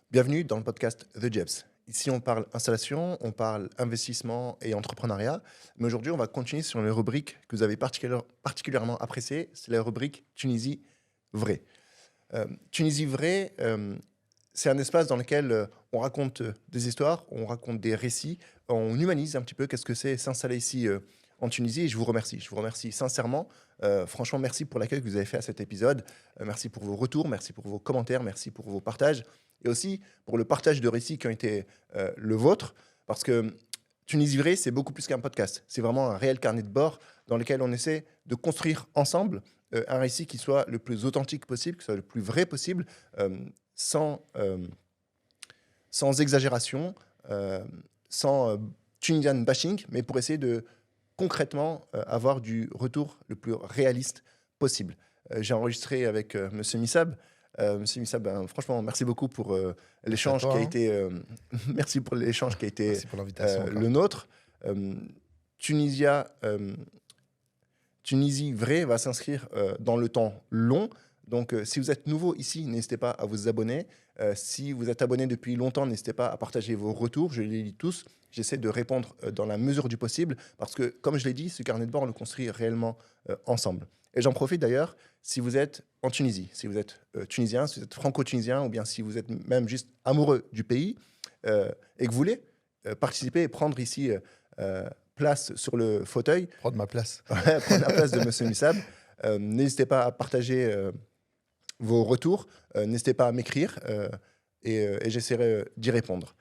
Bienvenue dans le podcast The Jebs. Ici, on parle installation, on parle investissement et entrepreneuriat. Mais aujourd'hui, on va continuer sur une rubrique que vous avez particulièrement appréciée. C'est la rubrique Tunisie vraie. Tunisie vraie, c'est un espace dans lequel on raconte des histoires, on raconte des récits, on humanise un petit peu qu'est-ce que c'est s'installer ici en Tunisie. Et je vous remercie. Je vous remercie sincèrement. Franchement, merci pour l'accueil que vous avez fait à cet épisode. Merci pour vos retours, merci pour vos commentaires, merci pour vos partages. Et aussi pour le partage de récits qui ont été le vôtre. Parce que Tunisie vraie, c'est beaucoup plus qu'un podcast. C'est vraiment un réel carnet de bord dans lequel on essaie de construire ensemble un récit qui soit le plus authentique possible, qui soit le plus vrai possible, sans, sans exagération, sans Tunisian bashing, mais pour essayer de concrètement avoir du retour le plus réaliste possible. J'ai enregistré avec Monsieur Missab. Monsieur Missab, franchement, merci beaucoup pour Merci à l'échange qui toi. a été. Merci pour l'échange qui a été Merci pour l'invitation encore. le nôtre. Tunisia, Tunisie vraie va s'inscrire dans le temps long. Donc, si vous êtes nouveau ici, n'hésitez pas à vous abonner. Si vous êtes abonné depuis longtemps, n'hésitez pas à partager vos retours. Je les lis tous. J'essaie de répondre dans la mesure du possible parce que, comme je l'ai dit, ce carnet de bord, on le construit réellement ensemble. Et j'en profite d'ailleurs, si vous êtes en Tunisie, si vous êtes tunisien, si vous êtes franco-tunisien, ou bien si vous êtes même juste amoureux du pays et que vous voulez participer et prendre ici place sur le fauteuil, Prendre ma place. prendre la place de Monsieur Missab, n'hésitez pas à partager vos retours, n'hésitez pas à m'écrire et j'essaierai d'y répondre.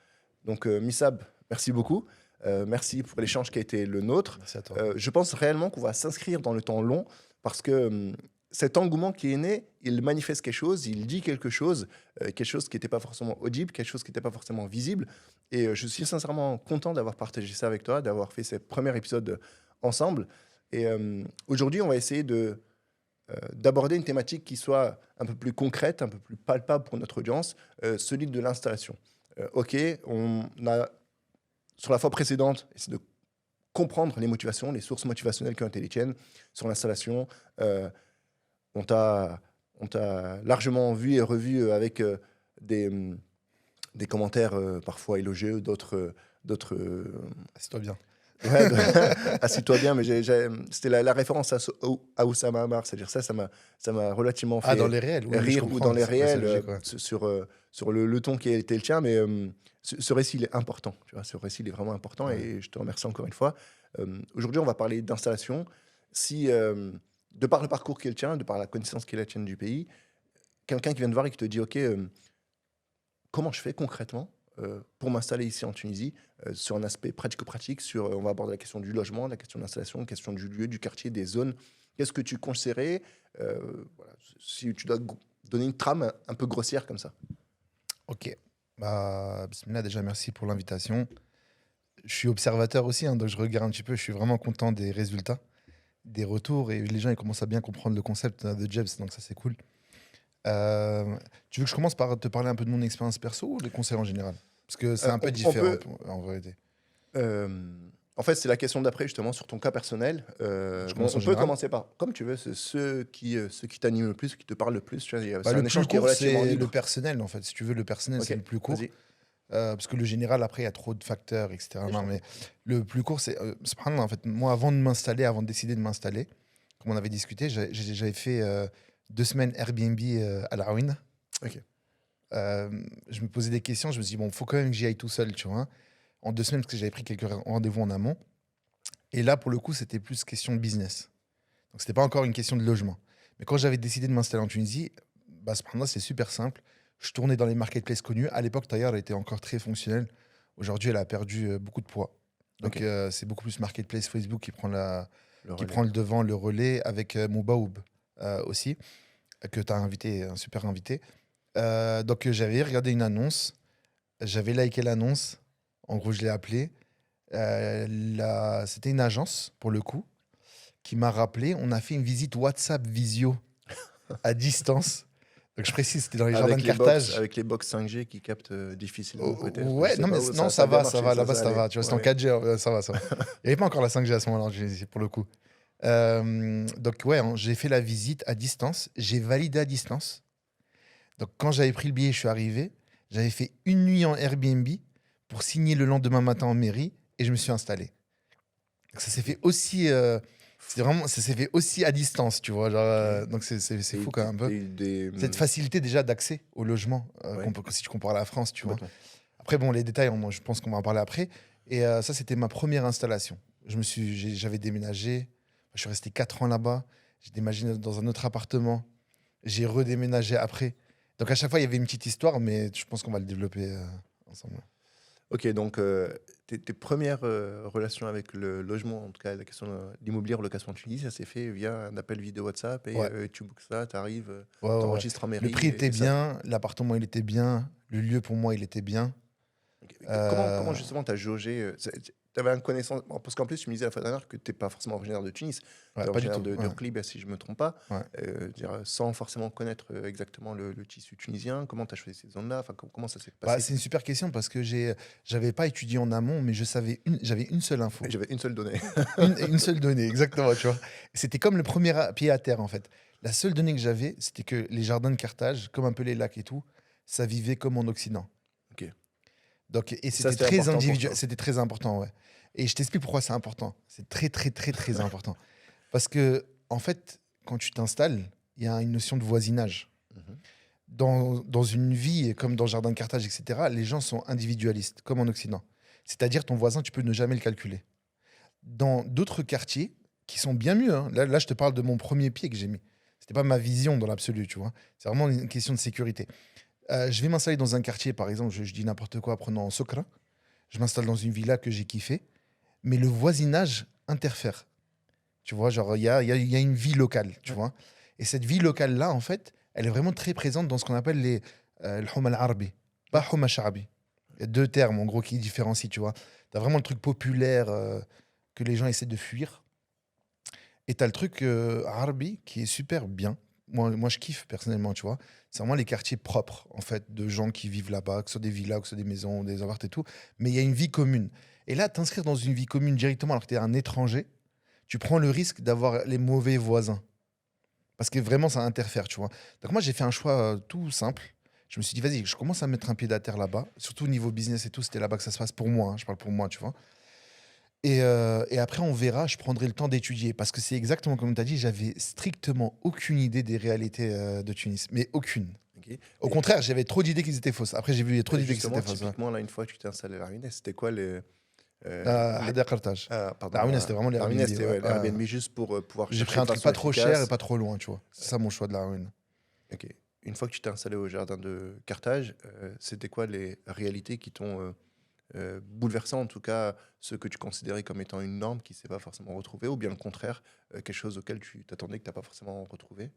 Donc, Missab, merci beaucoup. Merci pour l'échange qui a été le nôtre. Merci à toi. Je pense réellement qu'on va s'inscrire dans le temps long parce que cet engouement qui est né, il manifeste quelque chose, il dit quelque chose qui n'était pas forcément audible, quelque chose qui n'était pas forcément visible. Et je suis sincèrement content d'avoir partagé ça avec toi, d'avoir fait ces premiers épisodes ensemble. Et aujourd'hui, on va essayer d'aborder une thématique qui soit un peu plus concrète, un peu plus palpable pour notre audience, celui de l'installation. Ok, on a, sur la fois précédente, essayé de comprendre les motivations, les sources motivationnelles qui ont été les tiennes sur l'installation. On t'a largement vu et revu avec des commentaires parfois élogieux, d'autres... Assieds-toi bien. Ouais, assis-toi bien, mais c'était la référence à Oussama Hamar, c'est-à-dire ça m'a relativement fait Ah, dans les réels, oui, je rire, ou comprends. dans les C'est réels, logique, ouais. sur le ton qui a été le tien, mais ce récit, il est important, tu vois, ce récit, il est vraiment important, Ouais. et je te remercie encore une fois. Aujourd'hui, on va parler d'installation. Si, de par le parcours qui est le tien, de par la connaissance qui est la tienne du pays, quelqu'un qui vient te voir et qui te dit, OK, comment je fais concrètement pour m'installer ici en Tunisie, sur un aspect pratico-pratique, on va aborder la question du logement, la question de l'installation, la question du lieu, du quartier, des zones. Qu'est-ce que tu conseillerais voilà, si tu dois donner une trame un peu grossière comme ça? Ok. Bah, bismillah, déjà, merci pour l'invitation. Je suis observateur aussi, hein, donc je regarde un petit peu. Je suis vraiment content des résultats, des retours. Et les gens, ils commencent à bien comprendre le concept de Jebs, donc ça, c'est cool. Tu veux que je commence par te parler un peu de mon expérience perso ou des conseils en général? Parce que c'est un peu On différent peut, en vérité. euh, en fait, c'est la question d'après, justement, sur ton cas personnel. Je On commence en peut général. commencer par, comme tu veux, c'est ceux qui t'animent le plus, ceux qui te parlent le plus. Tu vois, Bah, c'est le un plus échange qui est court, relativement c'est le libre. personnel, en fait. Si tu veux, le personnel, Ok, c'est le plus court. vas-y. Parce que le général, après, il y a trop de facteurs, etc. Oui, je Non, t'en prie. mais le plus court, c'est. Subhanallah, en fait, moi, avant de m'installer, avant de décider de m'installer, comme on avait discuté, j'avais fait 2 semaines Airbnb à La Ruine. Ok. Je me posais des questions. Je me suis dit, bon, il faut quand même que j'y aille tout seul, tu vois. En 2 semaines, parce que j'avais pris quelques rendez-vous en amont. Et là, pour le coup, c'était plus question de business. Donc, c'était pas encore une question de logement. Mais quand j'avais décidé de m'installer en Tunisie, bah, subhanallah, c'est super simple. Je tournais dans les marketplaces connus. À l'époque, d'ailleurs, elle était encore très fonctionnelle. Aujourd'hui, elle a perdu beaucoup de poids. Donc, Ok. c'est beaucoup plus marketplace Facebook Le qui relais. prend le devant, le relais, avec Moubaoub aussi, que tu as invité, un super invité. Donc, j'avais regardé une annonce. J'avais liké l'annonce. En gros, je l'ai appelé. C'était une agence, pour le coup, qui m'a rappelé. On a fait une visite WhatsApp visio à distance. Donc, je précise, c'était dans les jardins de Carthage. Avec les box 5G qui captent difficilement Oh, peut-être. Je ouais, sais non, mais pas où non, ça a bien ça marché, va, là-bas, ça allait. va. Tu vois, Ouais, c'est en ouais. 4G, ça va, ça va. Il n'y avait pas encore la 5G à ce moment-là en Tunisie, pour le coup. Donc, ouais, hein, j'ai fait la visite à distance. J'ai validé à distance. Donc, quand j'avais pris le billet, je suis arrivé. J'avais fait une nuit en Airbnb pour signer le lendemain matin en mairie et je me suis installé. Donc ça s'est fait aussi, ça s'est fait aussi à distance, tu vois. Genre, donc c'est fou quand même un peu. Cette facilité déjà d'accès au logement, si tu compares à la France, tu vois. Après, bon, les détails, je pense qu'on va en parler après. Et ça, c'était ma première installation. J'avais déménagé. Je suis resté 4 ans là-bas. J'ai déménagé dans un autre appartement. J'ai redéménagé après. Donc, à chaque fois, il y avait une petite histoire, mais je pense qu'on va le développer ensemble. Ok, donc tes premières relations avec le logement, en tout cas la question de l'immobilier en location en Tunisie, ça s'est fait via un appel vidéo WhatsApp et tu bookes ça, tu arrives, t'enregistres en mairie. Le prix était bien, l'appartement il était bien, le lieu pour moi il était bien. Comment justement tu as jaugé tu avais une connaissance, parce qu'en plus tu me disais la fois dernière que tu n'es pas forcément originaire de Tunis, tu es originaire de Orklib, si je ne me trompe pas, sans forcément connaître exactement le tissu tunisien. Comment tu as choisi ces zones-là, comment ça s'est passé? C'est une super question parce que j'avais pas étudié en amont, mais j'avais une seule info. J'avais une seule donnée. une seule donnée, exactement, tu vois. C'était comme le premier pied à terre en fait. La seule donnée que j'avais, c'était que les jardins de Carthage, comme un peu les lacs et tout, ça vivait comme en Occident. Donc, et c'était très individuel, c'était très important, ouais. Et je t'explique pourquoi c'est important. C'est très, très, très, très important. Parce que, en fait, quand tu t'installes, il y a une notion de voisinage. Dans une vie, comme dans le jardin de Carthage, etc., les gens sont individualistes, comme en Occident. C'est-à-dire, ton voisin, tu peux ne jamais le calculer. Dans d'autres quartiers, qui sont bien mieux, hein, là, je te parle de mon premier pied que j'ai mis. C'était pas ma vision dans l'absolu, tu vois. C'est vraiment une question de sécurité. Je vais m'installer dans un quartier, par exemple, je dis n'importe quoi, prenons Sokra. Je m'installe dans une villa que j'ai kiffée, mais le voisinage interfère. Tu vois, genre, il y a une vie locale, tu vois. Et cette vie locale-là, en fait, elle est vraiment très présente dans ce qu'on appelle le Hum al-Arbi, pas Hum al-Sha'bi. Il y a 2 termes, en gros, qui différencient, tu vois. Tu as vraiment le truc populaire que les gens essaient de fuir. Et tu as le truc Arbi qui est super bien. Moi, je kiffe personnellement, tu vois. C'est vraiment les quartiers propres, en fait, de gens qui vivent là-bas, que ce soit des villas, que ce soit des maisons, des apparts et tout. Mais il y a une vie commune. Et là, t'inscrire dans une vie commune directement alors que tu es un étranger, tu prends le risque d'avoir les mauvais voisins. Parce que vraiment, ça interfère, tu vois. Donc moi, j'ai fait un choix tout simple. Je me suis dit, vas-y, je commence à mettre un pied à terre là-bas. Surtout au niveau business et tout, c'était là-bas que ça se passe pour moi. Je parle pour moi, tu vois. Et après, on verra, je prendrai le temps d'étudier. Parce que c'est exactement comme tu as dit, j'avais strictement aucune idée des réalités de Tunis. Mais aucune. Au contraire, j'avais trop d'idées qui étaient fausses. Après, j'ai vu trop d'idées qui étaient fausses. Typiquement, là, une fois que tu t'es installé à la Ruine, c'était quoi les. Carthage. La c'était vraiment les Airbnb. C'était l'Airbnb juste pour pouvoir. J'ai pris un truc pas trop cher et pas trop loin, tu vois. C'est ça mon choix de la Ruine. Ok. Une fois que tu t'es installé au jardin de Carthage, c'était quoi les réalités qui t'ont bouleversé, en tout cas ce que tu considérais comme étant une norme qui ne s'est pas forcément retrouvée, ou bien le contraire, quelque chose auquel tu t'attendais que tu n'as pas forcément retrouvé?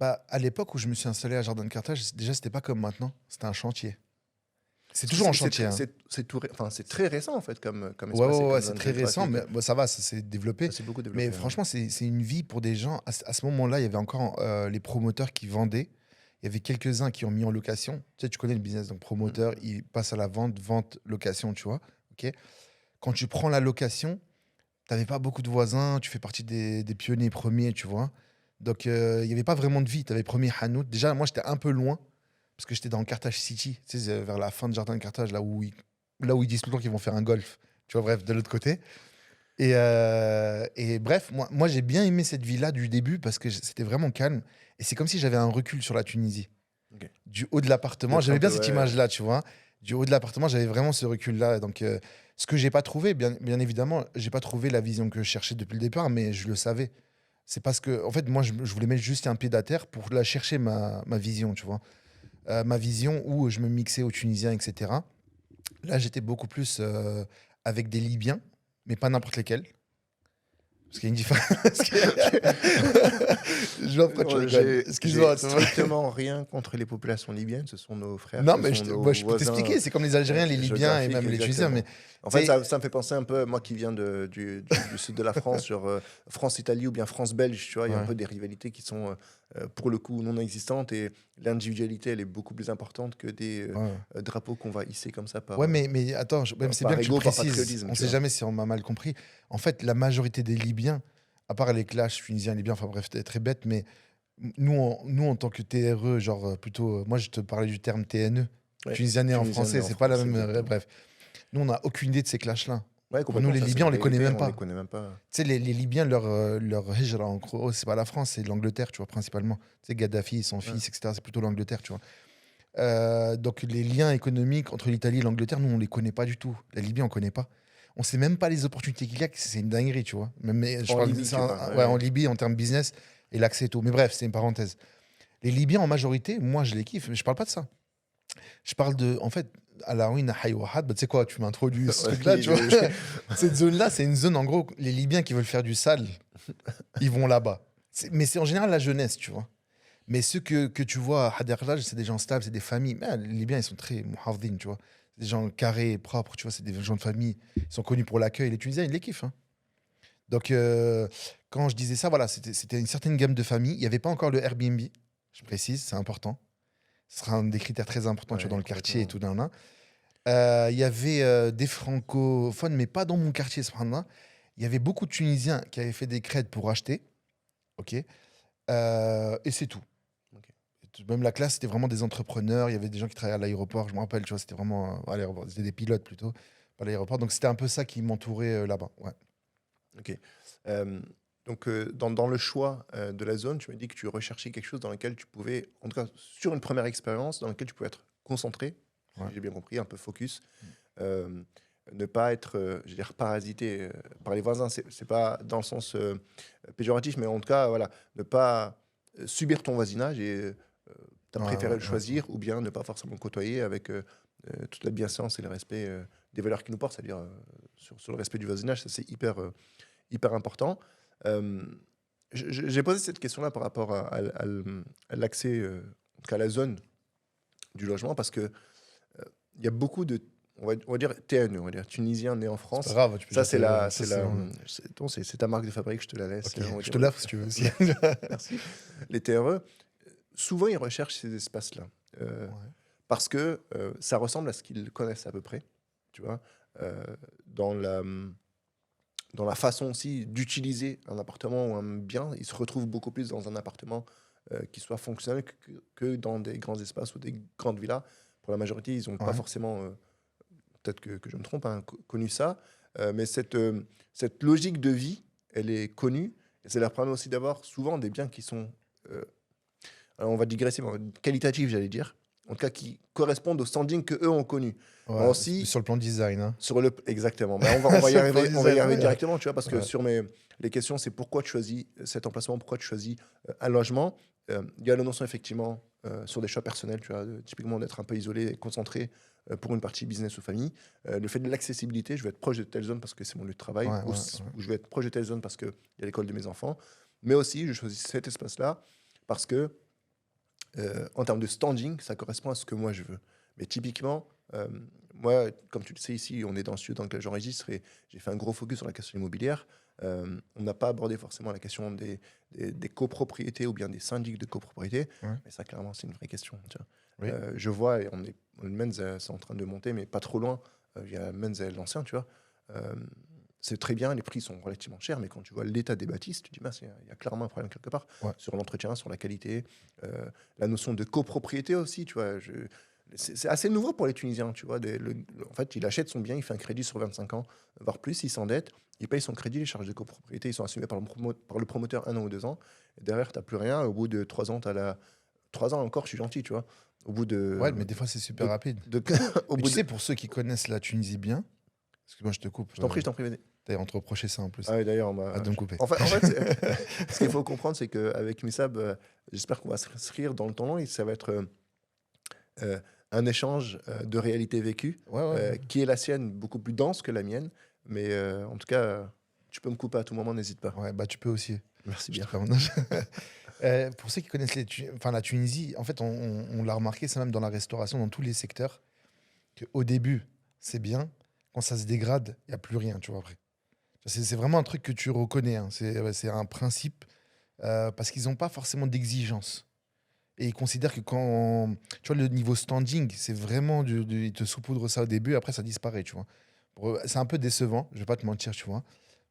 À l'époque où je me suis installé à Jardin de Carthage, déjà, c'était pas comme maintenant. C'était un chantier. C'est toujours en chantier. C'est très récent, en fait, comme espace. C'est très récent, mais ça va, ça s'est développé. Ça s'est beaucoup développé. Mais franchement, c'est une vie pour des gens. À ce moment-là, il y avait encore les promoteurs qui vendaient. Il y avait quelques-uns qui ont mis en location. Tu sais, tu connais le business, donc promoteur, il passe à la vente, location, tu vois. Okay. Quand tu prends la location, tu n'avais pas beaucoup de voisins, tu fais partie des pionniers premiers, tu vois. Donc, il n'y avait pas vraiment de vie. Tu avais premier Hanout. Déjà, moi, j'étais un peu loin parce que j'étais dans Carthage City, tu sais, vers la fin de Jardin de Carthage, là où ils disent tout le temps qu'ils vont faire un golf. Tu vois, bref, de l'autre côté. Et bref, moi j'ai bien aimé cette vie-là du début parce que c'était vraiment calme. Et c'est comme si j'avais un recul sur la Tunisie. Okay. Du haut de l'appartement, j'avais bien cette image-là, tu vois. Du haut de l'appartement, j'avais vraiment ce recul-là. Donc, ce que j'ai pas trouvé, bien évidemment, j'ai pas trouvé la vision que je cherchais depuis le départ, mais je le savais. C'est parce que, en fait, moi, je voulais mettre juste un pied à terre pour la chercher, ma vision, tu vois. Ma vision où je me mixais aux Tunisiens, etc. Là, j'étais beaucoup plus avec des Libyens, mais pas n'importe lesquels. Parce qu'il y a une différence. Je vois pas que tu rigoles. Excuse-moi. J'ai strictement rien contre les populations libyennes. Ce sont nos frères. Non, mais je peux t'expliquer. C'est comme les Algériens, les Libyens et même les Tunisiens. Mais en fait, ça me fait penser un peu, moi qui viens du sud de la France, sur France-Italie ou bien France-Belge. Tu vois, il y a un peu des rivalités qui sont, pour le coup, non existantes. Et l'individualité, elle est beaucoup plus importante que des drapeaux qu'on va hisser comme ça. Mais attends, c'est bien que tu précises. On ne sait jamais si on m'a mal compris. En fait, la majorité des Libyens, à part les clashs tunisiens et libyens, enfin bref, c'était très bête, mais Nous, en tant que TRE, genre plutôt, moi je te parlais du terme TNE, Ouais, Tunisianais en Tunisienne français, en c'est pas la France, même. exactement. Bref, nous on n'a aucune idée de ces clashs-là. Ouais, Pour nous, complètement. les Ça, c'est Libyens, la on les connaît réalité. même On les pas. connaît même pas. Tu sais, les Libyens, leur hijra, en gros, c'est pas la France, c'est l'Angleterre, tu vois, principalement. Tu sais, Gaddafi, son Ouais. fils, etc., c'est plutôt l'Angleterre, tu vois. Donc, les liens économiques entre l'Italie et l'Angleterre, nous, on les connaît pas du tout. La Libye, on connaît pas. On sait même pas les opportunités qu'il y a, c'est une dinguerie, tu vois. Mais je En parle Libye, tu parles. ouais, en Ouais. Libye, en termes business et l'accès et tout. Mais bref, c'est une parenthèse. Les Libyens, en majorité, moi, je les kiffe, mais je parle pas de ça. Je parle de, en fait, à la ruine, à Haïwahad, bah, tu sais quoi, tu m'introduis ce truc-là, Oui, tu vois. je- Cette zone-là, c'est une zone, en gros, les Libyens qui veulent faire du sale, ils vont là-bas. Mais c'est en général la jeunesse, tu vois. Mais ceux que tu vois à Haderlaj, c'est des gens stables, c'est des familles. Mais les Libyens, ils sont très muhafdin, tu vois. C'est des gens carrés, propres, tu vois, c'est des gens de famille. Ils sont connus pour l'accueil. Les Tunisiens, ils les kiffent, hein. Donc, quand je disais ça, voilà, c'était une certaine gamme de familles. Il n'y avait pas encore le Airbnb, je précise, c'est important. Ce sera un des critères très importants, tu vois, Ouais, dans le quartier et tout, complètement. nan, nan. Il y avait des francophones, mais pas dans mon quartier, subhanallah. Il y avait beaucoup de Tunisiens qui avaient fait des crêtes pour acheter, ok. Et c'est tout. Ok. Même la classe, c'était vraiment des entrepreneurs. Il y avait des gens qui travaillaient à l'aéroport, je me rappelle, tu vois, c'était vraiment à l'aéroport. C'était des pilotes plutôt, pas à l'aéroport. Donc c'était un peu ça qui m'entourait là-bas. Ouais. Ok. Euh, donc, dans le choix de la zone, tu m'as dit que tu recherchais quelque chose dans lequel tu pouvais, en tout cas sur une première expérience, dans lequel tu pouvais être concentré, si Ouais. j'ai bien compris, un peu focus, euh, ne pas être, je veux dire, parasité par les voisins. C'est pas dans le sens péjoratif, mais en tout cas, voilà, ne pas subir ton voisinage et tu as Ouais, préféré ouais, le ouais. choisir ou bien ne pas forcément le côtoyer avec toute la bienséance et le respect des valeurs qui nous portent, c'est-à-dire sur le respect du voisinage, ça c'est hyper important. Euh, j'ai posé cette question-là par rapport à l'accès, en tout cas à la zone du logement, parce que il y a beaucoup de, on va dire TNE, on va dire Tunisien né en C'est pas France. grave, tu peux Ça, dire c'est TE, la, ça, c'est c'est la, un- c'est ta marque de fabrique, je te la laisse. Ok, On va je dire, te l'offre si tu veux aussi. merci. Les TRE, souvent, ils recherchent ces espaces-là. Euh, Ouais. parce que ça ressemble à ce qu'ils connaissent à peu près, tu vois, euh, dans dans la façon aussi d'utiliser un appartement ou un bien. Ils se retrouvent beaucoup plus dans un appartement qui soit fonctionnel que dans des grands espaces ou des grandes villas. Pour la majorité, ils n'ont pas Ouais. forcément, peut-être que je me trompe, hein, connu ça, mais cette logique de vie, elle est connue, et ça leur permet aussi d'avoir souvent des biens qui sont, alors on va digresser, mais qualitatifs, j'allais dire, en tout cas qui correspondent au standing que eux ont connu. Mais Ouais, c'est plus aussi, sur le plan design, hein. sur le, exactement. Mais on va y Sur le plan arriver, on va y design, arriver ouais. directement, tu vois, parce que Ouais. sur les questions, c'est pourquoi tu choisis cet emplacement, pourquoi tu choisis un logement. Il y a la notion, effectivement, sur des choix personnels, tu vois, typiquement d'être un peu isolé et concentré pour une partie business ou famille. Le fait de l'accessibilité, je veux être proche de telle zone parce que c'est mon lieu de travail, Ouais, ou, ouais, ou je veux être proche de telle zone parce qu'il y a l'école de mes enfants. Mais aussi, je choisis cet espace-là parce que en termes de standing, ça correspond à ce que moi je veux. Mais typiquement, moi, comme tu le sais ici, on est dans le studio dans lequel j'enregistre et j'ai fait un gros focus sur la question immobilière. On n'a pas abordé forcément la question des copropriétés ou bien des syndics de copropriété, ouais. mais ça, clairement, c'est une vraie question. Tu vois. Oui. Je vois, et le Menz, c'est en train de monter, mais pas trop loin. Il y a Menz, l'ancien, tu vois. Euh, c'est très bien, les prix sont relativement chers, mais quand tu vois l'état des bâtisses, tu te dis, mince, il y a clairement un problème quelque part Ouais. sur l'entretien, sur la qualité, euh, la notion de copropriété aussi, tu vois. C'est assez nouveau pour les Tunisiens, tu vois. En fait, il achète son bien, il fait un crédit sur 25 ans, voire plus, il s'endette, il paye son crédit, les charges de copropriété, ils sont assumés par le promoteur 1 an ou 2 ans. Et derrière, tu n'as plus rien. Au bout de 3 ans, tu as la. 3 ans encore, je suis gentil, tu vois. Au bout Ouais, mais des fois, c'est super de, rapide. de- au Mais bout tu de. sais, pour ceux qui connaissent la Tunisie bien, excuse-moi, je te coupe. Je t'en prie, vas-y. T'as entre reproché ça en plus. Ah oui, d'ailleurs, Arrête de me couper. en fait ce qu'il faut comprendre, c'est qu'avec Missab, j'espère qu'on va s'inscrire dans le temps long et ça va être euh, un échange de réalité vécue Ouais, ouais, ouais. qui est la sienne, beaucoup plus dense que la mienne. Mais en tout cas, tu peux me couper à tout moment, n'hésite pas. Ouais, bah tu peux aussi. Merci Je bien. te permets. Pour ceux qui connaissent enfin, la Tunisie, en fait, on l'a remarqué, ça même dans la restauration, dans tous les secteurs, qu'au début, c'est bien. Quand ça se dégrade, il n'y a plus rien, tu vois, après. C'est vraiment un truc que tu reconnais, hein. Ouais, c'est un principe, parce qu'ils n'ont pas forcément d'exigence. Et ils considèrent que quand, tu vois, le niveau standing, c'est vraiment ils te saupoudrent ça au début, après ça disparaît, tu vois. C'est un peu décevant, je vais pas te mentir, tu vois.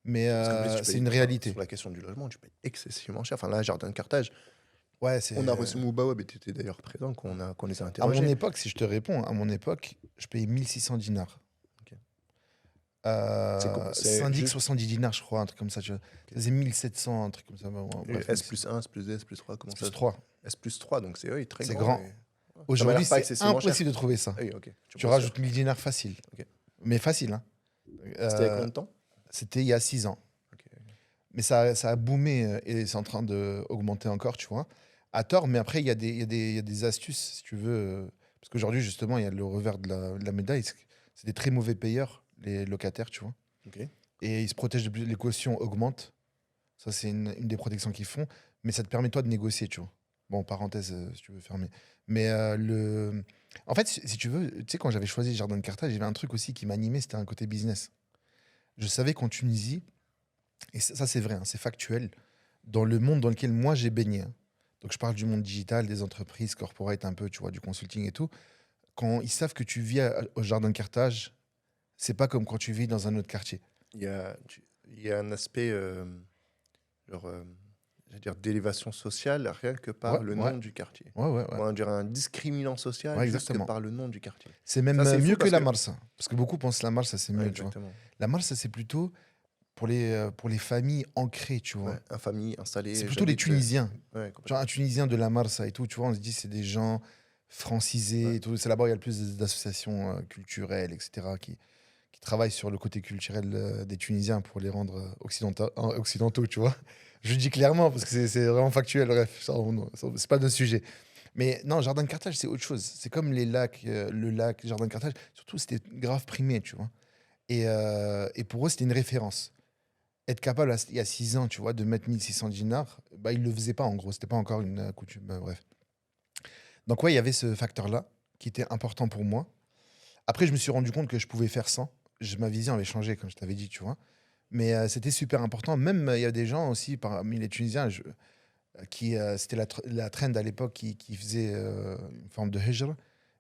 Mais Parce qu'en plus, tu c'est payes, une enfin, réalité. sur la question du logement, tu payes excessivement cher. Enfin, là, Jardin de Carthage, Ouais, On a reçu Moubaoub et tu étais d'ailleurs présent quand qu'on les a À mon interrogés. époque, si je te réponds, à mon époque, je payais 1600 dinars. Ok. C'est Syndic, juste 70 dinars, je crois, un truc comme ça. Tu vois. Ça faisait 1700, un truc comme ça. Bref, S plus 1, S plus 2, S plus 3, comment plus ça 3. S plus 3, donc c'est oui, très C'est grand. grand. Ça m'a Aujourd'hui, l'air pas c'est excessivement cher. impossible de trouver ça. Ah oui, ok. Tu rajoutes 1000 dinars facile. Ok. Mais facile, hein. C'était il y a combien de temps? C'était il y a 6 ans. Ok. Mais ça a boomé et c'est en train d'augmenter encore, tu vois. À tort, mais après, il y a des astuces, si tu veux. Parce qu'aujourd'hui, justement, il y a le revers de la médaille. C'est des très mauvais payeurs, les locataires, tu vois. Ok. Et ils se protègent, les cautions augmentent. Ça, c'est une des protections qu'ils font. Mais ça te permet, toi, de négocier, tu vois. Bon, parenthèse, si tu veux fermer. Mais en fait, si tu veux, tu sais, quand j'avais choisi Jardin de Carthage, il y avait un truc aussi qui m'animait, c'était un côté business. Je savais qu'en Tunisie, et ça c'est vrai, hein, c'est factuel, dans le monde dans lequel moi j'ai baigné, hein, donc je parle du monde digital, des entreprises, corporate un peu, tu vois, du consulting et tout, quand ils savent que tu vis au Jardin de Carthage, c'est pas comme quand tu vis dans un autre quartier. Il y a, il y a un aspect, genre, j'allais dire, d'élévation sociale, rien que par Ouais, le ouais, nom du quartier. ouais. On va dire un discriminant social Ouais, juste que exactement. par le nom du quartier. C'est même Ça, c'est fou mieux que parce la que. Marsa. Parce que beaucoup pensent la Marsa, c'est Ouais, mieux, tu vois. exactement. La Marsa, c'est plutôt pour les familles ancrées, tu vois. Ouais, un famille C'est installée, plutôt les j'habite. Tunisiens. Ouais, Genre complètement. un Tunisien de la Marsa et tout, tu vois, on se dit c'est des gens francisés Ouais. et tout. C'est là-bas où il y a le plus d'associations culturelles, etc., qui travaillent sur le côté culturel des Tunisiens pour les rendre occidentaux, tu vois. Je le dis clairement parce que c'est vraiment factuel, bref, c'est pas notre sujet. Mais non, Jardin de Carthage, c'est autre chose. C'est comme les lacs, le lac, Jardin de Carthage, surtout c'était grave primé, tu vois. Et pour eux, c'était une référence. Être capable, il y a 6 ans, tu vois, de mettre 1600 dinars, bah, ils ne le faisaient pas en gros. C'était pas encore une coutume. Bref. Donc, ouais, il y avait ce facteur-là qui était important pour moi. Après, je me suis rendu compte que je pouvais faire sans. Ma vision avait changé, comme je t'avais dit, tu vois. Mais c'était super important. Même, il y a des gens aussi, parmi les Tunisiens, c'était la trend à l'époque qui faisait une forme de hijr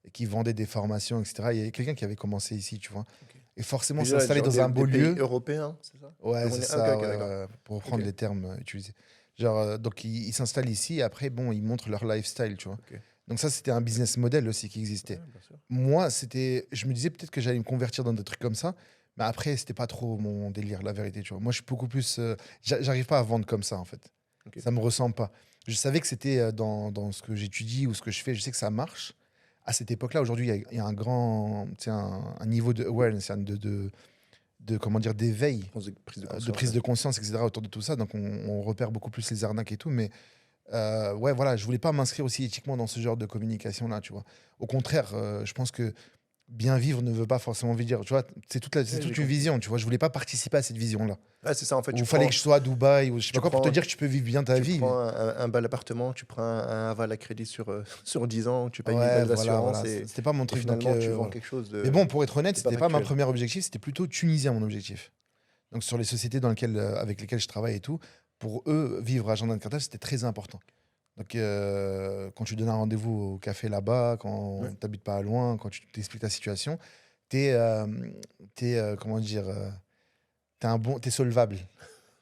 et qui vendait des formations, etc. Il y avait quelqu'un qui avait commencé ici, tu vois. Ok. Et forcément, Déjà, s'installer genre dans un beau des pays lieu. européens, c'est ça? Ouais, c'est Ah, ok, ça, ok, ouais, d'accord. ouais, pour reprendre Ok. les termes utilisés. Genre, donc, ils s'installent ici et après, bon, ils montrent leur lifestyle, tu vois. Ok. Donc, ça, c'était un business model aussi qui existait. Ouais, bien sûr. Moi, je me disais peut-être que j'allais me convertir dans des trucs comme ça, mais après, c'était pas trop mon délire, la vérité, tu vois. Moi, je suis beaucoup plus. J'arrive pas à vendre comme ça, en fait. Ok. Ça me ressemble pas. Je savais que c'était dans ce que j'étudie ou ce que je fais, je sais que ça marche. À cette époque-là, aujourd'hui, il y a un grand, tu sais, un niveau de awareness, comment dire, d'éveil, Prise de de conscience. prise Ouais. de conscience, etc. autour de tout ça. Donc, on repère beaucoup plus les arnaques et tout. Mais ouais, voilà, je voulais pas m'inscrire aussi éthiquement dans ce genre de communication-là, tu vois. Au contraire, je pense que bien vivre ne veut pas forcément dire, tu vois, c'est Ouais, j'ai toute une compris. vision, tu vois. Je voulais pas participer à cette vision-là. Ouais, c'est ça, en fait, Où il fallait que je sois à Dubaï ou je sais tu pas quoi pour te prends, dire que tu peux vivre bien ta tu vie. prends un bel appartement, tu prends un aval à crédit sur, sur 10 ans, tu payes des Ouais, belles voilà, assurances voilà. et, C'était pas mon et truc. Donc, finalement, tu vends voilà. quelque chose Mais bon, pour être honnête, de pas c'était pas mon factuel. premier objectif, c'était plutôt tunisien mon objectif. Donc sur les sociétés avec lesquelles je travaille et tout, pour eux, vivre à Jardin de Carthage, c'était très important. Donc quand tu donnes un rendez-vous au café là-bas, quand Ouais. tu n'habites pas loin, quand tu t'expliques ta situation, comment dire, t'es solvable.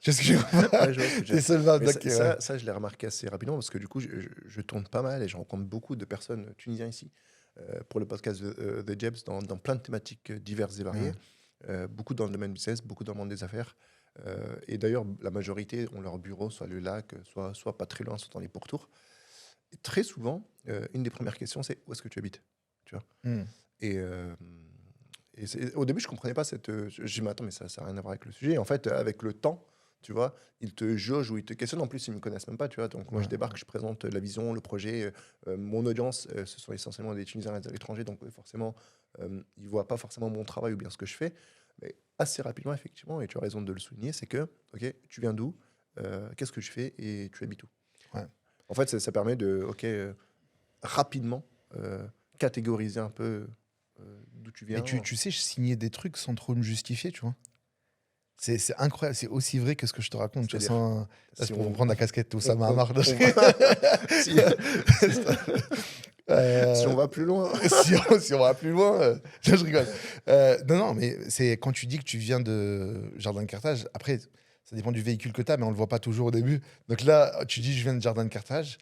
Tu vois ce que je veux dire. Ouais, je vois ce que tu veux T'es dire. solvable. Mais Donc, ouais. ça, je l'ai remarqué assez rapidement parce que du coup, je tourne pas mal et je rencontre beaucoup de personnes tunisiennes ici pour le podcast de The Jebs dans plein de thématiques diverses et variées. Ouais. Beaucoup dans le domaine business, beaucoup dans le monde des affaires. Et d'ailleurs, la majorité ont leur bureau, soit le lac, soit pas très loin, soit dans les pourtours. Et très souvent, une des premières questions, c'est où est-ce que tu habites? Tu vois? Hmm. Et, au début, je comprenais pas cette. Je dis, mais attends, mais ça n'a rien à voir avec le sujet. En fait, avec le temps, tu vois, ils te jaugent ou ils te questionnent. En plus, ils me connaissent même pas, tu vois. Donc, moi, je Ouais. débarque, je présente la vision, le projet. Mon audience, ce sont essentiellement des Tunisiens à l'étranger. Donc, forcément, ils voient pas forcément mon travail ou bien ce que je fais. Mais assez rapidement, effectivement, et tu as raison de le souligner, c'est que, OK, tu viens d'où? Qu'est-ce que je fais et tu habites où? Ouais. En fait, ça permet de, OK, rapidement catégoriser un peu d'où tu Mais viens. tu sais, je signais des trucs sans trop me justifier, tu vois. C'est incroyable, c'est aussi vrai que ce que je te raconte. Tu vois, C'est-à-dire, là, si pour on, prendre la casquette, tout ça on- m'a on- marre. on si, si on va plus loin. Si on va plus loin, non, je rigole. Non, non, mais c'est quand tu dis que tu viens de Jardin de Carthage, après, ça dépend du véhicule que tu as, mais on le voit pas toujours au début. Donc là, tu dis, je viens de Jardin de Carthage.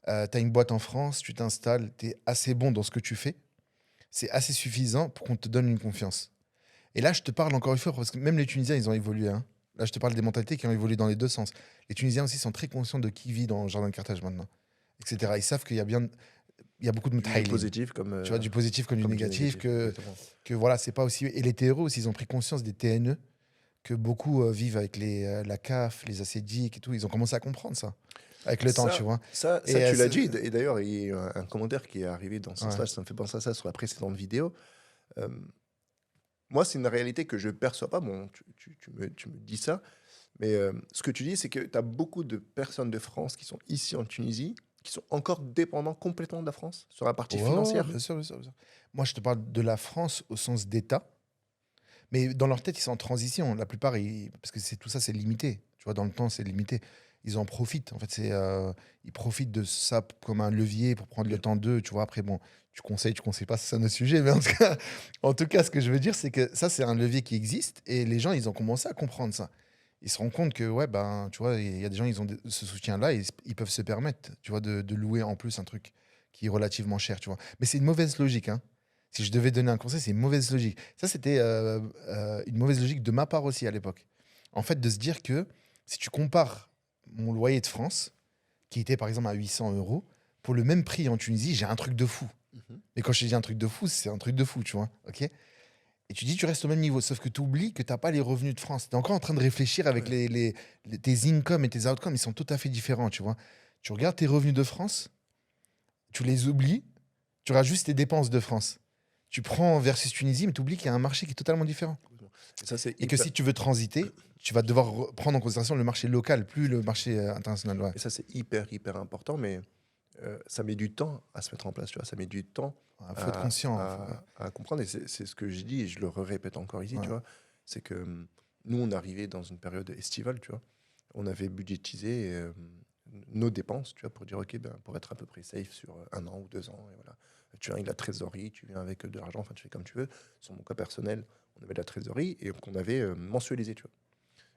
tu as une boîte en France, tu t'installes, tu es assez bon dans ce que tu fais. C'est assez suffisant pour qu'on te donne une confiance. Et là, je te parle encore une fois, parce que même les Tunisiens, ils ont évolué. Hein. Là, je te parle des mentalités qui ont évolué dans les deux sens. Les Tunisiens aussi sont très conscients de qui vit dans le jardin de Carthage maintenant, etc. Ils savent qu'il y a bien, il y a beaucoup de Du mutaïlin. positif Tu vois, du positif comme du comme du négatif, négatif. que, Exactement. que voilà, c'est pas aussi. Et les terreaux aussi, ils ont pris conscience des TNE, que beaucoup vivent avec la CAF, les acédiques et tout. Ils ont commencé à comprendre ça, avec le temps, tu vois. Ça, Et tu l'as dit. Et d'ailleurs, il y a eu un commentaire qui est arrivé dans ce ouais. sens-là. Ça me fait penser à ça sur la précédente vidéo. Euh, Moi, c'est une réalité que je ne perçois pas. Bon, tu me dis ça. Mais ce que tu dis, c'est que tu as beaucoup de personnes de France qui sont ici en Tunisie, qui sont encore dépendants complètement de la France sur la partie Ouais, financière. bien sûr, bien sûr, bien sûr. Moi, je te parle de la France au sens d'État. Mais dans leur tête, ils sont en transition. La plupart, parce que tout ça, c'est limité. Tu vois, dans le temps, c'est limité. Ils en profitent. En fait, ils profitent de ça comme un levier pour prendre le temps d'eux. Tu vois, après, bon, tu conseilles pas, c'est un autre sujet. Mais en tout cas, ce que je veux dire, c'est que ça, c'est un levier qui existe. Et les gens, ils ont commencé à comprendre ça. Ils se rendent compte que, ouais, ben, tu vois, il y a des gens, ils ont ce soutien-là et ils peuvent se permettre, tu vois, de louer en plus un truc qui est relativement cher, tu vois. Mais c'est une mauvaise logique, hein. Si je devais donner un conseil, c'est une mauvaise logique. Ça, c'était une mauvaise logique de ma part aussi à l'époque. En fait, de se dire que si tu compares mon loyer de France, qui était par exemple à 800 euros, pour le même prix en Tunisie, j'ai un truc de fou. Mhm. Mais quand je te dis un truc de fou, c'est un truc de fou, tu vois. Ok. Et tu dis, tu restes au même niveau, sauf que tu oublies que tu n'as pas les revenus de France. Tu es encore en train de réfléchir avec Ouais. tes incomes et tes outcomes, ils sont tout à fait différents, tu vois. Tu regardes tes revenus de France, tu les oublies, tu regardes juste tes dépenses de France. Tu prends versus Tunisie, mais tu oublies qu'il y a un marché qui est totalement différent. Et ça, c'est Et que hyper, si tu veux transiter, tu vas devoir prendre en considération le marché local, plus le marché international. Ouais. et ça, c'est hyper important, mais ça met du temps à se mettre en place, tu vois. Ça met du temps Il faut être conscient. à comprendre. Et c'est ce que je dis, et je le répète encore ici, tu Ouais. vois. C'est que nous, on arrivait dans une période estivale, tu vois. On avait budgétisé nos dépenses, tu vois, pour dire, OK, ben, pour être à peu près safe sur 1 an ou 2 ans, et voilà. Tu viens avec de la trésorerie, tu viens avec de l'argent, enfin, tu fais comme tu veux. Sur mon cas personnel, on avait de la trésorerie et qu'on avait mensualisé, tu vois.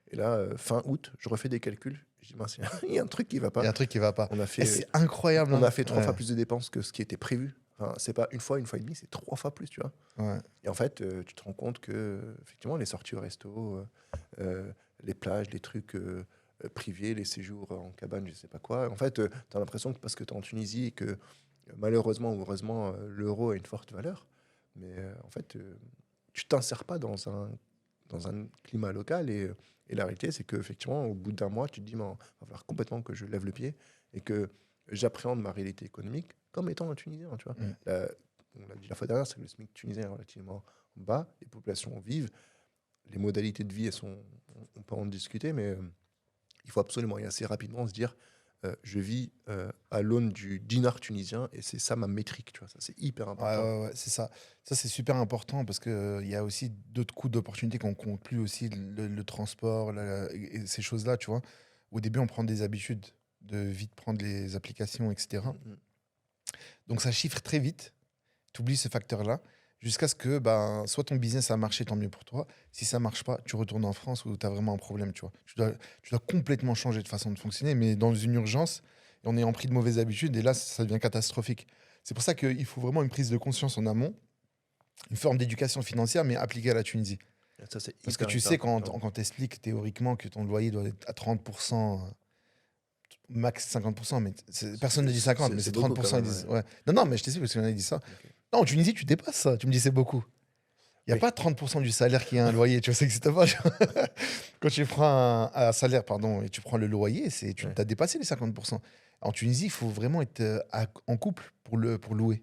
Et là, fin août, je refais des calculs. Je dis, mince, il y a un truc qui va Il y pas. a un truc qui va pas. On a Et fait, c'est incroyable. on Hein. a fait 3 fois Ouais. plus de dépenses que ce qui était prévu. Enfin, c'est pas une fois et demie, c'est 3 fois plus, tu vois. Ouais. Et en fait, tu te rends compte que, effectivement, les sorties au resto, les plages, les trucs privés, les séjours en cabane, je sais pas quoi. En fait, tu as l'impression que parce que tu es en Tunisie et que malheureusement ou heureusement, l'euro a une forte valeur, mais en fait, tu t'insères pas dans un climat local et la réalité, c'est qu'effectivement, au bout d'un mois, tu te dis, il va falloir complètement que je lève le pied et que j'appréhende ma réalité économique comme étant un Tunisien, tu vois. Mm. On l'a dit la fois dernière, c'est que le SMIC tunisien est relativement bas, les populations vivent, les modalités de vie, on peut en discuter, mais il faut absolument et assez rapidement se dire, je vis à l'aune du dinar tunisien et c'est ça ma métrique, tu vois, ça c'est hyper Ouais, important. ouais, ouais, c'est ça. Ça, c'est super important parce qu'il y a aussi d'autres coûts d'opportunité qu'on compte plus aussi, le transport, et ces choses-là, tu vois. Au début, on prend des habitudes de vite prendre les applications, etc. Mm, mm. Donc, ça chiffre très vite. Tu oublies ce facteur-là jusqu'à ce que soit ton business a marché, tant mieux pour toi. Si ça marche pas, tu retournes en France où tu as vraiment un problème, tu vois. Tu dois complètement changer de façon de fonctionner, mais dans une urgence, on est en pris de mauvaises habitudes et là, ça devient catastrophique. C'est pour ça qu'il faut vraiment une prise de conscience en amont, une forme d'éducation financière, mais appliquée à la Tunisie. Et ça c'est Parce que tu hyper sais, important. quand tu expliques théoriquement que ton loyer doit être à 30%, max 50%, mais personne ne dit 50, mais C'est c'est beaucoup quand 30%, ils même, disent. ouais. Ouais. Non, non, mais je t'explique parce qu'on a dit ça. Ok. Non, en Tunisie, tu dépasses ça. Tu me dis c'est beaucoup. Il n'y a Oui. pas 30% du salaire qui est un loyer, tu vois, ça n'existe pas. Quand tu prends un salaire, pardon, et tu prends le loyer, tu Ouais. as dépassé les 50%. En Tunisie, il faut vraiment être en couple pour louer.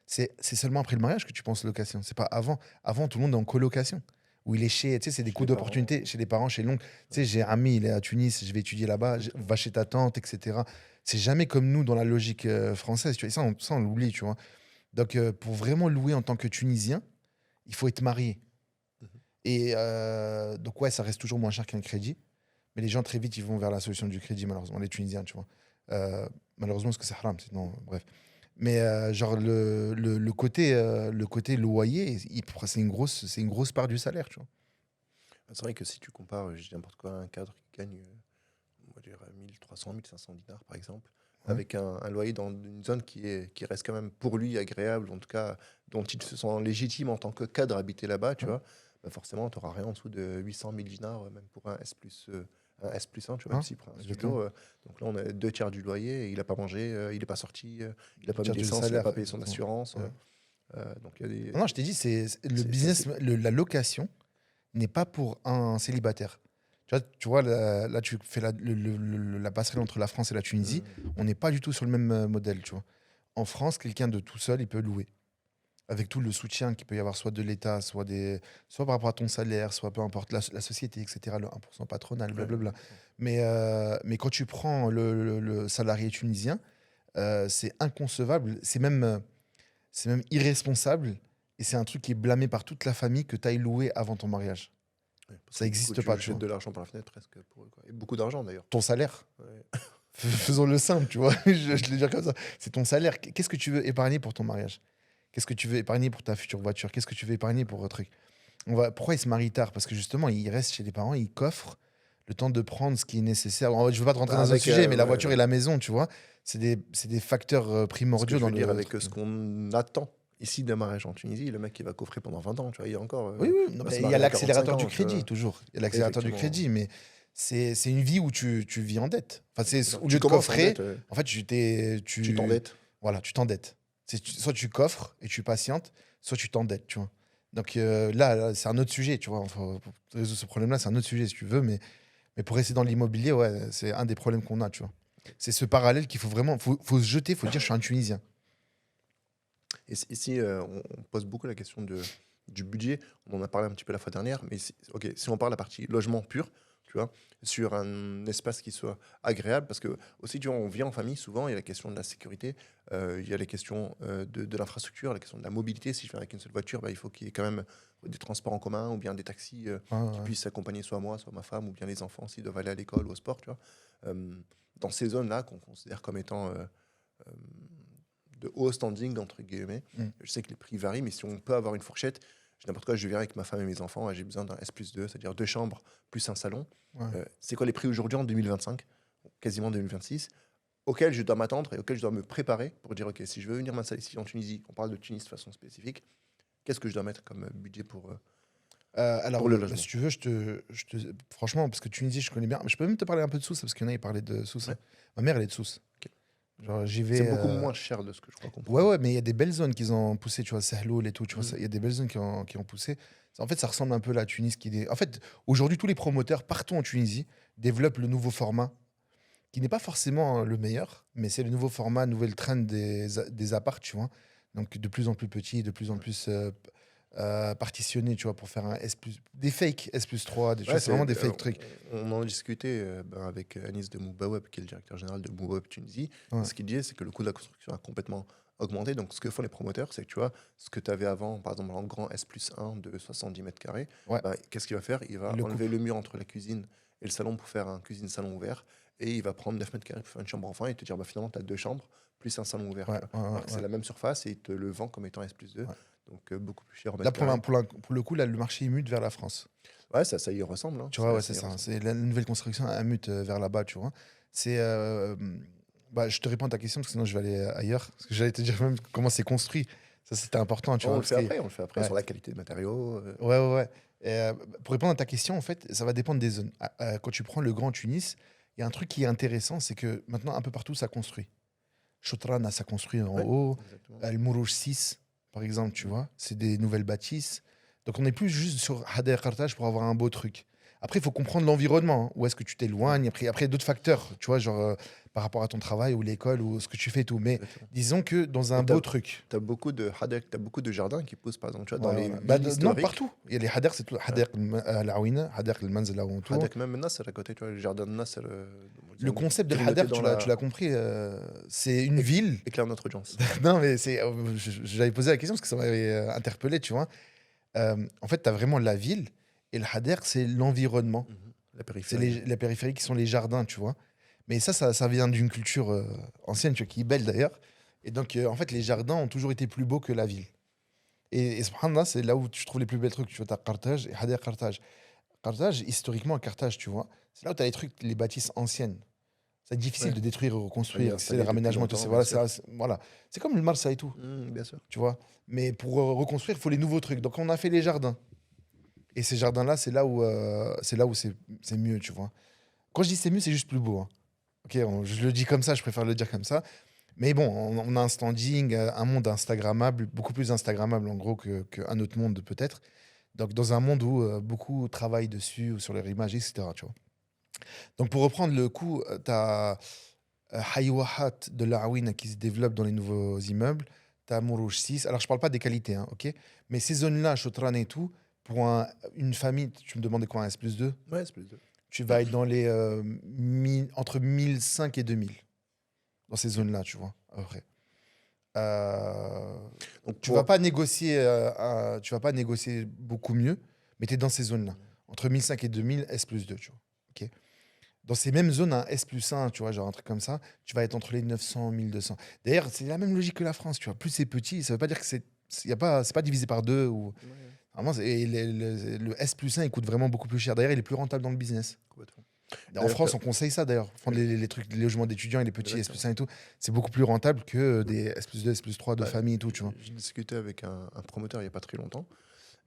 C'est seulement après le mariage que tu penses location. C'est pas avant. Avant, tout le monde est en colocation. Où il est chez, tu sais, c'est des Chez coûts les parents. d'opportunité chez les parents, chez l'oncle. Tu sais, Ouais. j'ai un ami, il est à Tunis, je vais étudier là-bas, Exactement. va chez ta tante, etc. C'est jamais comme nous dans la logique française. Tu vois. Et ça, on l'oublie, tu vois. Donc, pour vraiment louer en tant que Tunisien, il faut être marié. Mhm. Et donc, ouais, ça reste toujours moins cher qu'un crédit. Mais les gens, très vite, ils vont vers la solution du crédit, malheureusement, les Tunisiens, tu vois. Malheureusement, parce que c'est haram, sinon, bref. Mais genre, le côté loyer, c'est une grosse part du salaire, tu vois. C'est vrai que si tu compares, je dis n'importe quoi, un cadre qui gagne, on va dire 1300, 1500 dinars par exemple, Ouais. avec un loyer dans une zone qui reste quand même pour lui agréable, en tout cas, dont il se sent légitime en tant que cadre à habiter là-bas, tu Ouais. vois, bah forcément, tu n'auras rien en dessous de 800 000 dinars, même pour un S plus 1, tu vois, même Hein, s'il prend un exactement. studio. Donc là, on a 2 tiers du loyer, et il n'a pas mangé, il n'est pas sorti, il n'a pas mis Charge le d'essence, il n'a salaire, pas payé son exactement. assurance. Ouais. Donc il y a Non, non, je t'ai dit, le c'est business, assez. la location n'est pas pour un célibataire. Tu vois là, tu fais la passerelle entre la France et la Tunisie. Hmm. On n'est pas du tout sur le même modèle, tu vois. En France, quelqu'un de tout seul, il peut louer. Avec tout le soutien qu'il peut y avoir, soit de l'État, soit par rapport à ton salaire, soit peu importe la société, etc., le 1% patronal, Ouais, blablabla. exactement. Mais quand tu prends le salarié tunisien, c'est inconcevable, c'est même irresponsable, et c'est un truc qui est blâmé par toute la famille que tu ailles louer avant ton mariage. Ouais, parce Ça que du coup, n'existe tu pas, tu jettes vois. de l'argent par la fenêtre presque pour eux, quoi. Et beaucoup d'argent d'ailleurs. Ton salaire, Ouais. faisons le simple, tu vois, je le dire comme ça. C'est ton salaire. Qu'est-ce que tu veux épargner pour ton mariage? Qu'est-ce que tu veux épargner pour ta future voiture? Qu'est-ce que tu veux épargner pour un truc? Pourquoi il se marie tard? Parce que justement, il reste chez les parents, il coffre le temps de prendre ce qui est nécessaire. Je veux pas te rentrer Bah, dans un avec, sujet, mais la ouais, voiture et la maison, tu vois, c'est des facteurs ce que primordiaux je dans veux dire le avec truc. ce qu'on attend ici d'un mariage en Tunisie, le mec il va coffrer pendant 20 ans, tu vois, il y a encore, Oui, oui, non, il va mais se il y a marier à 45 l'accélérateur du ans, tu crédit, vois. toujours. Il y a l'accélérateur du Effectivement. crédit, mais c'est une vie où tu vis en dette. Enfin, Non, au tu lieu de commences en coffrer, dette, en fait, tu t'endettes. voilà, tu t'endettes. Soit tu coffres et tu patientes, soit tu t'endettes, tu vois. Donc là, c'est un autre sujet, tu vois. Enfin, pour résoudre ce problème-là, c'est un autre sujet, si tu veux, mais pour rester dans l'immobilier, ouais, c'est un des problèmes qu'on a, tu vois. C'est ce parallèle qu'il faut vraiment, faut se jeter, faut dire, je suis un Tunisien. Et ici, on pose beaucoup la question du budget. On en a parlé un petit peu la fois dernière, mais ok, si on parle la partie logement pur, tu vois, sur un espace qui soit agréable, parce que aussi, tu vois, on vient en famille, souvent, il y a la question de la sécurité, il y a les questions de l'infrastructure, la question de la mobilité. Si je viens avec une seule voiture, bah, il faut qu'il y ait quand même des transports en commun ou bien des taxis Ouais, qui ouais. puissent accompagner soit moi, soit ma femme, ou bien les enfants s'ils doivent aller à l'école ou au sport, tu vois. Euh, dans ces zones-là qu'on considère comme étant euh, de haut standing, entre guillemets. Mm. Je sais que les prix varient, mais si on peut avoir une fourchette, n'importe quoi, je viens avec ma femme et mes enfants, et j'ai besoin d'un S plus 2, c'est-à-dire 2 chambres plus un salon. Ouais. C'est quoi les prix aujourd'hui en 2025, quasiment 2026, auxquels je dois m'attendre et auxquels je dois me préparer pour dire, OK, si je veux venir m'installer ici en Tunisie, on parle de Tunis de façon spécifique, qu'est-ce que je dois mettre comme budget Alors, pour le bah, si logement? tu veux, franchement, parce que Tunisie, je connais bien. Je peux même te parler un peu de Sousse, parce qu'il y en a, ils parlaient de Sousse, hein. Ouais. Ma mère, elle est de Sousse. Ok. Genre, j'y C'est vais. beaucoup moins cher de ce que je crois Ouais, comprendre. ouais, mais il y a des belles zones qu'ils ont poussées, tu vois, Sahloul et tout, tu vois, Mm. il y a des belles zones qui ont poussé. En fait, ça ressemble un peu à la Tunis En fait, aujourd'hui, tous les promoteurs partout en Tunisie développent le nouveau format, qui n'est pas forcément le meilleur, mais c'est le nouveau format, nouvelle trend des apparts, tu vois. Donc, de plus en plus petits, de plus en plus partitionnés, tu vois, pour faire des fakes S+3, tu vois, Ouais, c'est vraiment des fake trucs. on en discutait avec Anis de Moubaweb, qui est le directeur général de Moubaweb Tunisie. Et Ouais. ce qu'il disait, c'est que le coût de la construction a complètement augmenté. Donc, ce que font les promoteurs, c'est que tu vois, ce que tu avais avant, par exemple, en grand S plus 1 de 70 mètres carrés, Ouais, bah, qu'est-ce qu'il va faire? Il va il le coupe. enlever le mur entre la cuisine et le salon pour faire un cuisine-salon ouvert. Et il va prendre 9 mètres carrés pour faire une chambre enfant et te dire, bah, finalement, tu as 2 chambres plus un salon ouvert. Ouais, Tu vois. ouais, ouais, Alors que c'est ouais, la même surface et il te le vend comme étant S plus 2. ouais. Donc, beaucoup plus cher au Là, mètre carré. pour le coup, là, le marché il mute vers la France. Ouais, ça y ressemble, hein. Tu vois, ouais, c'est Ça y ça. ressemble. C'est la nouvelle construction, elle mute vers là-bas, tu vois. C'est. Bah, je te réponds à ta question, parce que sinon je vais aller ailleurs. Parce que j'allais te dire même comment c'est construit. Ça, c'était important, tu vois. Parce que, On le fait après ouais, sur la qualité de matériaux. ouais, ouais, ouais. Et, pour répondre à ta question, en fait, ça va dépendre des zones. Quand tu prends le Grand Tunis, il y a un truc qui est intéressant, c'est que maintenant, un peu partout, ça construit. Chotrana, ça construit en Ouais, haut. exactement. El Mourouj 6, par exemple, tu Mm. vois. C'est des nouvelles bâtisses. Donc, on n'est plus juste sur Hader Kartaj pour avoir un beau truc. Après, il faut comprendre l'environnement, hein. Où est-ce que tu t'éloignes. Après, il y a d'autres facteurs, tu vois, genre par rapport à ton travail ou l'école ou ce que tu fais et tout. Mais Exactement. disons que dans un Et tu beau truc. as, beaucoup de hadek, t'as beaucoup de jardins qui poussent, par exemple, tu vois, dans Ouais, les ouais. Bah, villes non, historiques. partout. Il y a les Hader, c'est tout. Ouais. Hader al-Aouina, Hader al-Manzila où on tourne. Hadek, même Nasser à côté, tu vois, le jardin de Nasser, Le disons, concept de Hader, grignoter dans tu la. l'as compris, c'est une ville. Éclaire notre audience. Non, mais j'avais posé la question parce que ça m'avait interpellé, tu vois. En fait, tu as vraiment la ville et le Hader, c'est l'environnement. Mhm. La C'est périphérie. la périphérie qui sont les jardins, tu vois. Mais ça vient d'une culture ancienne, tu vois, qui est belle d'ailleurs. Et donc, en fait, les jardins ont toujours été plus beaux que la ville. Et subhanallah, c'est là où tu trouves les plus belles trucs. Tu vois, tu as Carthage et Hader Carthage. Carthage, historiquement, Carthage, tu vois, c'est là où tu as les trucs, les bâtisses anciennes. C'est difficile Ouais. de détruire et On y est reconstruire. C'est installé les depuis raménagements et tout. longtemps, C'est bien voilà, sûr. voilà. C'est comme le Marsa et tout, Bien sûr. tu vois. Mais pour reconstruire, il faut les nouveaux trucs. Donc on a fait les jardins. Et ces jardins-là, c'est là où c'est mieux, tu vois. Quand je dis c'est mieux, c'est juste plus beau, hein. Ok, je le dis comme ça, je préfère le dire comme ça. Mais bon, on a un standing, un monde Instagrammable, beaucoup plus Instagrammable en gros qu'un autre monde peut-être. Donc dans un monde où beaucoup travaillent dessus, ou sur leur image, etc. Tu vois. Donc pour reprendre le coup, tu as Haywahat de l'Aouine qui se développe dans les nouveaux immeubles. Tu as Mourouj 6. Alors je parle pas des qualités, hein, ok. Mais ces zones-là, Chotran et tout, pour une famille, tu me demandais quoi, un S+2, Ouais, c'est plus. tu vas être dans les entre 1005 et 2000 dans ces Ok. zones-là, tu vois, à peu près. Euh, Donc, tu vas pas négocier, tu vas pas négocier beaucoup mieux, mais tu es dans ces zones-là. Entre 1005 et 2000, S+2, tu vois. Ok. Dans ces mêmes zones, un S+1, tu vois, genre un truc comme ça, tu vas être entre les 900 et 1200. D'ailleurs, c'est la même logique que la France, tu vois. Plus c'est petit, ça veut pas dire que c'est pas divisé par deux. Ou... Ouais, Vraiment, le S+1, il coûte vraiment beaucoup plus cher. D'ailleurs, il est plus rentable dans le business. complètement. En D'ailleurs, France, on conseille ça d'ailleurs. Prendre les trucs, les logements d'étudiants et les petits exactement. S+1 et tout, c'est beaucoup plus rentable que des S+2, S+3 de Bah, famille et tout, tu vois. j'ai discuté avec un promoteur il n'y a pas très longtemps.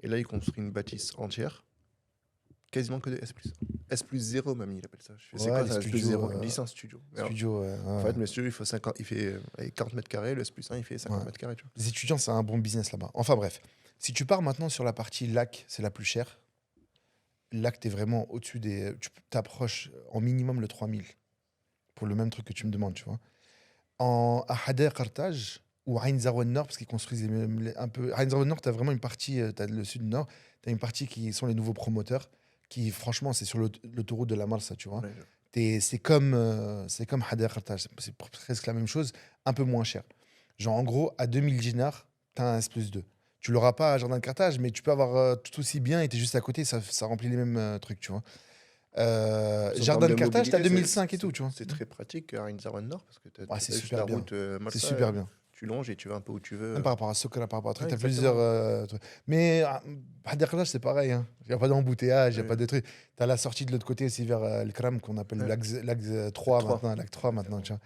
Et là, il construit une bâtisse entière, quasiment que de S+. S+0 même, il appelle ça. Je fais, c'est Ouais, quoi les ça, studios, S+0? Il me dit c'est un studio. Mais alors, studios, en ouais, fait, monsieur, il faut 50, il fait allez, 40 mètres carrés, le S+1, il fait ouais. 50 mètres carrés. Tu vois. Les étudiants, c'est un bon business là-bas. Enfin bref, si tu pars maintenant sur la partie lac, c'est la plus chère. Lac, tu es vraiment au-dessus des. Tu t'approches en minimum le 3000 pour le même truc que tu me demandes, tu vois. À Hadar Carthage ou Ain Zarouan Nord, parce qu'ils construisent un peu. Ain Zarouan Nord, tu as vraiment une partie, tu as le sud-nord, tu as une partie qui sont les nouveaux promoteurs, qui franchement, c'est sur l'autoroute de la Marsa, tu vois. Ouais, C'est comme Hadar Carthage, c'est presque la même chose, un peu moins cher. Genre en gros, à 2000 dinars, tu as un S+2. Tu l'auras pas à Jardin de Carthage, mais tu peux avoir tout aussi bien et tu es juste à côté, ça remplit les mêmes trucs, tu vois. en termes Jardin de de Carthage, tu as mobilité, 2005 et tout, tu vois. c'est très pratique à Inzarwen Nord parce que tu Ouais, c'est as juste la super bien. route C'est Malsa, super bien. tu longes et tu vas un peu où tu veux. Même par rapport à Sokra, par rapport à truc, Ouais, t'as plusieurs exactement. trucs. Mais à Derklage, c'est pareil. Il n'y a pas d'embouteillage, il n'y a Ouais, pas de truc. T'as la sortie de l'autre côté aussi vers le Kram qu'on appelle le ouais. lac Le 3 3. maintenant, lac 3 maintenant, Exactement.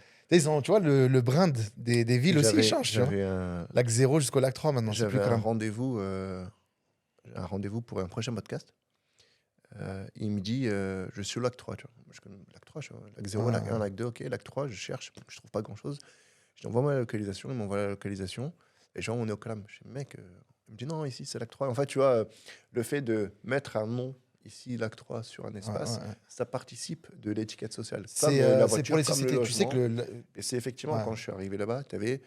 tu vois. Tu vois, le brand des villes aussi, il J'avais, change, tu vois. j'avais un, Lac 0 jusqu'au lac 3 maintenant, c'est plus j'avais Kram. un rendez-vous pour un prochain podcast. Il me dit, je suis au lac 3, tu vois. Je connais lac 3, tu vois. Lac 0, lac 1, Ah, lac 2, ok. Lac 3, je cherche, je trouve pas grand-chose. Je dis, envoie-moi la localisation. Il m'envoie la localisation. Et genre, on est au Clam. Je dis, mec, il me dit, non, ici, c'est lac 3. En fait, tu vois, le fait de mettre un nom ici, lac 3, sur un ouais, espace, ouais. ça participe de l'étiquette sociale. Comme la C'est pour voiture, les comme le sociétés. Tu sais que logement. Et c'est effectivement, ouais, quand je suis arrivé là-bas, tu avais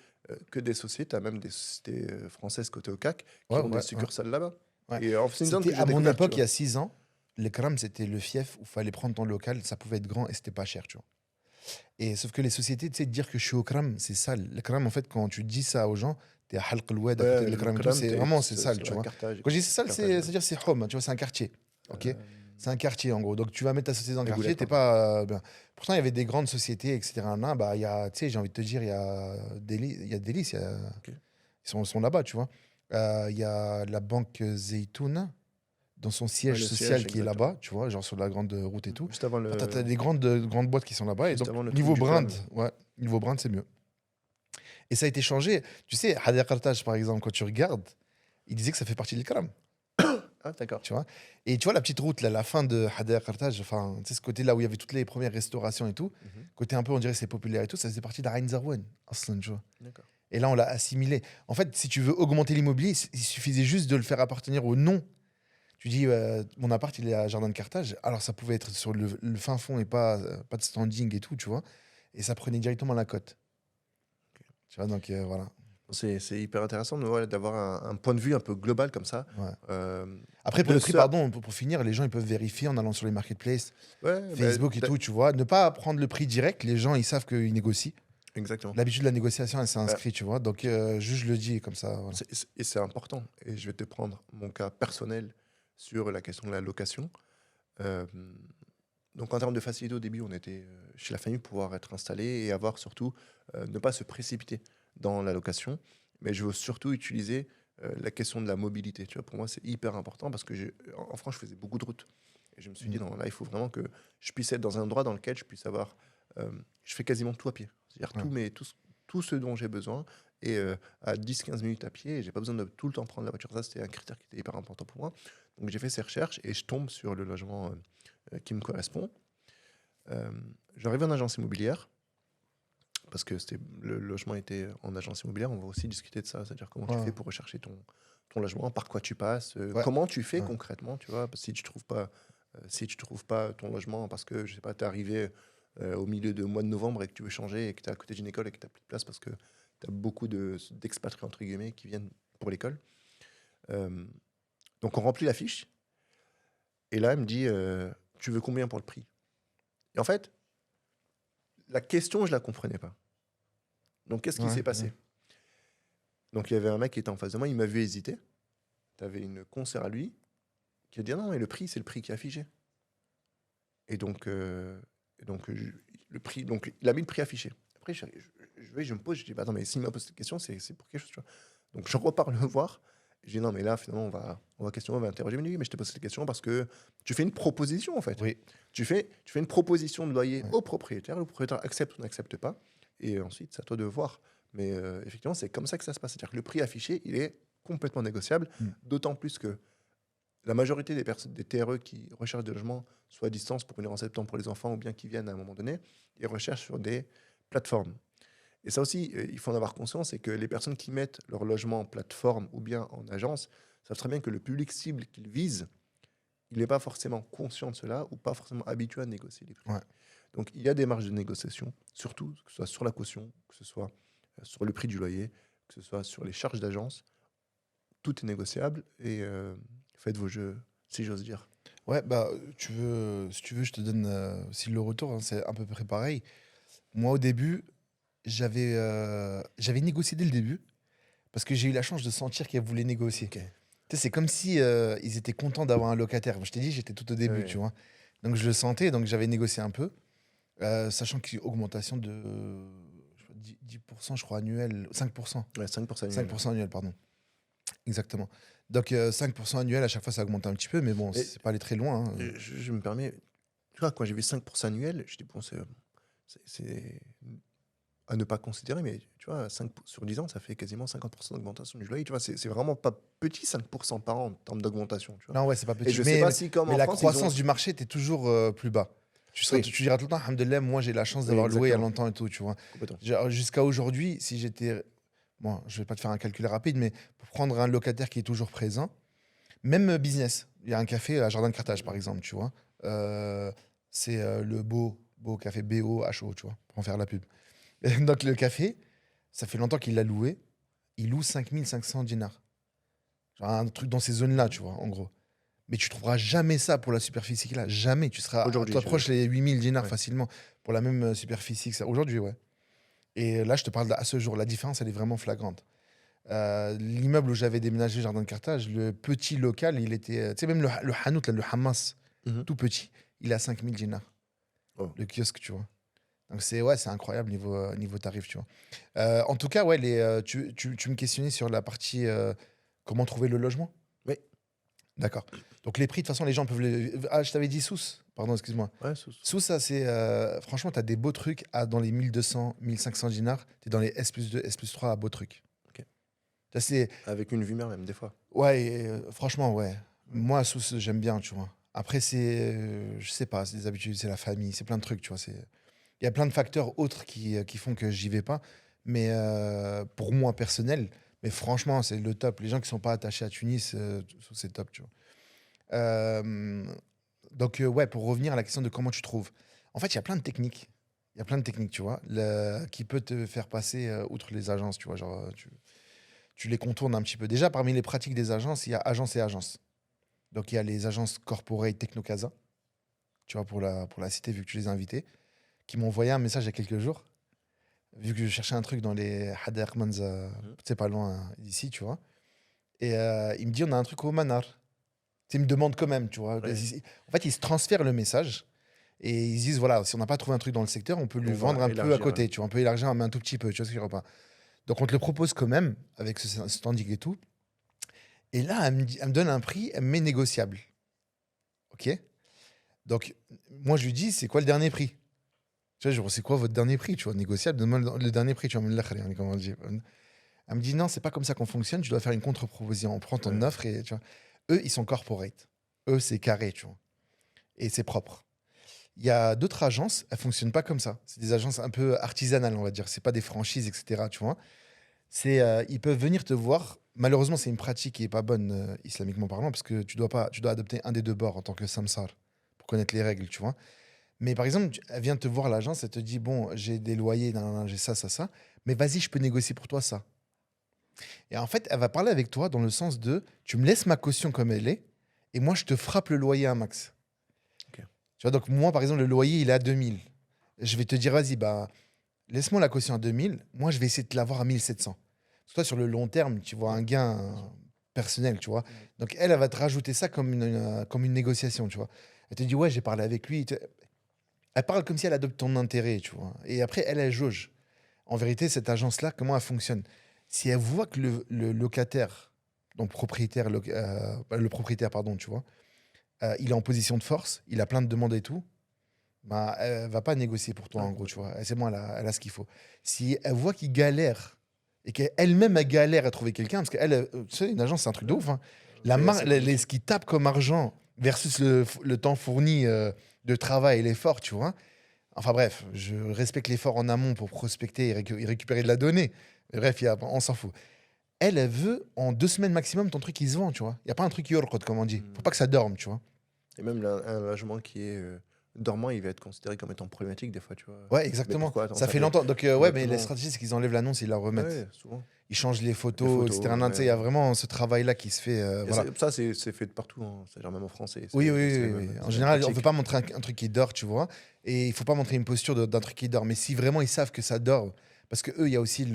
que des sociétés, tu as même des sociétés françaises côté au CAC qui ouais, ont des ouais, ouais, succursales là-bas. ouais. Et c'est une zone C'était que j'ai à mon découverte, tu époque, il y vois. a 6 ans, le Kram, c'était le fief où il fallait prendre ton local, ça pouvait être grand et c'était pas cher, tu vois. Et sauf que les sociétés, tu sais, dire que je suis au Kram, c'est sale. Le Kram, en fait, quand tu dis ça aux gens, t'es à Halq al-Oued, à côté de Ouais, le le Kram et tout, Clam, c'est vraiment, c'est c'est sale, sur tu la vois. Carthage. Quand je dis c'est sale, Carthage, ouais. c'est-à-dire c'est home, tu vois, c'est un quartier, ok? Euh, C'est un quartier, en gros. Donc, tu vas mettre ta société dans le les quartier, Goulettes, t'es en fait. pas bien. Pourtant, il y avait des grandes sociétés, etc. Là, bah, il y a, tu sais, j'ai envie de te dire, il y a Délice, Ok. ils sont là-bas, tu vois. Il y a la banque Zeytoun, dans son Ouais, siège le social siège, qui est exactement. là-bas, tu vois, genre sur la grande route et tout. Juste avant Enfin, t'as le, des grandes boîtes qui sont là-bas. Et juste donc, avant le truc niveau du brand, Clam. ouais, niveau brand, c'est mieux. Et ça a été changé. Tu sais, Hadia Kartaj, par exemple, quand tu regardes, il disait que ça fait partie de l'Ikram, Ah, d'accord. tu vois. Et tu vois, la petite route, là, la fin de Hadia Kartaj, enfin, tu sais, ce côté-là où il y avait toutes les premières restaurations et tout, Mhm. côté un peu, on dirait, c'est populaire et tout, ça faisait partie d'Ain Zarwen, Aslan, tu vois. D'accord. Et là, on l'a assimilé. En fait, si tu veux augmenter l'immobilier, il suffisait juste de le faire appartenir au nom. Tu dis, mon appart, il est à Jardin de Carthage. Alors, ça pouvait être sur le fin fond et pas de standing et tout, tu vois. Et ça prenait directement la cote. Tu vois, donc voilà. C'est hyper intéressant d'avoir un point de vue un peu global comme ça. Ouais. Euh, Après, pour de le prix, ce... pardon, pour finir, les gens ils peuvent vérifier en allant sur les marketplaces, Ouais, Facebook et tout, tu vois. Ne pas prendre le prix direct. Les gens, ils savent qu'ils négocient. exactement. L'habitude de la négociation, elle s'est Bah, inscrite, tu vois. Donc, juste je le dis comme ça. Voilà. et c'est important. Et je vais te prendre mon cas personnel sur la question de la location. Euh, donc, en termes de facilité, au début, on était chez la famille pour pouvoir être installé et avoir surtout ne pas se précipiter dans la location. Mais je veux surtout utiliser la question de la mobilité. Tu vois, pour moi, c'est hyper important parce que en France, je faisais beaucoup de routes. Et je me suis dit, Mm. non, là, il faut vraiment que je puisse être dans un endroit dans lequel je puisse avoir je fais quasiment tout à pied. C'est-à-dire Ouais. tout ce dont j'ai besoin. Et à 10-15 minutes à pied, j'ai pas besoin de tout le temps prendre la voiture. Ça, c'était un critère qui était hyper important pour moi. Donc j'ai fait ces recherches et je tombe sur le logement qui me correspond. Euh, J'arrive en agence immobilière parce que le logement était en agence immobilière. On va aussi discuter de ça, c'est-à-dire comment tu Ouais. fais pour rechercher ton logement, par quoi tu passes, Ouais. comment tu fais Ouais. concrètement, tu vois, si tu trouves pas ton logement parce que je sais pas, tu es arrivé au milieu de mois de novembre et que tu veux changer et que tu es à côté d'une école et que tu n'as plus de place parce que tu as beaucoup d'expatriés entre guillemets qui viennent pour l'école. Euh, donc on remplit la fiche et là elle me dit tu veux combien pour le prix? Et en fait, la question je la comprenais pas. Donc qu'est-ce qui Ouais. s'est passé? Donc il y avait un mec qui était en face de moi, il m'a vu hésiter. Tu avais une consoeur à lui qui a dit: «Ah non, mais le prix, c'est le prix qui est affiché.» Et le prix, donc il a mis le prix affiché. Après, je me pose, je dis: «Bah, attends, mais s'il m'a posé cette question, c'est pour quelque chose, tu vois?» Donc je repars le voir. Je dis: «Non, mais là, finalement, on va questionner, on va interroger.» Il me dit: «Oui, mais je t'ai posé cette question parce que tu fais une proposition, en fait. Oui. Tu fais une proposition de loyer Ouais. au propriétaire. Le propriétaire accepte ou n'accepte pas. Et ensuite, c'est à toi de voir.» Mais effectivement, c'est comme ça que ça se passe. C'est-à-dire que le prix affiché, il est complètement négociable, Mm. d'autant plus que la majorité des personnes, des TRE qui recherchent des logements, soit à distance pour venir en septembre pour les enfants ou bien qui viennent à un moment donné, ils recherchent sur des plateformes. Et ça aussi, il faut en avoir conscience, c'est que les personnes qui mettent leur logement en plateforme ou bien en agence savent très bien que le public cible qu'ils visent, il n'est pas forcément conscient de cela ou pas forcément habitué à négocier les prix. Ouais. Donc il y a des marges de négociation, surtout que ce soit sur la caution, que ce soit sur le prix du loyer, que ce soit sur les charges d'agence, tout est négociable et faites vos jeux, si j'ose dire. Ouais, bah, si tu veux, je te donne aussi le retour, hein, c'est à peu près pareil. Moi, au début, j'avais négocié dès le début parce que j'ai eu la chance de sentir qu'elle voulait négocier. Ok. Tu sais, c'est comme si ils étaient contents d'avoir un locataire. Je t'ai dit, j'étais tout au début, tu Ouais. vois. Donc je le sentais, donc j'avais négocié un peu, sachant qu'il y a une augmentation de je crois, 10%, je crois, annuel, 5%. Ouais, 5% annuel. 5% annuel, pardon. Exactement. Donc 5% annuel, à chaque fois, ça augmente un petit peu, mais bon, Et c'est pas aller très loin, hein. je me permets, tu vois, quand j'ai vu 5% annuel, je dis, bon, c'est à ne pas considérer, mais tu vois, sur 10 ans, ça fait quasiment 50% d'augmentation du loyer. Tu vois, c'est vraiment pas petit, 5% par an en termes d'augmentation, tu vois. Non, ouais, c'est pas Et petit. je sais pas Mais, si, comme mais en la France, ils ont. croissance du marché était toujours plus bas. Oui, Tu diras tout le temps, Alhamdoulilah, moi j'ai la chance oui, d'avoir loué il y a exactement. longtemps et tout, tu vois. Complètement. Jusqu'à aujourd'hui, si j'étais. Bon, je vais pas te faire un calcul rapide, mais pour prendre un locataire qui est toujours présent, même business, il y a un café à Jardin de Carthage, par exemple, tu vois. Euh, c'est le beau café BOHO, tu vois, pour en faire la pub. Donc le café, ça fait longtemps qu'il l'a loué. Il loue 5500 dinars. Genre un truc dans ces zones-là, tu vois, en gros. Mais tu trouveras jamais ça pour la superficie qu'il a. Jamais. Tu seras, Aujourd'hui, toi, proche les 8000 dinars ouais. facilement pour la même superficie que ça. Aujourd'hui, ouais. Et là, je te parle à ce jour. La différence, elle est vraiment flagrante. L'immeuble où j'avais déménagé, Jardin de Carthage, le petit local, il était. Tu sais, même le hanout, là, le hamas, Mhm. tout petit, il est à 5000 dinars. Oh. Le kiosque, tu vois. Donc, c'est incroyable niveau tarif, tu vois. En tout cas, ouais, tu me questionnais sur la partie comment trouver le logement. Oui, D'accord. Donc, les prix, de toute façon, les gens peuvent les. Ah, je t'avais dit sous. Pardon, excuse-moi. ouais, Sous, ça, c'est. Franchement, tu as des beaux trucs dans les 1200, 1500 dinars. Tu es dans les S+2, S+3 à beaux trucs. ok. Ça, c'est. Avec une vue mer, même, des fois. Ouais, franchement, ouais. Ouais. Moi, sous, j'aime bien, tu vois. Après, c'est. Je sais pas, c'est des habitudes, c'est la famille, c'est plein de trucs, tu vois. Il y a plein de facteurs autres qui font que j'y vais pas. Mais pour moi, personnel, mais franchement, c'est le top. Les gens qui sont pas attachés à Tunis, c'est top, tu vois. Euh, donc, ouais, pour revenir à la question de comment tu trouves. En fait, il y a plein de techniques. Il y a plein de techniques, tu vois, qui peut te faire passer outre les agences, tu vois. Genre, tu les contournes un petit peu. Déjà, parmi les pratiques des agences, il y a agence et agence. Donc, il y a les agences corporate Technocasa, tu vois, pour la cité, vu que tu les as invités, qui m'ont envoyé un message il y a quelques jours, vu que je cherchais un truc dans les Hadar Manza, Mhm. tu sais, pas loin d'ici, tu vois. Et il me dit, on a un truc au Manar. Tu sais, il me demande quand même, tu vois. Ouais. En fait, ils se transfèrent le message et ils se disent, voilà, si on n'a pas trouvé un truc dans le secteur, on peut lui On va vendre un peu à élargir. côté, tu vois. On peut élargir un tout petit peu, tu vois ce que je veux dire ou pas. Donc, on te le propose quand même, avec ce standing et tout. Et là, elle me donne un prix, elle me met négociable. OK. Donc, moi, je lui dis, c'est quoi le dernier prix? Tu vois, genre, c'est quoi votre dernier prix, tu vois, négociable, donne-moi le dernier prix, tu vois, comme on dit. Elle me dit, non, c'est pas comme ça qu'on fonctionne, tu dois faire une contre-proposition. On prend ton Ouais. offre et, tu vois, eux, ils sont corporate. Eux, c'est carré, tu vois, et c'est propre. Il y a d'autres agences, elles fonctionnent pas comme ça. C'est des agences un peu artisanales, on va dire. C'est pas des franchises, etc., tu vois. Ils peuvent venir te voir. Malheureusement, c'est une pratique qui est pas bonne, islamiquement parlant, parce que tu dois adopter un des deux bords en tant que samsar pour connaître les règles, tu vois. Mais par exemple, elle vient te voir l'agence, elle te dit, bon, j'ai des loyers, nan, nan, nan, j'ai ça, ça, ça, mais vas-y, je peux négocier pour toi ça. Et en fait, elle va parler avec toi dans le sens de, tu me laisses ma caution comme elle est, et moi, je te frappe le loyer à max. Ok. Tu vois, donc moi, par exemple, le loyer, il est à 2000. Je vais te dire, vas-y, bah, laisse-moi la caution à 2000, moi, je vais essayer de te l'avoir à 1700. Parce que toi, sur le long terme, tu vois un gain personnel, tu vois. Mhm. Donc, elle va te rajouter ça comme une négociation, tu vois. Elle te dit, ouais, j'ai parlé avec lui. Elle parle comme si elle adopte ton intérêt, tu vois. Et après, elle jauge. En vérité, cette agence-là, comment elle fonctionne? Si elle voit que le locataire, donc propriétaire, le propriétaire, pardon, tu vois, il est en position de force, il a plein de demandes et tout, bah, elle va pas négocier pour toi, Ouais, en gros, tu complètement. vois. C'est bon, elle a ce qu'il faut. Si elle voit qu'il galère et qu'elle-même, elle galère à trouver quelqu'un, parce qu'elle, tu sais, une agence, c'est un truc de Ouais. ouf, hein. C'est compliqué. Ce qu'ils tapent comme argent versus le temps fourni de travail et l'effort, tu vois. Enfin bref, je respecte l'effort en amont pour prospecter et récupérer de la donnée. Bref, on s'en fout. Elle veut en 2 semaines maximum ton truc il se vend, tu vois. Il n'y a pas un truc yorkot, comme on dit. Faut Mhm. pas que ça dorme, tu vois. Et même un logement qui est dormant, il va être considéré comme étant problématique des fois, tu vois. Ouais, Mais exactement. pourquoi? Attends, Ça ça fait fait longtemps. Donc, ouais, mais la exactement. stratégie, c'est qu'ils enlèvent l'annonce et ils la remettent. Ouais, souvent. Ils changent les Les photos, etc. photos, Non, tu sais, il y ouais. a vraiment ce travail-là qui se fait. Et Voilà. ça, c'est fait de partout, hein. C'est-à-dire même en France, Oui, oui, oui, oui. En c'est la même général, on ne veut pratique. pas montrer un truc qui dort, tu vois. Et il faut pas montrer une posture d'un truc qui dort. Mais si vraiment ils savent que ça dort, parce que eux, il y a aussi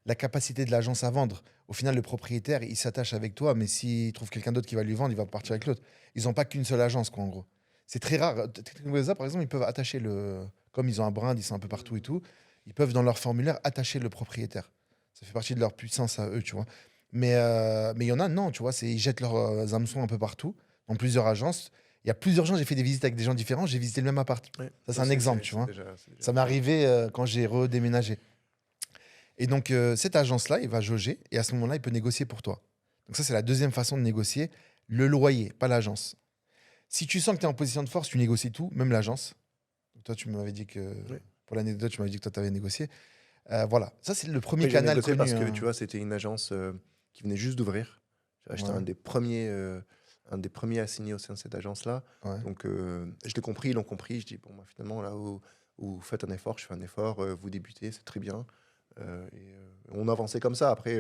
la capacité de l'agence à vendre. Au final, le propriétaire, il s'attache avec toi, mais s'il trouve quelqu'un d'autre qui va lui vendre, il va partir avec l'autre. Ils n'ont pas qu'une seule agence, quoi, en gros. C'est très rare. Technicolor, par exemple, ils peuvent attacher le. Comme ils ont un brand, ils sont un peu partout et tout, ils peuvent, dans leur formulaire, attacher le propriétaire. Ça fait partie de leur puissance à eux, tu vois. Mais il y en a, non, tu vois, ils jettent leurs hameçons un peu partout, dans plusieurs agences. Il y a plusieurs gens, j'ai fait des visites avec des gens différents, j'ai visité le même appart. Ouais. Ça, c'est Ça, un exemple, tu vois. c'est déjà Ça m'est pas mal. arrivé quand j'ai redéménagé. Et donc, cette agence-là, il va jauger et à ce moment-là, il peut négocier pour toi. Donc, ça, c'est la deuxième façon de négocier le loyer, pas l'agence. Si tu sens que tu es en position de force, tu négocies tout, même l'agence. Toi, tu m'avais dit que, Ouais. pour l'anecdote, tu m'avais dit que toi, tu avais négocié. Voilà, ça, c'est le premier Oui, j'ai canal négocié connu, parce que, hein. tu vois, c'était une agence qui venait juste d'ouvrir. J'étais Ouais, un des premiers à signer au sein de cette agence-là. ouais. Donc, je l'ai compris, ils l'ont compris. Je dis, bon, bah, finalement, là où vous faites un effort, je fais un effort, vous débutez, c'est très bien. On avançait comme ça. Après,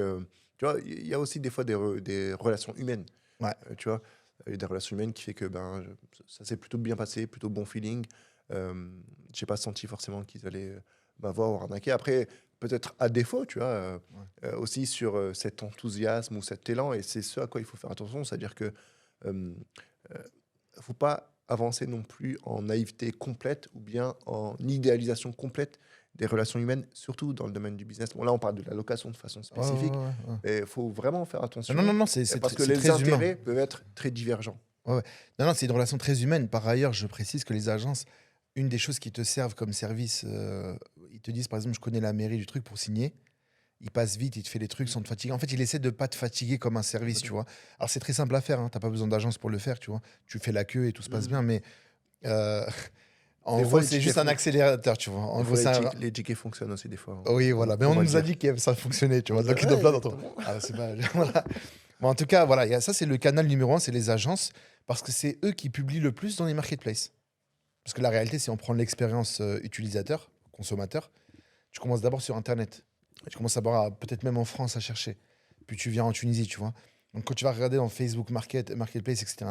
tu vois, il y a aussi des fois des relations humaines. Ouais. Tu vois, des relations humaines qui fait que ben, ça s'est plutôt bien passé, plutôt bon feeling. J'ai pas senti forcément qu'ils allaient m'avoir ou arnaquer. Après, peut-être à défaut, tu vois, Ouais. aussi sur cet enthousiasme ou cet élan, et c'est ce à quoi il faut faire attention, c'est-à-dire que euh, faut pas avancer non plus en naïveté complète ou bien en idéalisation complète des relations humaines, surtout dans le domaine du business. Bon, là, on parle de la location de façon Ouais, ouais, spécifique, ouais, ouais. mais il faut vraiment faire Non, non, non, attention non, parce que c'est les très humain. intérêts peuvent être très divergents. Ouais, ouais. Non, non, c'est une relation très humaine. Par ailleurs, je précise que les agences, une des choses qui te servent comme service, ils te disent par exemple, je connais la mairie du truc pour signer. Il passe vite, il te fait les trucs sans te fatiguer. En fait, il essaie de pas te fatiguer comme un service, tu Complètement. vois. Alors, c'est très simple à faire, hein. T'as pas besoin d'agence pour le faire, tu vois. Tu fais la queue et tout se passe bien, Mhm. mais euh, en Des fois, gros, c'est juste un accélérateur, tu vois. En des gros, fois, c'est un. les tickets fonctionnent aussi, des fois. Oui, voilà. Mais On on va le nous a dire. dit que ça fonctionnait, tu vois. Donc, Ouais, là, dans exactement. Ah, c'est pas. Voilà. Bon, en tout cas, voilà. Ça, c'est le canal numéro un, c'est les agences, parce que c'est eux qui publient le plus dans les marketplaces. Parce que la réalité, si on prend l'expérience utilisateur, consommateur, tu commences d'abord sur Internet. Tu commences d'abord peut-être même en France à chercher. Puis tu viens en Tunisie, tu vois. Donc quand tu vas regarder dans Facebook Marketplace, etc.,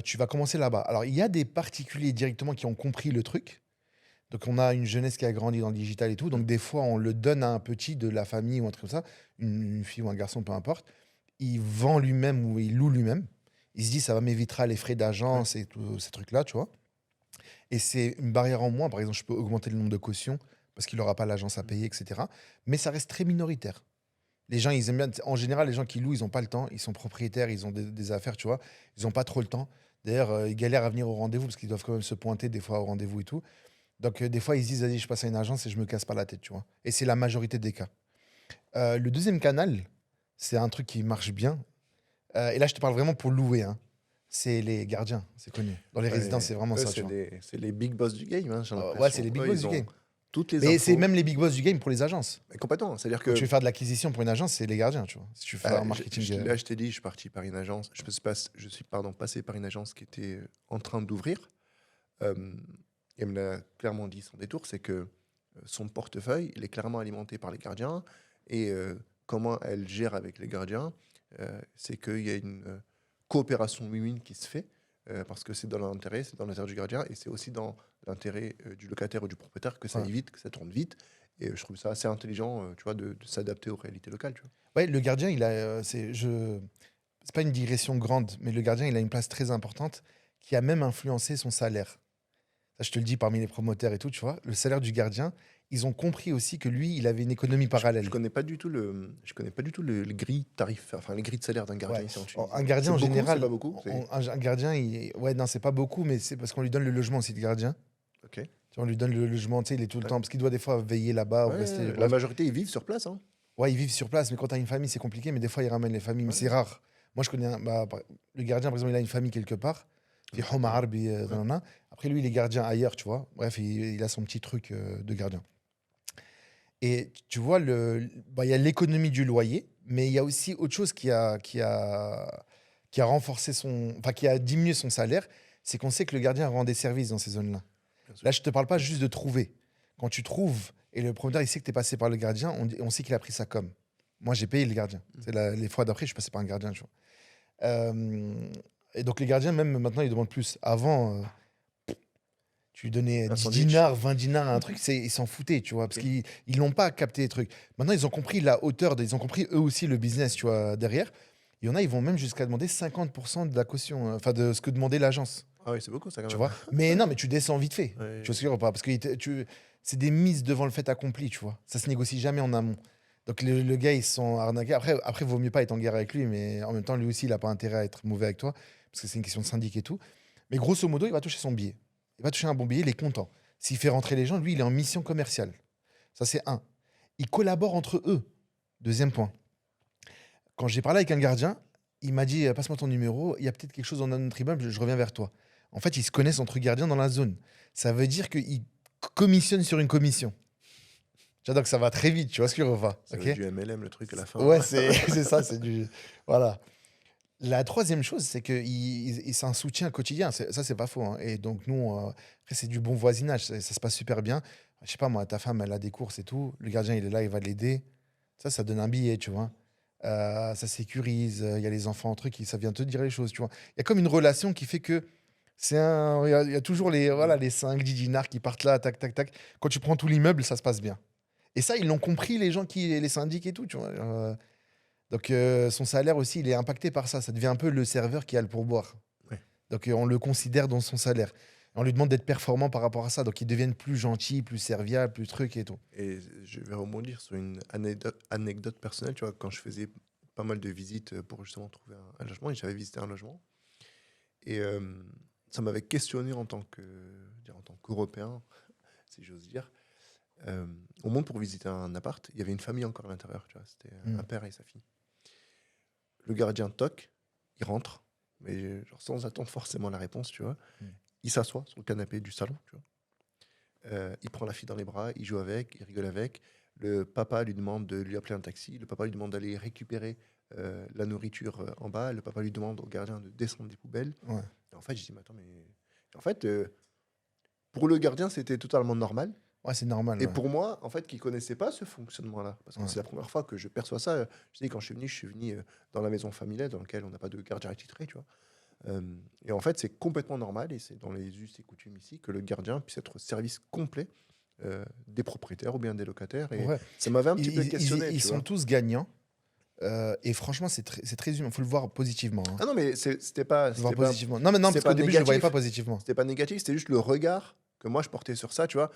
tu vas commencer là-bas. Alors il y a des particuliers directement qui ont compris le truc. Donc on a une jeunesse qui a grandi dans le digital et tout. Donc Mm. des fois, on le donne à un petit de la famille ou un truc comme ça, une fille ou un garçon, peu importe. Il vend lui-même ou il loue lui-même. Il se dit, ça va m'évitera les frais Ouais. d'agence et tous ces trucs-là, tu vois. Et c'est une barrière en moins. Par exemple, je peux augmenter le nombre de cautions parce qu'il n'aura pas l'agence à Mm. payer, etc. Mais ça reste très minoritaire. Les gens, ils aiment bien. En général, les gens qui louent, ils n'ont pas le temps. Ils sont propriétaires, ils ont des affaires, tu vois. Ils n'ont pas trop le temps. D'ailleurs, ils galèrent à venir au rendez-vous parce qu'ils doivent quand même se pointer des fois au rendez-vous et tout. Donc, des fois, ils se disent, vas-y, je passe à une agence et je me casse pas la tête, tu vois. Et c'est la majorité des cas. Le deuxième canal, c'est un truc qui marche bien. Et là, je te parle vraiment pour louer, hein. C'est les gardiens, c'est connu. Dans les résidences, Ouais, c'est vraiment eux, ça, tu vois. c'est les big boss du game, hein, j'ai Ouais, c'est l'impression. les big Eux, boss ils du ont game. toutes les Mais c'est infos. même les big boss du game pour les agences. Mais complètement. C'est-à-dire Quand tu que veux faire de l'acquisition pour une agence, c'est les gardiens, tu vois. Si tu veux faire un marketing. là, je t'ai dit, je suis parti par une agence. Je suis pardon, passé par une agence qui était en train d'ouvrir. Euh, et elle me l'a clairement dit sans détour, c'est que son portefeuille, il est clairement alimenté par les gardiens. Et comment elle gère avec les gardiens, c'est qu'il y a une coopération win-win qui se fait. Parce que c'est dans l'intérêt, c'est dans l'intérêt du gardien et c'est aussi dans l'intérêt du locataire ou du propriétaire que ça Ouais. aille vite, que ça tourne vite. Et je trouve ça assez intelligent, tu vois, de s'adapter aux réalités locales, tu vois. Ouais, le gardien, il a. C'est pas une digression grande, mais le gardien, il a une place très importante qui a même influencé son salaire. Ça, je te le dis parmi les promoteurs et tout, tu vois. Le salaire du gardien, ils ont compris aussi que lui, il avait une économie Je parallèle. connais pas du tout je connais pas du tout le grille tarif, enfin les grilles de salaire d'un gardien Ouais. ici en Oh, Tunisie. un gardien, C'est en beaucoup, c'est général, pas beaucoup. un gardien, ouais, non, c'est pas beaucoup, mais c'est parce qu'on lui donne le logement aussi, le gardien. Ok. Tu vois, on lui donne le logement, tu sais, il est tout le Ouais. temps, parce qu'il doit des fois veiller là-bas ou rester. Ouais, la Bref. majorité ils vivent sur place, hein. Ouais, ils vivent sur place, mais quand tu as une famille, c'est compliqué, mais des fois, ils ramènent les familles, mais c'est Ouais. rare. Moi, je connais le gardien, par exemple, il a une famille quelque part. Puis Homa Harbi, Ouais. nanana. Après, lui, il est gardien ailleurs, tu vois. Bref, il a son petit truc de gardien. Et tu vois, il y a l'économie du loyer, mais il y a aussi autre chose qui a renforcé enfin, qui a diminué son salaire, c'est qu'on sait que le gardien rend des services dans ces zones-là. Bien sûr. Là, je te parle pas juste de trouver. Quand tu trouves et le promoteur, il sait que tu es passé par le gardien, on sait qu'il a pris ça comme. Moi, j'ai payé le gardien. C'est les fois d'après, je suis passé par un gardien, tu vois. Et donc, les gardiens, même maintenant, ils demandent plus. Avant, tu lui donnais Un 10 sandwich. dinars, 20 dinars, un truc, ils s'en foutaient, tu vois, parce Ok. qu'ils n'ont pas capté les trucs. Maintenant, ils ont compris la hauteur, ils ont compris eux aussi le business, tu vois, derrière. Il y en a, ils vont même jusqu'à demander 50% de la caution, enfin de ce que demandait l'agence, Ah oui, c'est beaucoup ça quand tu même. vois. Mais non, mais tu descends vite fait. Ouais. Tu vois ce que je veux dire ou pas? Parce que c'est des mises devant le fait accompli, tu vois. Ça se négocie jamais en amont. Donc le gars, ils se sont arnaqués. Après, vaut mieux pas être en guerre avec lui, mais en même temps, lui aussi, il n'a pas intérêt à être mauvais avec toi, parce que c'est une question de syndic et tout. Mais grosso modo, il va toucher son billet. Il va toucher un bon billet, il est content. S'il fait rentrer les gens, lui, il est en mission commerciale. Ça, c'est un. Ils collaborent entre eux. Deuxième point. Quand j'ai parlé avec un gardien, il m'a dit passe-moi ton numéro, il y a peut-être quelque chose dans notre immeuble, je reviens vers toi. En fait, ils se connaissent entre gardiens dans la zone. Ça veut dire qu'ils commissionnent sur une commission. Tu vois, donc ça va très vite, tu vois ce que je veux dire, C'est ok. du MLM le truc à la fin. Ouais, c'est ça, c'est du. Voilà. La troisième chose, c'est que c'est un soutien quotidien. Ça, c'est pas faux, hein. Et donc, nous, après, c'est du bon voisinage. Ça se passe super bien. Je sais pas, moi, ta femme, elle a des courses et tout. Le gardien, il est là, il va l'aider. Ça donne un billet, tu vois. Ça sécurise. Il y a les enfants entre eux ça vient te dire les choses, tu vois. Il y a comme une relation qui fait que il y a toujours les 5, 10 dinars qui partent là, tac, tac, tac. Quand tu prends tout l'immeuble, ça se passe bien. Et ça, ils l'ont compris, les gens les syndics et tout, tu vois. Donc, son salaire aussi, il est impacté par ça. Ça devient un peu le serveur qui a le pourboire. Ouais. Donc, on le considère dans son salaire. On lui demande d'être performant par rapport à ça. Donc, ils deviennent plus gentils, plus serviables, plus trucs et tout. Et je vais rebondir sur une anecdote personnelle. Tu vois, quand je faisais pas mal de visites pour justement trouver un logement, et j'avais visité un logement, et ça m'avait questionné en tant qu'Européen, si j'ose dire. On monte pour visiter un appart. Il y avait une famille encore à l'intérieur. Tu vois, c'était un père et sa fille. Le gardien toque, il rentre, mais genre sans attendre forcément la réponse, tu vois. Il s'assoit sur le canapé du salon, tu vois. Il prend la fille dans les bras, il joue avec, il rigole avec. Le papa lui demande de lui appeler un taxi. Le papa lui demande d'aller récupérer la nourriture en bas. Le papa lui demande au gardien de descendre des poubelles. Ouais. Et en fait, je dis, mais attends, mais... En fait, pour le gardien, c'était totalement normal. Ouais, c'est normal. Et Ouais. pour moi, en fait, qui ne connaissait pas ce fonctionnement-là, parce que Ouais. c'est la première fois que je perçois ça. Je dis, quand je suis venu dans la maison familiale dans laquelle on n'a pas de gardien attitré, tu vois. Et en fait, c'est complètement normal, et c'est dans les us et coutumes ici, que le gardien puisse être au service complet des propriétaires ou bien des locataires. Et Ouais. ça m'avait un petit peu questionné, Ils tu sont vois. tous gagnants. Et franchement, c'est très humain. Il faut le voir positivement, hein. Ah non, mais c'était pas, Faut le voir c'était pas, positivement. Non, mais non, c'était parce qu'au pas début, je ne le voyais pas négatif. positivement. C'était pas négatif, c'était juste le regard que moi je portais sur ça, tu vois.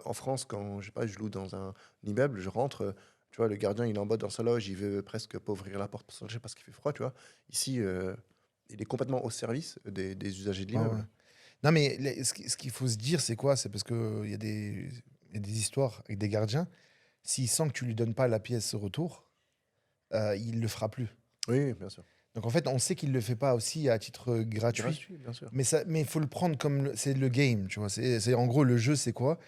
En France, quand je sais pas, je loue dans un immeuble, je rentre, tu vois, le gardien il est en bas dans sa loge, il veut presque pas ouvrir la porte pour se parce qu'il fait froid, tu vois. Ici, il est complètement au service des usagers de Ouais, l'immeuble. ouais. Non, mais ce qu'il faut se dire, c'est quoi? C'est parce qu'il y a des histoires avec des gardiens. S'il sent que tu lui donnes pas la pièce au retour, il le fera plus. Oui, bien sûr. Donc en fait, on sait qu'il le fait pas aussi à titre gratuit. Gratuit, bien sûr. Mais il faut le prendre comme c'est le game, tu vois. En gros, le jeu, c'est quoi?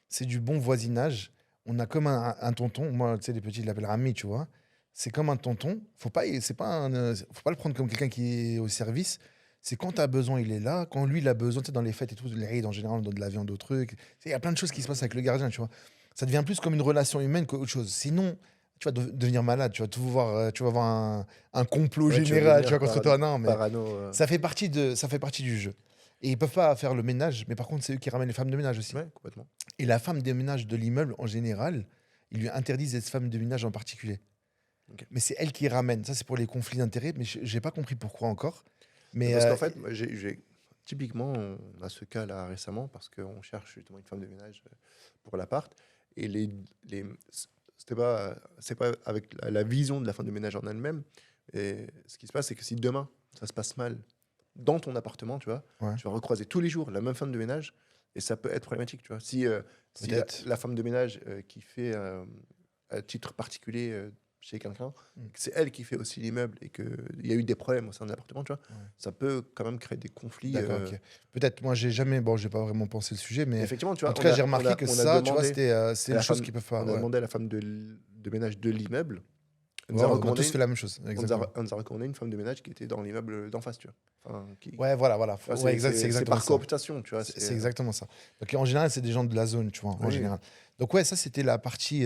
C'est du bon voisinage. On a comme un tonton. Moi, tu sais, les petits, ils l'appellent Rami, tu vois. C'est comme un tonton. Faut pas le prendre comme quelqu'un qui est au service. C'est quand tu as besoin, il est là. Quand lui, il a besoin, tu sais, dans les fêtes et tout, les raids en général, on donne de la viande, d'autres trucs. Il y a plein de choses qui se passent avec le gardien, tu vois. Ça devient plus comme une relation humaine qu'autre chose. Sinon, tu vas devenir malade. Tu vas voir un complot Ouais, tu vas général, tu devenir vois, contre toi. Non, mais parano. ça fait partie du jeu. Et ils peuvent pas faire le ménage, mais par contre, c'est eux qui ramènent les femmes de ménage aussi. Ouais, complètement. Et la femme de ménage de l'immeuble, en général, ils lui interdisent cette femme de ménage en particulier. Ok. Mais c'est elle qui ramène. Ça, c'est pour les conflits d'intérêts, mais j'ai pas compris pourquoi encore. Mais Parce qu'en fait, moi, typiquement, on a ce cas-là récemment parce qu'on cherche justement une femme de ménage pour l'appart. Et c'est pas avec la vision de la femme de ménage en elle-même. Et ce qui se passe, c'est que si demain, ça se passe mal dans ton appartement, tu vois, ouais, tu vas recroiser tous les jours la même femme de ménage et ça peut être problématique, tu vois. Si peut-être. la femme de ménage qui fait à titre particulier chez quelqu'un, Mm. que c'est elle qui fait aussi l'immeuble et qu'il y a eu des problèmes au sein de l'appartement, tu vois, Ouais. ça peut quand même créer des conflits. D'accord, ok. Peut-être, moi, j'ai pas vraiment pensé le sujet, mais Effectivement, tu en vois, tout cas, j'ai remarqué que on a ça, tu vois, demandé c'est à une la chose femme, qu'ils peuvent pas. on a Ouais. demandé à la femme de ménage de l'immeuble. Elle nous Ouais, a on a recommandé tous fait la même chose, exactement. elle nous a recommandé une femme de ménage qui était dans l'immeuble d'en face, tu vois. Enfin, Ouais, voilà. tu vois, Ouais, exact, c'est c'est exactement par ça. cooptation, tu vois. C'est exactement ça. Donc en général, c'est des gens de la zone, tu vois, en Oui, oui. général. Donc ouais, ça c'était la partie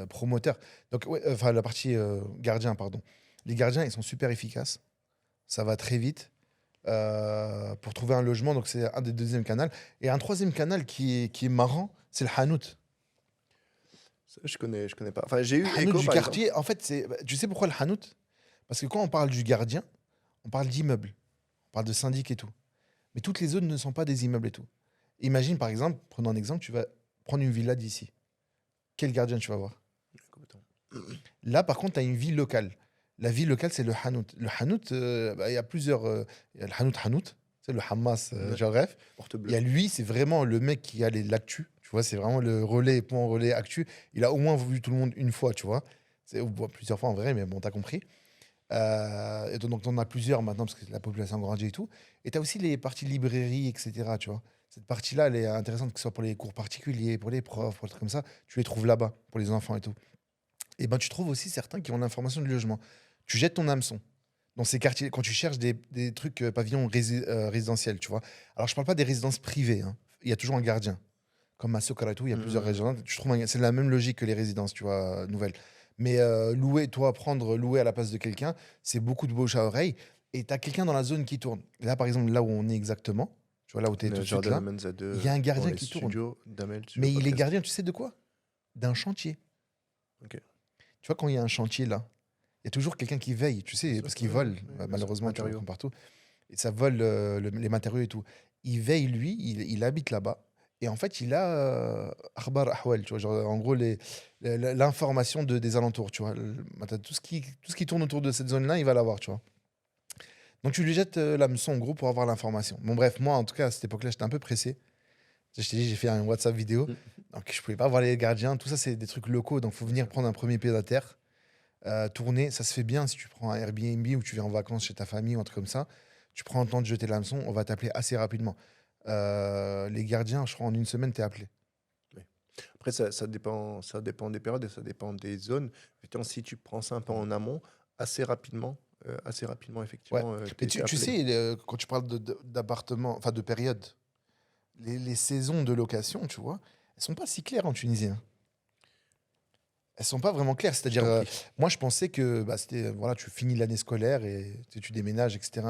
promoteur. Donc ouais, enfin la partie gardien, pardon. Les gardiens, ils sont super efficaces. Ça va très vite pour trouver un logement. Donc c'est un des deuxièmes canaux. Et un troisième canal qui est marrant, c'est le hanout. Ça, je connais pas. Enfin, j'ai eu Le hanout écho, du par exemple. quartier, en fait, tu sais pourquoi le hanout? Parce que quand on parle du gardien, on parle d'immeuble, on parle de syndic et tout. Mais toutes les zones ne sont pas des immeubles et tout. Imagine par exemple, prenons un exemple, tu vas prendre une villa d'ici. Quel gardien tu vas voir? Complètement. Là, par contre, tu as une vie locale. La vie locale, c'est le hanout. Le hanout, il y a plusieurs. Il y a le hanout, c'est le Hamas, Ouais. genre bref. Porte Il y a bleue. lui, c'est vraiment le mec qui a l'actu. Tu vois, c'est vraiment le relais, point relais actu. Il a au moins vu tout le monde une fois, tu vois. Ou plusieurs fois en vrai, mais bon, t'as compris. Et donc, on en as plusieurs maintenant parce que la population grandit et tout. Et tu as aussi les parties librairies, etc. Tu vois. Cette partie-là, elle est intéressante, que ce soit pour les cours particuliers, pour les profs, pour les trucs comme ça. Tu les trouves là-bas, pour les enfants et tout. Et ben, tu trouves aussi certains qui ont l'information du logement. Tu jettes ton hameçon dans ces quartiers, quand tu cherches des trucs pavillons résidentiels, tu vois. Alors, je parle pas des résidences privées, hein. Il y a toujours un gardien. Comme à Sokara et tout, il y a plusieurs résidences. C'est la même logique que les résidences, tu vois, nouvelles. Mais louer à la place de quelqu'un, c'est beaucoup de bouche à oreille. Et tu as quelqu'un dans la zone qui tourne. Là, par exemple, là où on est exactement, tu vois, là où tu es tout de suite Jordan là, Amenza 2 il y a un dans gardien les qui tourne. studios d'Amel Studio Mais il est Podcast. gardien, tu sais de quoi? D'un chantier. Ok. Tu vois, quand il y a un chantier là, il y a toujours quelqu'un qui veille, tu sais, Bien parce sûr, qu'ils oui, volent, oui, bien sûr. malheureusement, tu Matériaux. vois, partout. Et ça vole les matériaux et tout. Il veille, lui, il habite là-bas. Et en fait, il a akhbar ahwal, tu vois, genre, en gros, l'information des alentours, tu vois. Tout ce qui tourne autour de cette zone-là, il va l'avoir, tu vois. Donc, tu lui jettes l'hameçon, en gros, pour avoir l'information. Bon, bref, moi, en tout cas, à cette époque-là, j'étais un peu pressé. Je t'ai dit, j'ai fait un WhatsApp vidéo. Mm. Donc, je pouvais pas voir les gardiens. Tout ça, c'est des trucs locaux. Donc, il faut venir prendre un premier pied à terre. Tourner, ça se fait bien si tu prends un Airbnb ou tu viens en vacances chez ta famille ou un truc comme ça. Tu prends le temps de jeter l'hameçon, on va t'appeler assez rapidement. Les gardiens, je crois, en une semaine, t'es appelé. Après, ça dépend des périodes et ça dépend des zones. Effectivement, si tu prends ça un peu en amont, assez rapidement, Ouais. effectivement, Mais t'es tu appelé. sais, quand tu parles d'appartement, enfin de période, les saisons de location, tu vois, elles sont pas si claires en Tunisie, hein. Elles sont pas vraiment claires. Je C'est-à-dire, t'en prie. moi, je pensais que bah, c'était, voilà, tu finis l'année scolaire et tu déménages, etc.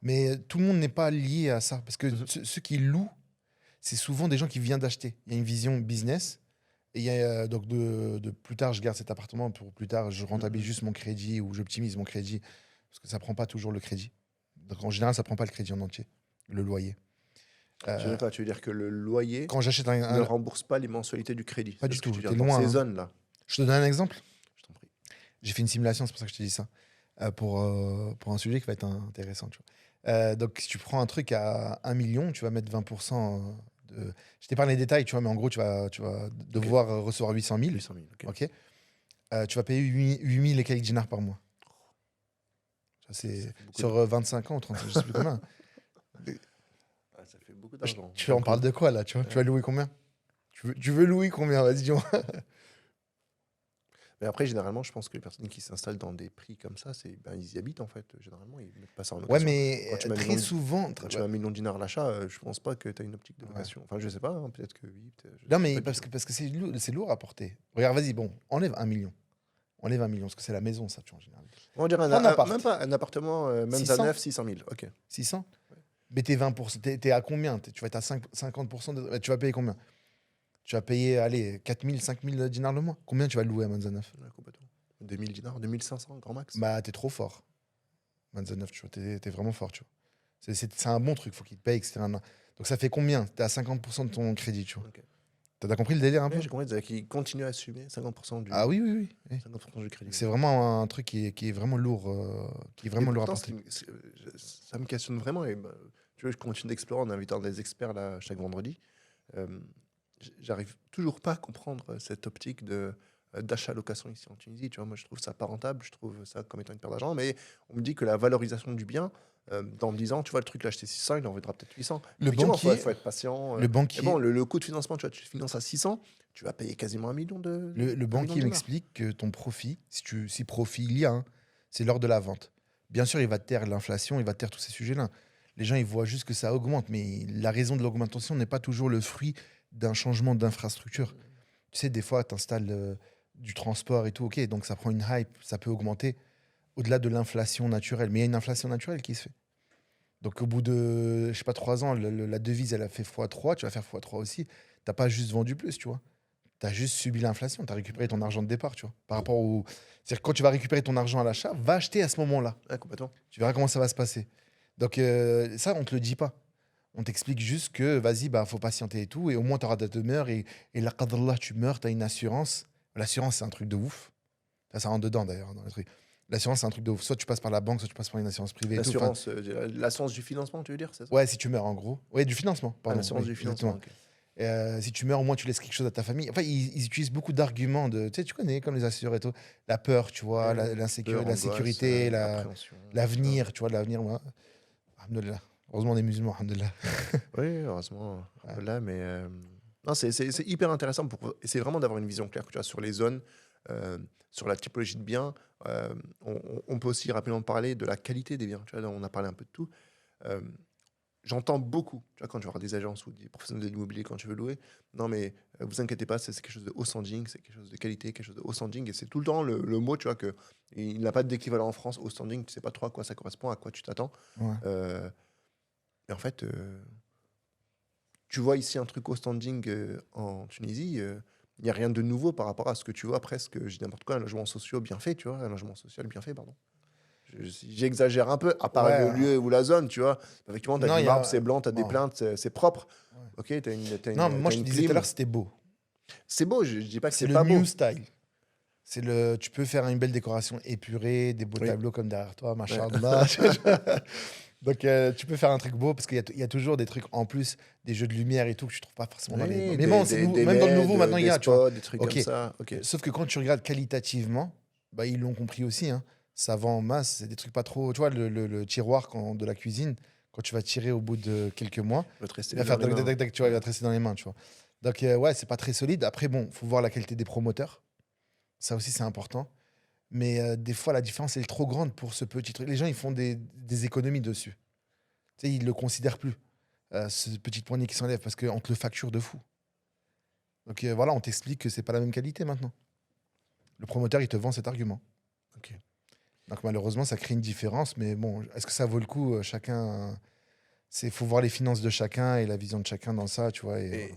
Mais tout le monde n'est pas lié à ça. Parce que Mhm. ceux qui louent, c'est souvent des gens qui viennent d'acheter. Il y a une vision business. Et il y a, donc de plus tard, je garde cet appartement. Pour plus tard, je rentabilise Mhm. juste mon crédit ou j'optimise mon crédit. Parce que ça prend pas toujours le crédit. Donc en général, ça prend pas le crédit en entier, le loyer. Je ne Euh, sais pas, tu veux dire que le loyer quand j'achète ne rembourse pas les mensualités du crédit. pas C'est du ce que tout, tu veux t'es dire. Dans loin, ces hein. zones-là, Je te donne un exemple. je t'en prie. J'ai fait une simulation, c'est pour ça que je te dis ça. pour un sujet qui va être intéressant. Tu vois. Donc, si tu prends un truc à 1 million, tu vas mettre 20% de. Je t'épargne les détails, tu vois, mais en gros, tu vas devoir recevoir 800 000. 800 000, ok. Ok. Tu vas payer 8 000 et quelques dinars par mois. Ça, Ça c'est fait beaucoup sur 25 ans ou 30 ans, je sais plus combien. ça fait beaucoup d'argent. Tu en parles de quoi là, tu vois? Tu vas louer combien? Tu veux louer combien? Vas-y, dis-moi. Mais après, généralement, je pense que les personnes qui s'installent dans des prix comme ça, ils y habitent en fait. Généralement, ils mettent pas ça en Ouais, location. mais Quand tu mets un très million, souvent. quand tu mets 1 million de dinars à l'achat, je pense pas que tu as une optique de Ouais. location. Enfin, je sais pas, hein, peut-être que oui. Je Non, sais mais pas du parce tout. que, parce que c'est lourd à porter. Regarde, vas-y, bon, enlève 1 million. Enlève 1 million, parce que c'est la maison, ça, tu vois, en général. On va dire Prends un appart. même pas un appartement, même 600? 9, 600 000. Ok. 600? Mais t'es 20%. T'es à combien? Tu vas être à 50% tu vas payer combien? Tu vas payer, allez, 4 000, 5 000 dinars le mois. Combien tu vas louer à Manzanov? Ouais, complètement. 2000 dinars, 2500, grand max. Bah, t'es trop fort. Manzanov, tu vois, t'es vraiment fort, tu vois. C'est un bon truc, faut qu'il te paye, etc. Donc ça fait combien? T'es à 50% de ton crédit, tu vois. Ok. T'as compris le délire un peu? Ouais, j'ai compris, c'est-à-dire qu'ils continuent à assumer 50% Ah oui, oui, oui. Oui. 50% du crédit. C'est vraiment un truc qui est vraiment lourd, qui est Et vraiment lourd à pourtant, porter. ça me questionne vraiment. Et bah, tu vois, je continue d'explorer en invitant des experts là, chaque vendredi. Euh, J'arrive toujours pas à comprendre cette optique d'achat-location ici en Tunisie. Tu vois, moi, je trouve ça pas rentable. Je trouve ça comme étant une perte d'argent. Mais on me dit que la valorisation du bien, dans 10 ans, tu vois, le truc l'acheter 600, il en vaudra peut-être 800. Le Effectivement, banquier, faut être patient. le Et bon, banquier, le coût de financement, tu vois, tu finances à 600, tu vas payer quasiment le 1 million de banquier dinars. m'explique que ton profit, si profit il y a, hein, c'est lors de la vente. Bien sûr, il va taire l'inflation, il va taire tous ces sujets-là. Les gens, ils voient juste que ça augmente, mais la raison de l'augmentation n'est pas toujours le fruit d'un changement d'infrastructure. Tu sais, des fois, tu installes du transport et tout, ok, donc ça prend une hype, ça peut augmenter au-delà de l'inflation naturelle. Mais il y a une inflation naturelle qui se fait. Donc au bout de, je sais pas, 3 ans, la devise, elle a fait x3, tu vas faire x3 aussi. T'as pas juste vendu plus, tu vois. Tu as juste subi l'inflation, tu as récupéré ton argent de départ, tu vois. Par rapport au... C'est-à-dire que quand tu vas récupérer ton argent à l'achat, va acheter à ce moment-là. Ouais, complètement. Tu verras comment ça va se passer. Donc ça, on te le dit pas. On t'explique juste que, vas-y, bah, faut patienter et tout, et au moins, tu auras de demeure, et là, qadrallah, tu meurs, tu as une assurance. L'assurance, c'est un truc de ouf. Ça rentre dedans, d'ailleurs, dans les trucs. L'assurance, c'est un truc de ouf. Soit tu passes par la banque, soit tu passes par une assurance privée et tout. Enfin, L'assurance du financement, tu veux dire, c'est ça? ouais, si tu meurs, en gros. Ouais, du financement, Ah, pardon. l'assurance Oui, du exactement. financement, ok. Si tu meurs, au moins tu laisses quelque chose à ta famille. Enfin, ils utilisent beaucoup d'arguments de, tu sais, tu connais comme les assureurs et tout, la peur, tu vois, Peur, la angoisse, sécurité, appréhension, tout ça. l'avenir, tu vois, l'avenir. Ouais. Alhamdoulilah. Heureusement, on est musulmans, alhamdoulilah. Oui, heureusement. Ouais. Là, mais non, c'est hyper intéressant et c'est vraiment d'avoir une vision claire, tu vois, sur les zones, euh, sur la typologie de biens. On peut aussi rapidement parler de la qualité des biens. Tu vois, là, on a parlé un peu de tout. Euh, J'entends beaucoup, tu vois, quand tu vas voir des agences ou des professionnels de l'immobilier quand tu veux louer. Non, mais vous inquiétez pas, c'est quelque chose de haut standing, c'est quelque chose de qualité, quelque chose de haut standing. Et c'est tout le temps le mot, tu vois, que il n'a pas d'équivalent en France, haut standing. Tu sais pas trop à quoi ça correspond, à quoi tu t'attends. Ouais. Euh, et en fait, tu vois ici un truc au standing en Tunisie, il n'y a rien de nouveau par rapport à ce que tu vois presque, je dis n'importe quoi, un logement social bien fait, tu vois, un logement social bien fait, pardon. J'exagère un peu, à part Ouais. le lieu ou la zone, tu vois. Effectivement, tu as Non, du il y marbre, a. c'est blanc, tu as des Bon. plaintes, c'est propre. Ouais. Ok, tu as Non, moi, t'as je te une disais tout à clim. l'heure, c'était beau. C'est beau, je dis pas que C'est c'est le pas beau. new style. Tu peux faire une belle décoration épurée, des beaux Oui. tableaux comme derrière toi, Ouais. machallah. Donc, tu peux faire un truc beau parce qu'il y a toujours des trucs en plus, des jeux de lumière et tout que tu trouves pas forcément dans les. Oui, Mais bon, c'est des même dans le nouveau, LED, maintenant, il y des a, tu vois. spots, des trucs Ok. comme ça. Ok. Sauf que quand tu regardes qualitativement, bah, ils l'ont compris aussi. Hein. Ça vend en masse, c'est des trucs pas trop. Tu vois, le tiroir de la cuisine, quand tu vas tirer au bout de quelques mois, Je vais te rester il va dans faire les tac, tac, mains. tac, tac, tu vois, il va te rester dans les mains, tu vois. Donc, ouais, c'est pas très solide. Après, bon, faut voir la qualité des promoteurs. Ça aussi, c'est important. Mais des fois, la différence est trop grande pour ce petit truc. Les gens, ils font des économies dessus. Tu sais, ils le considèrent plus, ce petit poignet qui s'enlève, parce qu'on te le facture de fou. Donc voilà, on t'explique que c'est pas la même qualité maintenant. Le promoteur, il te vend cet argument. Ok. Donc malheureusement, ça crée une différence. Mais bon, est-ce que ça vaut le coup chacun, c'est faut voir les finances de chacun et la vision de chacun dans ça, tu vois. Et Et voilà.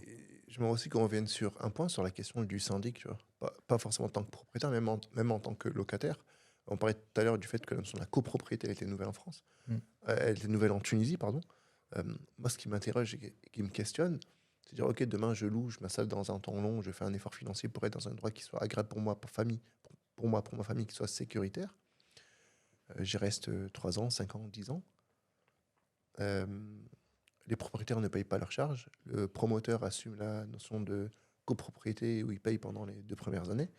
j'aimerais aussi qu'on revienne sur un point, sur la question du syndic, tu vois. Pas forcément en tant que propriétaire, même en tant que locataire. On parlait tout à l'heure du fait que la notion de la copropriété elle était nouvelle en France. Mm. Elle était nouvelle en Tunisie, pardon. Moi, ce qui m'interroge et qui me questionne, c'est de dire, OK, demain, je loue, je m'installe dans un temps long, je fais un effort financier pour être dans un endroit qui soit agréable pour moi, pour ma famille, qui soit sécuritaire. j'y reste 3 ans, 5 ans, 10 ans. Euh, les propriétaires ne payent pas leurs charges. Le promoteur assume la notion de copropriété où il paye pendant les 2 premières années.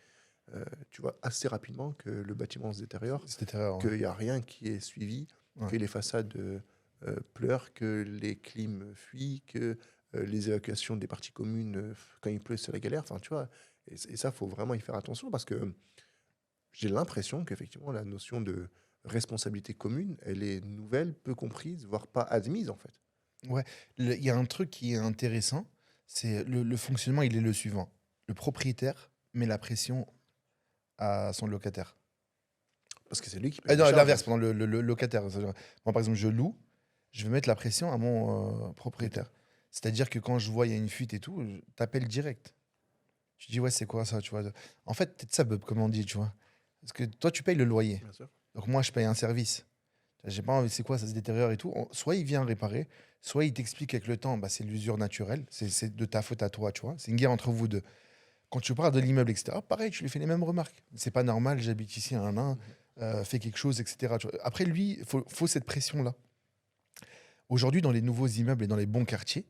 Tu vois assez rapidement que le bâtiment se détériore, C'était erreur. qu'il n'y a rien qui est suivi, Ouais. que les façades pleurent, que les clims fuient, que les évacuations des parties communes, quand il pleut, c'est la galère. Enfin, tu vois, et ça, il faut vraiment y faire attention parce que j'ai l'impression qu'effectivement, la notion de responsabilité commune, elle est nouvelle, peu comprise, voire pas admise, en fait. Ouais. Il y a un truc qui est intéressant, c'est le fonctionnement, il est le suivant. Le propriétaire met la pression à son locataire. Parce que c'est lui qui paye Ah les non, charges. l'inverse, pendant le locataire. C'est-à-dire, moi, par exemple, je loue, je vais mettre la pression à mon propriétaire. C'est-à-dire que quand je vois il y a une fuite et tout, je t'appelle direct. Tu dis, ouais, c'est quoi ça, tu vois. En fait, t'es de ça, comme on dit, tu vois. Parce que toi, tu payes le loyer. Bien sûr. Donc moi, je paye un service. J'ai pas envie, c'est quoi, ça se détériore et tout. Soit il vient réparer, soit il t'explique avec le temps, bah, c'est l'usure naturelle, c'est de ta faute à toi, tu vois. C'est une guerre entre vous deux. Quand tu parles de l'immeuble, etc., pareil, tu lui fais les mêmes remarques. C'est pas normal, j'habite ici, fais quelque chose, etc. Tu vois. Après, lui, faut cette pression-là. Aujourd'hui, dans les nouveaux immeubles et dans les bons quartiers,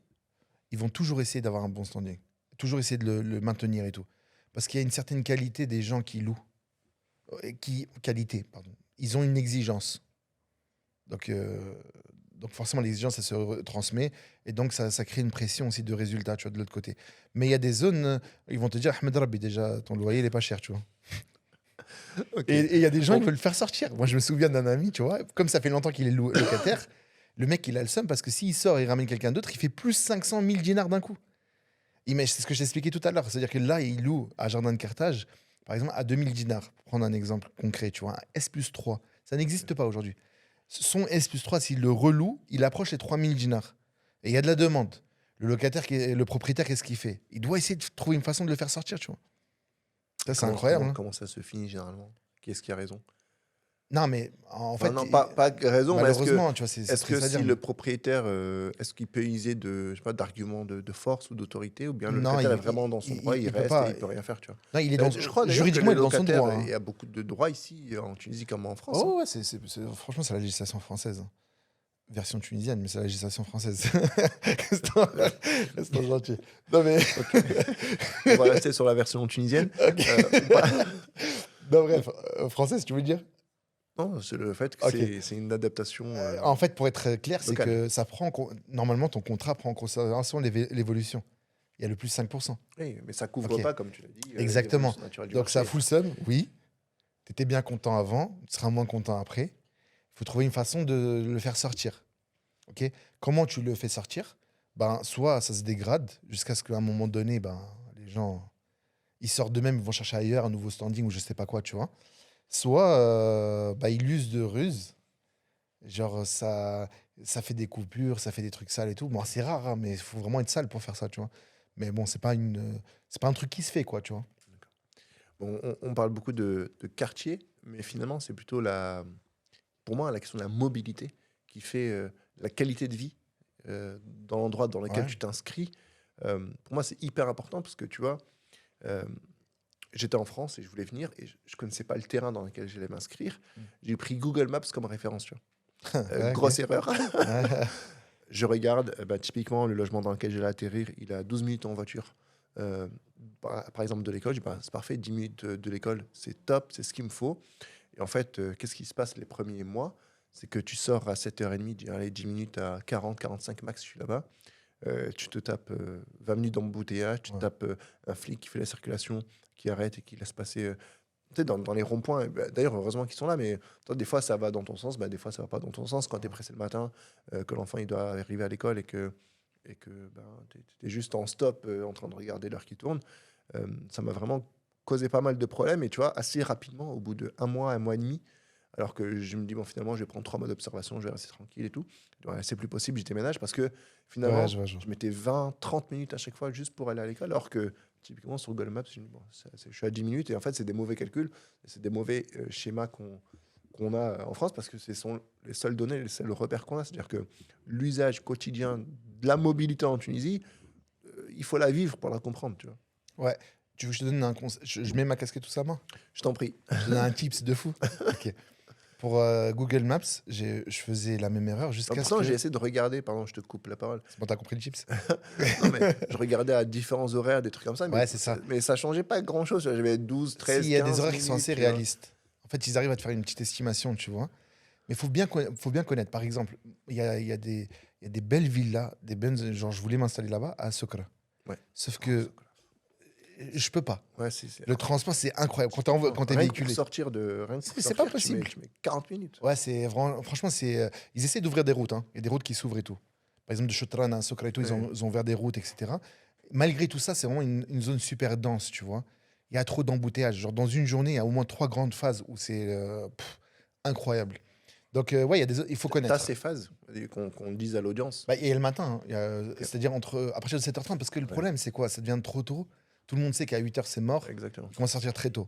ils vont toujours essayer d'avoir un bon standing. Toujours essayer de le maintenir et tout. Parce qu'il y a une certaine qualité des gens qui louent. Qualité, pardon. Ils ont une exigence. Donc, donc forcément, l'exigence, ça se transmet. Et donc, ça crée une pression aussi de résultats, tu vois, de l'autre côté. Mais il y a des zones, ils vont te dire, Ahmed Rabbi, déjà, ton loyer, il n'est pas cher, tu vois. Ok. Et il y a des gens Bon. qui veulent le faire sortir. Moi, je me souviens d'un ami, tu vois, comme ça fait longtemps qu'il est locataire, le mec, il a le seum parce que s'il sort et il ramène quelqu'un d'autre, il fait plus 500 000 dinars d'un coup. C'est ce que j'ai expliqué tout à l'heure. C'est-à-dire que là, il loue à Jardin de Carthage, par exemple, à 2000 dinars, pour prendre un exemple concret, tu vois, un S+3. Ça n'existe pas aujourd'hui. Son S+3, s'il le reloue, il approche les 3000 dinars. Et il y a de la demande. Le locataire, le propriétaire, qu'est-ce qu'il fait? Il doit essayer de trouver une façon de le faire sortir, tu vois. Ça, c'est incroyable. Hein. Comment ça se finit généralement? Qui est-ce qui a raison? Non, mais en Enfin, fait, non, pas raison, mais malheureusement, tu vois, c'est est-ce que triste à si dire. le propriétaire, est-ce qu'il peut user de, je sais pas, d'arguments de force ou d'autorité, ou bien le Non, locataire est vraiment dans son droit, il peut reste et pas. il peut rien faire, tu vois? Non, il est dans, Je crois d'ailleurs que juridiquement, les il est dans son locataires, droit. Hein. il y a beaucoup de droits ici, en Tunisie comme en France. Hein. Oh, ouais, franchement, c'est la législation française. Hein. Version tunisienne, mais c'est la législation française. Restons gentils. Non, mais. On va rester sur la version tunisienne. Ok. Non, bref, française, tu veux dire? Non, c'est le fait que Ok. c'est une adaptation. En fait, pour être clair, c'est locale. que ça prend. Normalement, ton contrat prend en considération l'évolution. Il y a le plus 5%. Oui, mais ça couvre Ok. pas, comme tu l'as dit, Exactement. l'évolution naturelle du Donc, ça marché. fout le seum, oui. Tu étais bien content avant, tu seras moins content après. Il faut trouver une façon de le faire sortir. Ok. Comment tu le fais sortir? Ben, soit ça se dégrade jusqu'à ce qu'à un moment donné, ben, les gens ils sortent d'eux-mêmes, ils vont chercher ailleurs un nouveau standing ou je sais pas quoi, tu vois. Soit bah, ils usent de ruse. Genre, ça fait des coupures, ça fait des trucs sales et tout. Bon, c'est rare, hein, mais il faut vraiment être sale pour faire ça, tu vois. Mais bon, c'est pas un truc qui se fait, quoi, tu vois. Bon, on parle beaucoup de quartier, mais finalement, c'est plutôt pour moi la question de la mobilité qui fait la qualité de vie dans l'endroit dans lequel Ouais. tu t'inscris. Pour moi, c'est hyper important parce que tu vois, euh, j'étais en France et je voulais venir et je ne connaissais pas le terrain dans lequel j'allais m'inscrire. J'ai pris Google Maps comme référence. Tu vois. Ouais, ok. Grosse erreur. Ouais. Je regarde, bah, typiquement, le logement dans lequel j'allais atterrir, il a 12 minutes en voiture. Euh, par exemple, de l'école, je dis, bah, c'est parfait, 10 minutes de l'école, c'est top, c'est ce qu'il me faut. Et en fait, qu'est-ce qui se passe les premiers mois? C'est que tu sors à 7h30, allez, 10 minutes à 40, 45 max, je suis là-bas. Tu te tapes 20 minutes d'embouteillage, tu te Ouais. tapes un flic qui fait la circulation, qui arrête et qui laisse passer. Tu sais, dans les ronds-points, bah, d'ailleurs, heureusement qu'ils sont là, mais toi, des fois, ça va dans ton sens, bah, des fois, ça va pas dans ton sens. Quand tu es Ouais. pressé le matin, que l'enfant il doit arriver à l'école et que ben, tu es juste en stop en train de regarder l'heure qui tourne, ça m'a vraiment causé pas mal de problèmes. Et tu vois, assez rapidement, au bout de un mois et demi, alors que je me dis, bon, finalement, je vais prendre 3 mois d'observation, je vais rester tranquille et tout. Ouais, c'est plus possible, je déménage parce que Ouais, finalement, je vois. je mettais 20, 30 minutes à chaque fois juste pour aller à l'école, alors que typiquement sur Google Maps, je, me dis, bon, je suis à 10 minutes et en fait, c'est des mauvais calculs, c'est des mauvais schémas qu'on a en France parce que ce sont les seules données, les seuls repères qu'on a. C'est-à-dire que l'usage quotidien de la mobilité en Tunisie, il faut la vivre pour la comprendre, tu vois. Ouais. Tu veux que je te donne un conseil? Je mets ma casquette tout ça main. Je t'en prie. Je te donne un tips de fou. Ok. pour Google Maps, je faisais la même erreur jusqu'à ce Pourtant, que... j'ai essayé de regarder, pardon, je te coupe la parole. C'est bon, t'as compris le chips? Non, mais je regardais à différents horaires, des trucs comme ça, Ouais, c'est ça. mais ça changeait pas grand-chose. J'avais 12, 13, Si, il y a 15 des horaires qui sont minutes, assez tu vois. réalistes. En fait, ils arrivent à te faire une petite estimation, tu vois. Mais il faut bien connaître. Par exemple, il y a des belles villas, des belles, genre je voulais m'installer là-bas, à Sokra. Ouais. Sauf que je peux pas. Ouais, Le transport, c'est incroyable. Quand t'es rien que pour véhiculé. sortir de. Rien que pour C'est pas sortir, possible. tu mets 40 minutes. Ouais, franchement, ils essaient d'ouvrir des routes. Hein. Il y a des routes qui s'ouvrent et tout. Par exemple, de Chotran à Sokra et tout, ils ont ouvert des routes, etc. Malgré tout ça, c'est vraiment une zone super dense, tu vois. Il y a trop d'embouteillages. Genre, dans une journée, il y a au moins 3 grandes phases où c'est incroyable. Donc, ouais, il faut T'as connaître. ces phases qu'on dise à l'audience. Bah, il y a le matin, hein. C'est-à-dire à partir de 7h30, parce que le problème, c'est quoi? Ça devient trop tôt. Tout le monde sait qu'à 8h, c'est mort. Exactement. Il commence à sortir très tôt.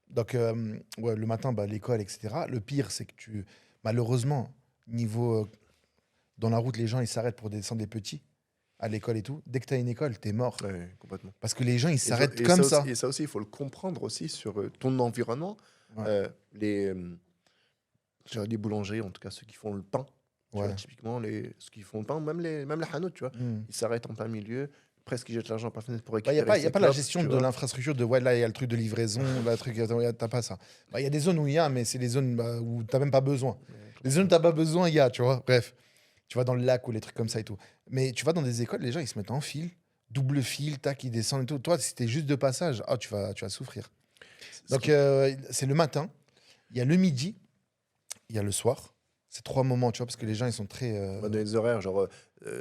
Donc, ouais, le matin, bah, l'école, etc. Le pire, c'est que malheureusement, niveau dans la route, les gens, ils s'arrêtent pour descendre des petits à l'école et tout. Dès que tu as une école, tu es mort. Ouais, complètement. Parce que les gens, ils s'arrêtent Et comme ça. ça. Et ça aussi, il faut le comprendre aussi sur ton environnement. Ouais. Les boulangers, en tout cas ceux qui font le pain, tu vois, Ouais. typiquement, ceux qui font le pain, même les hanout, tu vois, Hmm. ils s'arrêtent en plein milieu, presque ils jettent l'argent par la fenêtre pour Bah, il n'y récupérer a pas, y a ses pas la clopes, gestion tu de vois. l'infrastructure de ouais, là, il y a le truc de livraison, là, le truc, t'as pas ça. Bah, il y a des zones où il y a, mais c'est des zones où tu n'as même pas besoin. Les zones où tu n'as pas besoin, il y a, tu vois. Bref, tu vas dans le lac ou les trucs comme ça et tout. Mais tu vas dans des écoles, les gens, ils se mettent en file, double file, tac, ils descendent et tout. Toi, si t'es juste de passage, tu vas souffrir. Donc, c'est le matin, il y a le midi, il y a le soir. C'est 3 moments, tu vois, parce que les gens, ils sont très... On va donner des horaires, genre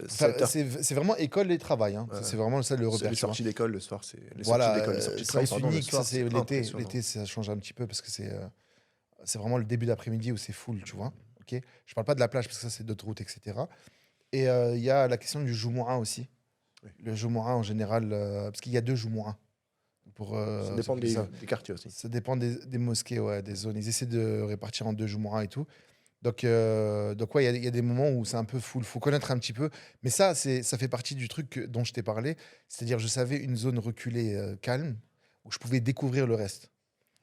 Enfin, 7 heures. c'est vraiment école et travail. Hein. Ouais. C'est vraiment ça le C'est repère. les tu vois. sorties d'école le soir, c'est les Voilà, sorties d'école, les sorties de travail, sens pardon, le unique, ça soir, c'est l'été. impressionnant. L'été, ça change un petit peu parce que c'est vraiment le début d'après-midi où c'est full, tu vois. Ok. Je parle pas de la plage parce que ça c'est d'autres routes, etc. Et il y a la question du Joumoura aussi. Oui. Le Joumoura en général, parce qu'il y a 2 Joumoura. Ça dépend des quartiers aussi. Ça dépend des mosquées, ouais, des zones. Ils essaient de répartir en 2 Joumoura et tout. Donc ouais, il y a des moments où c'est un peu full. Faut connaître un petit peu. Mais ça fait partie du truc dont je t'ai parlé. C'est-à-dire, je savais une zone reculée calme où je pouvais découvrir le reste.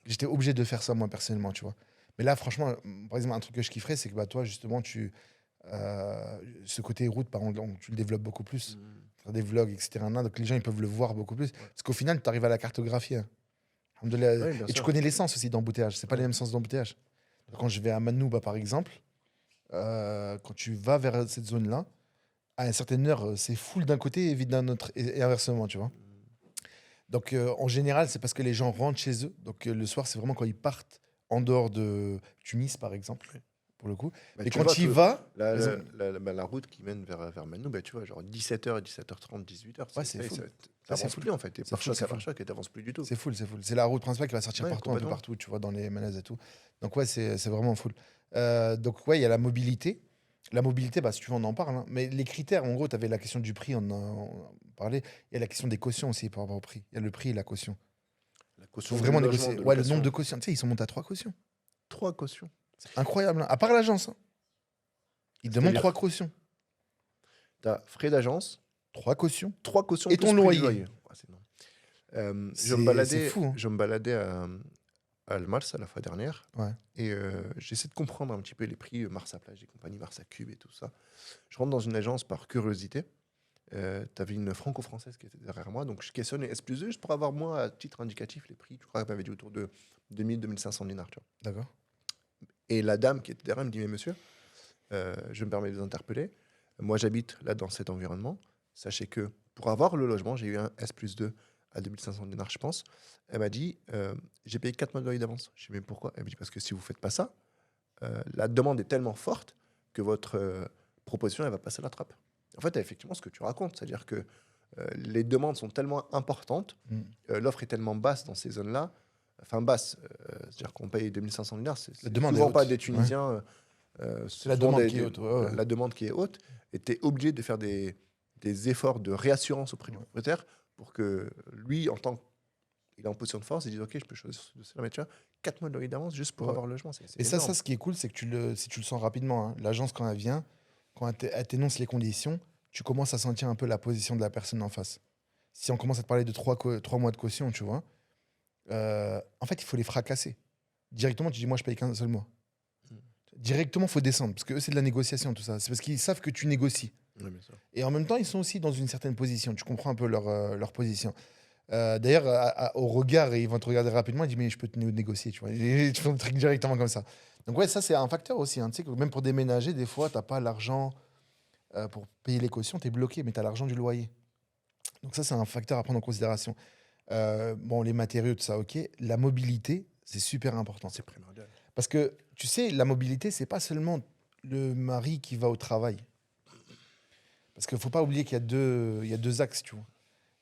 J'étais obligé de faire ça moi personnellement, tu vois. Mais là, franchement, par exemple, un truc que je kifferais, c'est que bah, toi, justement, ce côté route, par exemple, tu le développes beaucoup plus. Faire des vlogs, etc. Donc les gens, ils peuvent le voir beaucoup plus. Parce qu'au final, tu arrives à la cartographier. Alhamdoulilah. Oui, bien Et tu sûr. connais les sens aussi d'embouteillage. C'est pas Ouais. les mêmes sens d'embouteillage. Quand je vais à Manouba, par exemple, quand tu vas vers cette zone-là, à une certaine heure, c'est full d'un côté et vide d'un autre, et inversement, tu vois. Donc, en général, c'est parce que les gens rentrent chez eux. Donc, le soir, c'est vraiment quand ils partent en dehors de Tunis, par exemple, pour le coup. Bah, Et tu quand vois tu y que vas, la route qui mène vers Manou, bah, tu vois, genre 17h, 17h30, 18h. Ouais, c'est full. T'avances full. plus en fait. T'es C'est par full, choc c'est à par full. choc et t'avances plus du tout. c'est full, c'est full. C'est la route principale qui va sortir Ouais, partout, un peu complètement. partout, tu vois, dans les manèges et tout. Donc, ouais, c'est vraiment full. Donc, ouais, il y a la mobilité. La mobilité, bah, si tu veux, on en parle. Hein. Mais les critères, en gros, tu avais la question du prix, on parlait. Il y a la question des cautions aussi par rapport au prix. Il y a le prix et la caution. La Il caution faut du vraiment logement, négocier. de Ouais, le location. nombre de cautions. Tu sais, ils sont montés à 3 cautions. 3 cautions. Incroyable. Hein. À part l'agence. Hein. Ils demandent C'est-à-dire 3 cautions. T'as frais d'agence, 3 cautions. 3 cautions Et plus ton prix du loyer. Ouais, c'est énorme. C'est fou. Hein. Je me baladais à Al-Mars à la fois dernière Ouais. et j'essaie de comprendre un petit peu les prix Marsa Plage et compagnie, Marsa Cube et tout ça. Je rentre dans une agence par curiosité. T'avais une franco-française qui était derrière moi, donc je questionne les S+2 juste pour avoir moi à titre indicatif les prix. Je crois qu'elle m'avait dit autour de 2000-2500 dinars. Tu vois. D'accord. Et la dame qui était derrière me dit mais monsieur, je me permets de vous interpeller. Moi j'habite là dans cet environnement. Sachez que pour avoir le logement, j'ai eu un S+2 à 2500 dinars, je pense. Elle m'a dit j'ai payé 4 mois de loyer d'avance. Je dis mais pourquoi? Elle me dit parce que si vous faites pas ça, la demande est tellement forte que votre proposition elle va passer la trappe. En fait, effectivement, ce que tu racontes, c'est-à-dire que les demandes sont tellement importantes, l'offre est tellement basse dans ces zones-là, enfin basse, c'est-à-dire qu'on paye 2500 dinars, c'est demande est souvent pas haute. des Tunisiens, C'est la souvent demande qui est haute. Ouais, ouais. la demande qui est haute, et tu es obligé de faire des efforts de réassurance auprès du propriétaire pour que lui, en tant qu'il est en position de force, il dise ok, je peux choisir de cela, mais tu vois, 4 mois de loyer d'avance juste pour Ouais. avoir le logement. C'est Et ça, énorme. ce qui est cool, c'est que si tu le sens rapidement, hein, l'agence, quand elle vient, quand elle t'énonce les conditions, tu commences à sentir un peu la position de la personne en face. Si on commence à te parler de 3 mois de caution, tu vois, en fait, il faut les fracasser. Directement, tu dis, moi, je paye qu'un seul mois. directement, il faut descendre. Parce que eux, c'est de la négociation, tout ça. C'est parce qu'ils savent que tu négocies. Ouais, bien sûr. Et en même temps, ils sont aussi dans une certaine position. Tu comprends un peu leur position. D'ailleurs, au regard, ils vont te regarder rapidement et dire mais je peux te négocier, tu vois. Et tu fais le truc directement comme ça. Donc ouais, ça c'est un facteur aussi. Hein. Tu sais que même pour déménager, des fois, t'as pas l'argent pour payer les cautions, t'es bloqué, mais t'as l'argent du loyer. Donc ça c'est un facteur à prendre en considération. Bon, les matériaux, tout ça, ok. La mobilité, c'est super important. C'est primordial. Parce que tu sais, la mobilité, c'est pas seulement le mari qui va au travail. Parce qu'il faut pas oublier qu'il y a deux axes, tu vois.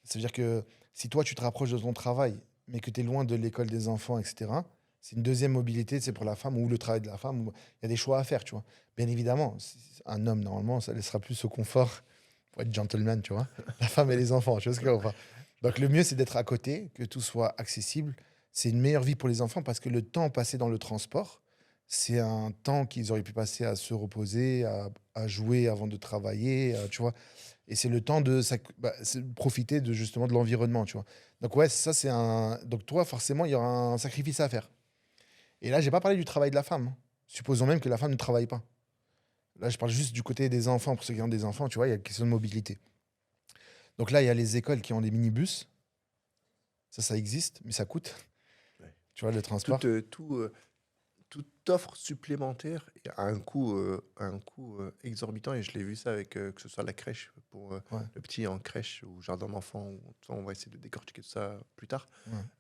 C'est-à-dire que si toi, tu te rapproches de ton travail, mais que tu es loin de l'école des enfants, etc., c'est une deuxième mobilité, c'est pour la femme ou le travail de la femme. Il y a des choix à faire, tu vois. Bien évidemment, un homme, normalement, ça laissera plus au confort pour être gentleman, tu vois. La femme et les enfants, tu vois ce que je veux dire. Donc le mieux, c'est d'être à côté, que tout soit accessible. C'est une meilleure vie pour les enfants parce que le temps passé dans le transport, c'est un temps qu'ils auraient pu passer à se reposer, à jouer avant de travailler, tu vois. Et c'est le temps de c'est de profiter de justement de l'environnement, tu vois. Donc ouais, ça c'est un. Donc toi, forcément, il y aura un sacrifice à faire. Et là, j'ai pas parlé du travail de la femme. Hein. Supposons même que la femme ne travaille pas. Là, je parle juste du côté des enfants. Pour ceux qui ont des enfants, tu vois, il y a une question de mobilité. Donc là, il y a les écoles qui ont des minibus. Ça existe, mais ça coûte. Ouais. Tu vois, le transport. Toute offre supplémentaire a un coût exorbitant et je l'ai vu ça avec que ce soit la crèche pour Ouais, le petit en crèche ou jardin d'enfants. On va essayer de décortiquer tout ça plus tard.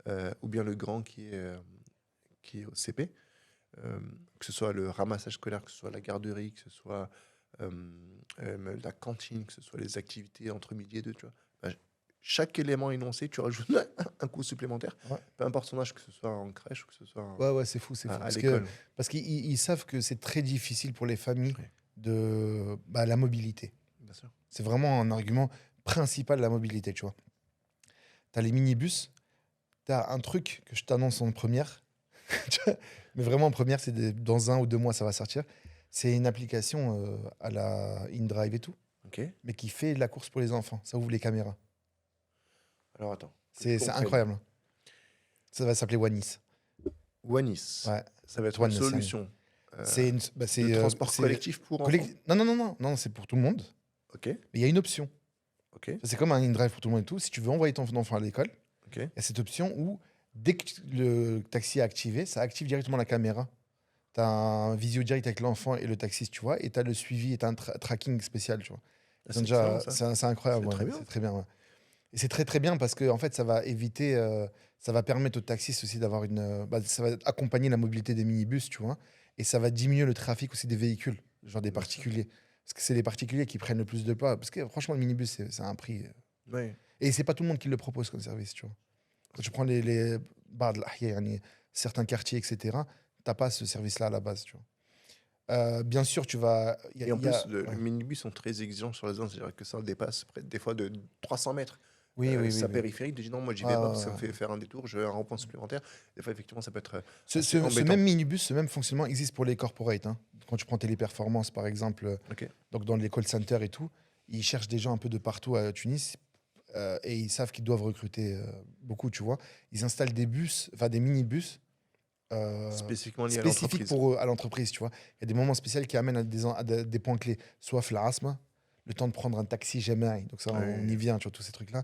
ouais. Ou bien le grand qui est au CP. euh, que ce soit le ramassage scolaire, que ce soit la garderie, que ce soit euh, la cantine, que ce soit les activités entre midi et deux, tu vois. Bah, chaque élément énoncé, tu rajoutes un coût supplémentaire, Ouais. peu importe son âge, que ce soit en crèche ou que ce soit Ouais, c'est fou, c'est fou. à Parce l'école. parce qu'ils savent que c'est très difficile pour les familles Ouais, de la mobilité. bien sûr. C'est vraiment un argument principal de la mobilité, tu vois. Tu as les minibus, tu as un truc que je t'annonce en première, tu vois, mais vraiment en première, dans 1 ou 2 mois, ça va sortir. C'est une application à la InDrive et tout, Ok. mais qui fait de la course pour les enfants. Ça ouvre les caméras. Alors attends, que je C'est comprenne. incroyable. Hein. Ça va s'appeler Wanis. Wanis, Ouais. ça va être une One Nissan. solution C'est une, de transport collectif pour enfants. Non, non, non, non, non, c'est pour tout le monde. Ok, Mais il y a une option. ok, Ça, c'est comme un InDrive pour tout le monde et tout. Si tu veux envoyer ton enfant à l'école, ok. il y a cette option où, dès que le taxi est activé, ça active directement la caméra. Tu as un visio direct avec l'enfant et le taxiste, tu vois, et tu as le suivi et tu as un tracking spécial, tu vois. Ah, Ils ont c'est excellent déjà, ça. c'est incroyable, C'est ouais, très bien. c'est très bien. Ouais. Et c'est très très bien parce que en fait, ça va éviter, ça va permettre aux taxistes aussi d'avoir ça va accompagner la mobilité des minibus, tu vois, et ça va diminuer le trafic aussi des véhicules, genre des Bien sûr. particuliers. Parce que c'est les particuliers qui prennent le plus de poids. Parce que franchement, le minibus, c'est un prix. Ouais. Et c'est pas tout le monde qui le propose comme service, tu vois. Quand tu prends les بعض الأحياء, certains quartiers, etc., t'as pas ce service-là à la base, tu vois. Bien sûr, tu vas. Et en plus, les Ouais. minibus sont très exigeants sur les zones, c'est-à-dire que ça dépasse des fois de 300 mètres. Oui, oui, oui, Sa oui. périphérique, tu dis non, moi j'y Ouais, vais pas ouais, parce que ça me ouais. fait faire un détour, je veux un rond-point supplémentaire. Des fois, effectivement, ça peut être Ce, assez ce embêtant. même minibus, ce même fonctionnement existe pour les corporates. Hein. Quand tu prends Téléperformance, par exemple, Ok. donc dans les call centers et tout, ils cherchent des gens un peu de partout à Tunis et ils savent qu'ils doivent recruter beaucoup, tu vois. Ils installent des bus, enfin des minibus Spécifiquement lié à spécifiques l'entreprise. pour eux, à l'entreprise, tu vois. Il y a des moments spéciaux qui amènent à des points clés, soit Flasma, le temps de prendre un taxi jamais. Donc ça, on y Ouais. vient, tu vois, tous ces trucs-là.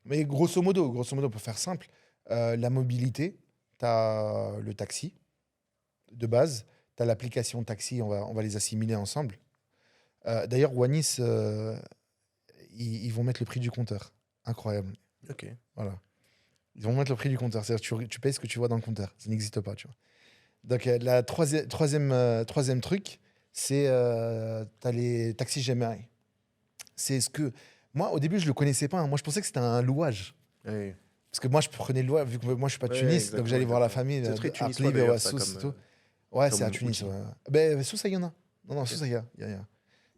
Mais grosso modo, pour faire simple, la mobilité, tu as le taxi de base, tu as l'application taxi, on va les assimiler ensemble. D'ailleurs, Wanis, ils vont mettre le prix du compteur. Incroyable. Ok. Voilà. Ils vont mettre le prix du compteur. C'est-à-dire que tu payes ce que tu vois dans le compteur. Ça n'existe pas, tu vois. Donc, la troisième truc, c'est tu as les taxis GMI. C'est ce que. Moi, au début, je le connaissais pas. Hein. Moi, je pensais que c'était un louage. Ouais. Parce que moi, je prenais le louage, vu que moi, je suis pas de Ouais, Tunis. Donc, j'allais voir la exactement. famille C'est très à tunisois Qlib et d'ailleurs, ça, Ouassous et tout. Ouais, c'est à comme Tunis. outil. Ouais. Ben, Sousa, il y en a. Non, non, Ok. Sousa, il y a.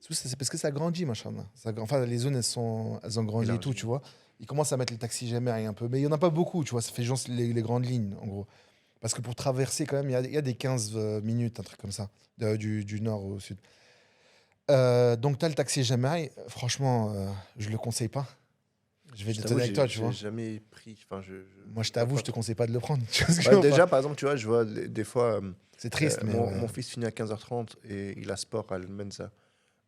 Sousa, c'est parce que ça grandit, machin. Enfin, les zones, elles ont grandi et tout, Élargi. tu vois. Ils commencent à mettre les taxis GMI un peu. Mais il y en a pas beaucoup, tu vois. Ça fait juste les grandes lignes, en gros. Parce que pour traverser, quand même, il y a des 15 minutes, un truc comme ça, du nord au sud. Donc, tu as le taxi GMI. Franchement, je le conseille pas. Je vais Je être t'avoue, honnête avec toi, tu j'ai vois. jamais pris. Enfin, Moi, je t'avoue, je te conseille pas de le prendre. Tu vois ce que je Ouais, veux dire ou déjà, pas. par exemple, tu vois, je vois des fois, C'est triste, mais ouais. mon fils finit à 15h30 et il a sport à l'Mensa.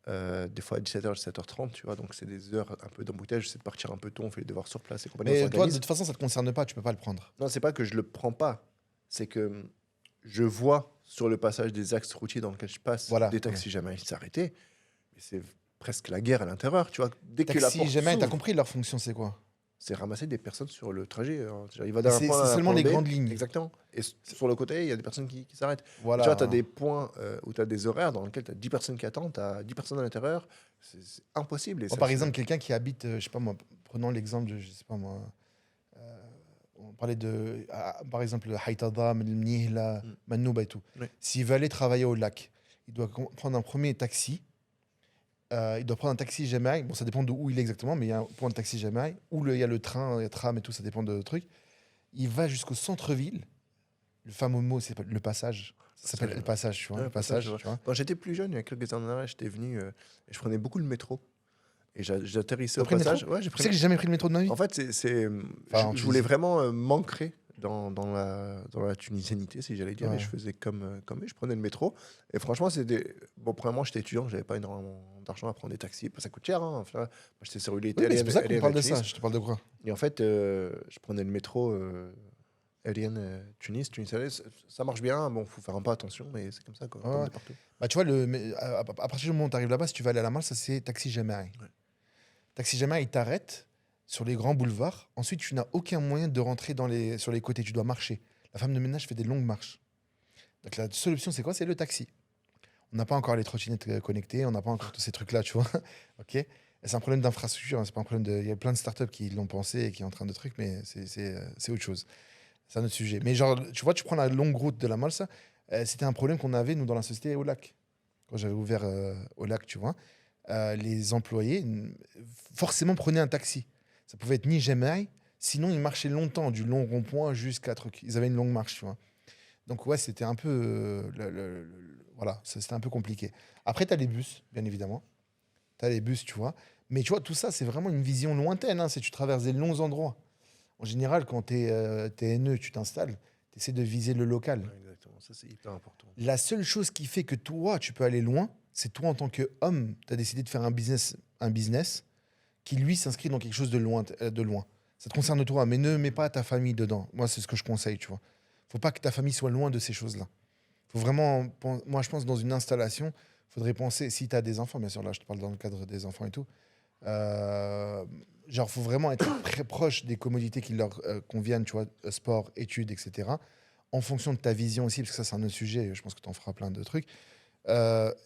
Des fois à 17h, 17h30, tu vois, donc c'est des heures un peu d'embouteillage, j'essaie de partir un peu tôt, on fait les devoirs sur place et compagnie, on Mais toi, de s'organise. toute façon, ça te concerne pas, tu peux pas le prendre. Non, c'est pas que je le prends pas, c'est que je vois sur le passage des axes routiers dans lesquels je passe Voilà. des taxis jamais s'arrêter, mais c'est presque la guerre à l'intérieur, tu vois. Dès que la Taxi, porte jamais, t'as s'ouvre, compris leur fonction, c'est quoi? c'est ramasser des personnes sur le trajet. Il va Et d'un point c'est A à un seulement point les B, grandes lignes. exactement. Et sur le côté, il y a des personnes qui s'arrêtent. Et tu vois, tu as Voilà. des points où tu as des horaires dans lesquels tu as 10 personnes qui attendent, tu as 10 personnes à l'intérieur. C'est impossible. Et Moi, par exemple, quelqu'un qui habite, je sais pas moi, prenons l'exemple de, je sais pas moi, euh, on parlait de, par exemple, Haïtada, Mnihla, Mm. Manouba et tout. Oui. S'il veut aller travailler au lac, il doit prendre un premier taxi. Il doit prendre un taxi Jamaï. Bon, ça dépend de où il est exactement, mais il y a un point de taxi Jamaï. Ou il y a le train, il y a tram et tout, ça dépend de trucs. Il va jusqu'au centre-ville. Le fameux mot, c'est le passage. Ça s'appelle Passage, le ouais. passage, tu vois. Ouais, Le passage, passage, tu vois. Quand j'étais plus jeune, il y a quelques années, en arrière, j'étais venu et je prenais beaucoup le métro. Et j'atterrissais T'as au pris le métro? passage. Ouais, j'ai Tu pris sais que j'ai jamais pris le métro de ma vie? En fait, Enfin, en je voulais Tunisie. vraiment m'ancrer dans la tunisianité, si j'allais dire, et Ouais. je faisais comme eux, je prenais le métro. Et franchement, bon, premièrement, j'étais étudiant, j'avais pas énormément d'argent à prendre des taxis, ça coûte cher. Hein, enfin, moi, j'étais sur Oui, l'unité mais c'est pour ça qu'on parle de Tunis. ça. Je te parle de quoi? Et en fait, je prenais le métro Tunis, ça marche bien. Bon, faut faire un peu attention, mais c'est comme ça, quoi, comme Ouais. de partout. Bah, tu vois, à partir du moment où tu arrives là-bas, si tu vas aller à la malle, ça c'est Taxi Jamaï. Ouais. Taxi Jamaï, il t'arrête sur les grands boulevards. Ensuite, tu n'as aucun moyen de rentrer sur les côtés. Tu dois marcher. La femme de ménage fait des longues marches. Donc la seule option, c'est quoi? C'est le taxi. On n'a pas encore les trottinettes connectées, on n'a pas encore tous ces trucs-là, tu vois. Ok. Et c'est un problème d'infrastructure, hein, c'est pas un problème de. Il y a plein de startups qui l'ont pensé et qui sont en train de trucs, mais c'est autre chose. C'est un autre sujet. Mais genre, tu vois, tu prends la longue route de la Malsa, c'était un problème qu'on avait, nous, dans la société au lac. Quand j'avais ouvert au lac, tu vois, les employés forcément prenaient un taxi. Ça pouvait être ni Jemaï, sinon ils marchaient longtemps, du long rond-point jusqu'à truc. Ils avaient une longue marche, tu vois. Donc ouais, c'était un peu, voilà, c'était un peu compliqué. Après, tu as les bus, bien évidemment. Tu as les bus, tu vois. Mais tu vois, tout ça, c'est vraiment une vision lointaine. Hein, c'est tu traverses des longs endroits. En général, quand tu es NE, tu t'installes, tu essaies de viser le local. Ouais, exactement, ça c'est hyper important. La seule chose qui fait que toi, tu peux aller loin, c'est toi, en tant qu'homme, tu as décidé de faire un business qui, lui, s'inscrit dans quelque chose de loin, de loin. Ça te concerne toi, mais ne mets pas ta famille dedans. Moi, c'est ce que je conseille, tu vois. Faut pas que ta famille soit loin de ces choses-là. Faut vraiment, moi, je pense, dans une installation, faudrait penser, si tu as des enfants, bien sûr, là, je te parle dans le cadre des enfants et tout, genre, faut vraiment être très proche des commodités qui leur conviennent, tu vois, sport, études, etc. En fonction de ta vision aussi, parce que ça, c'est un autre sujet, je pense que tu en feras plein de trucs.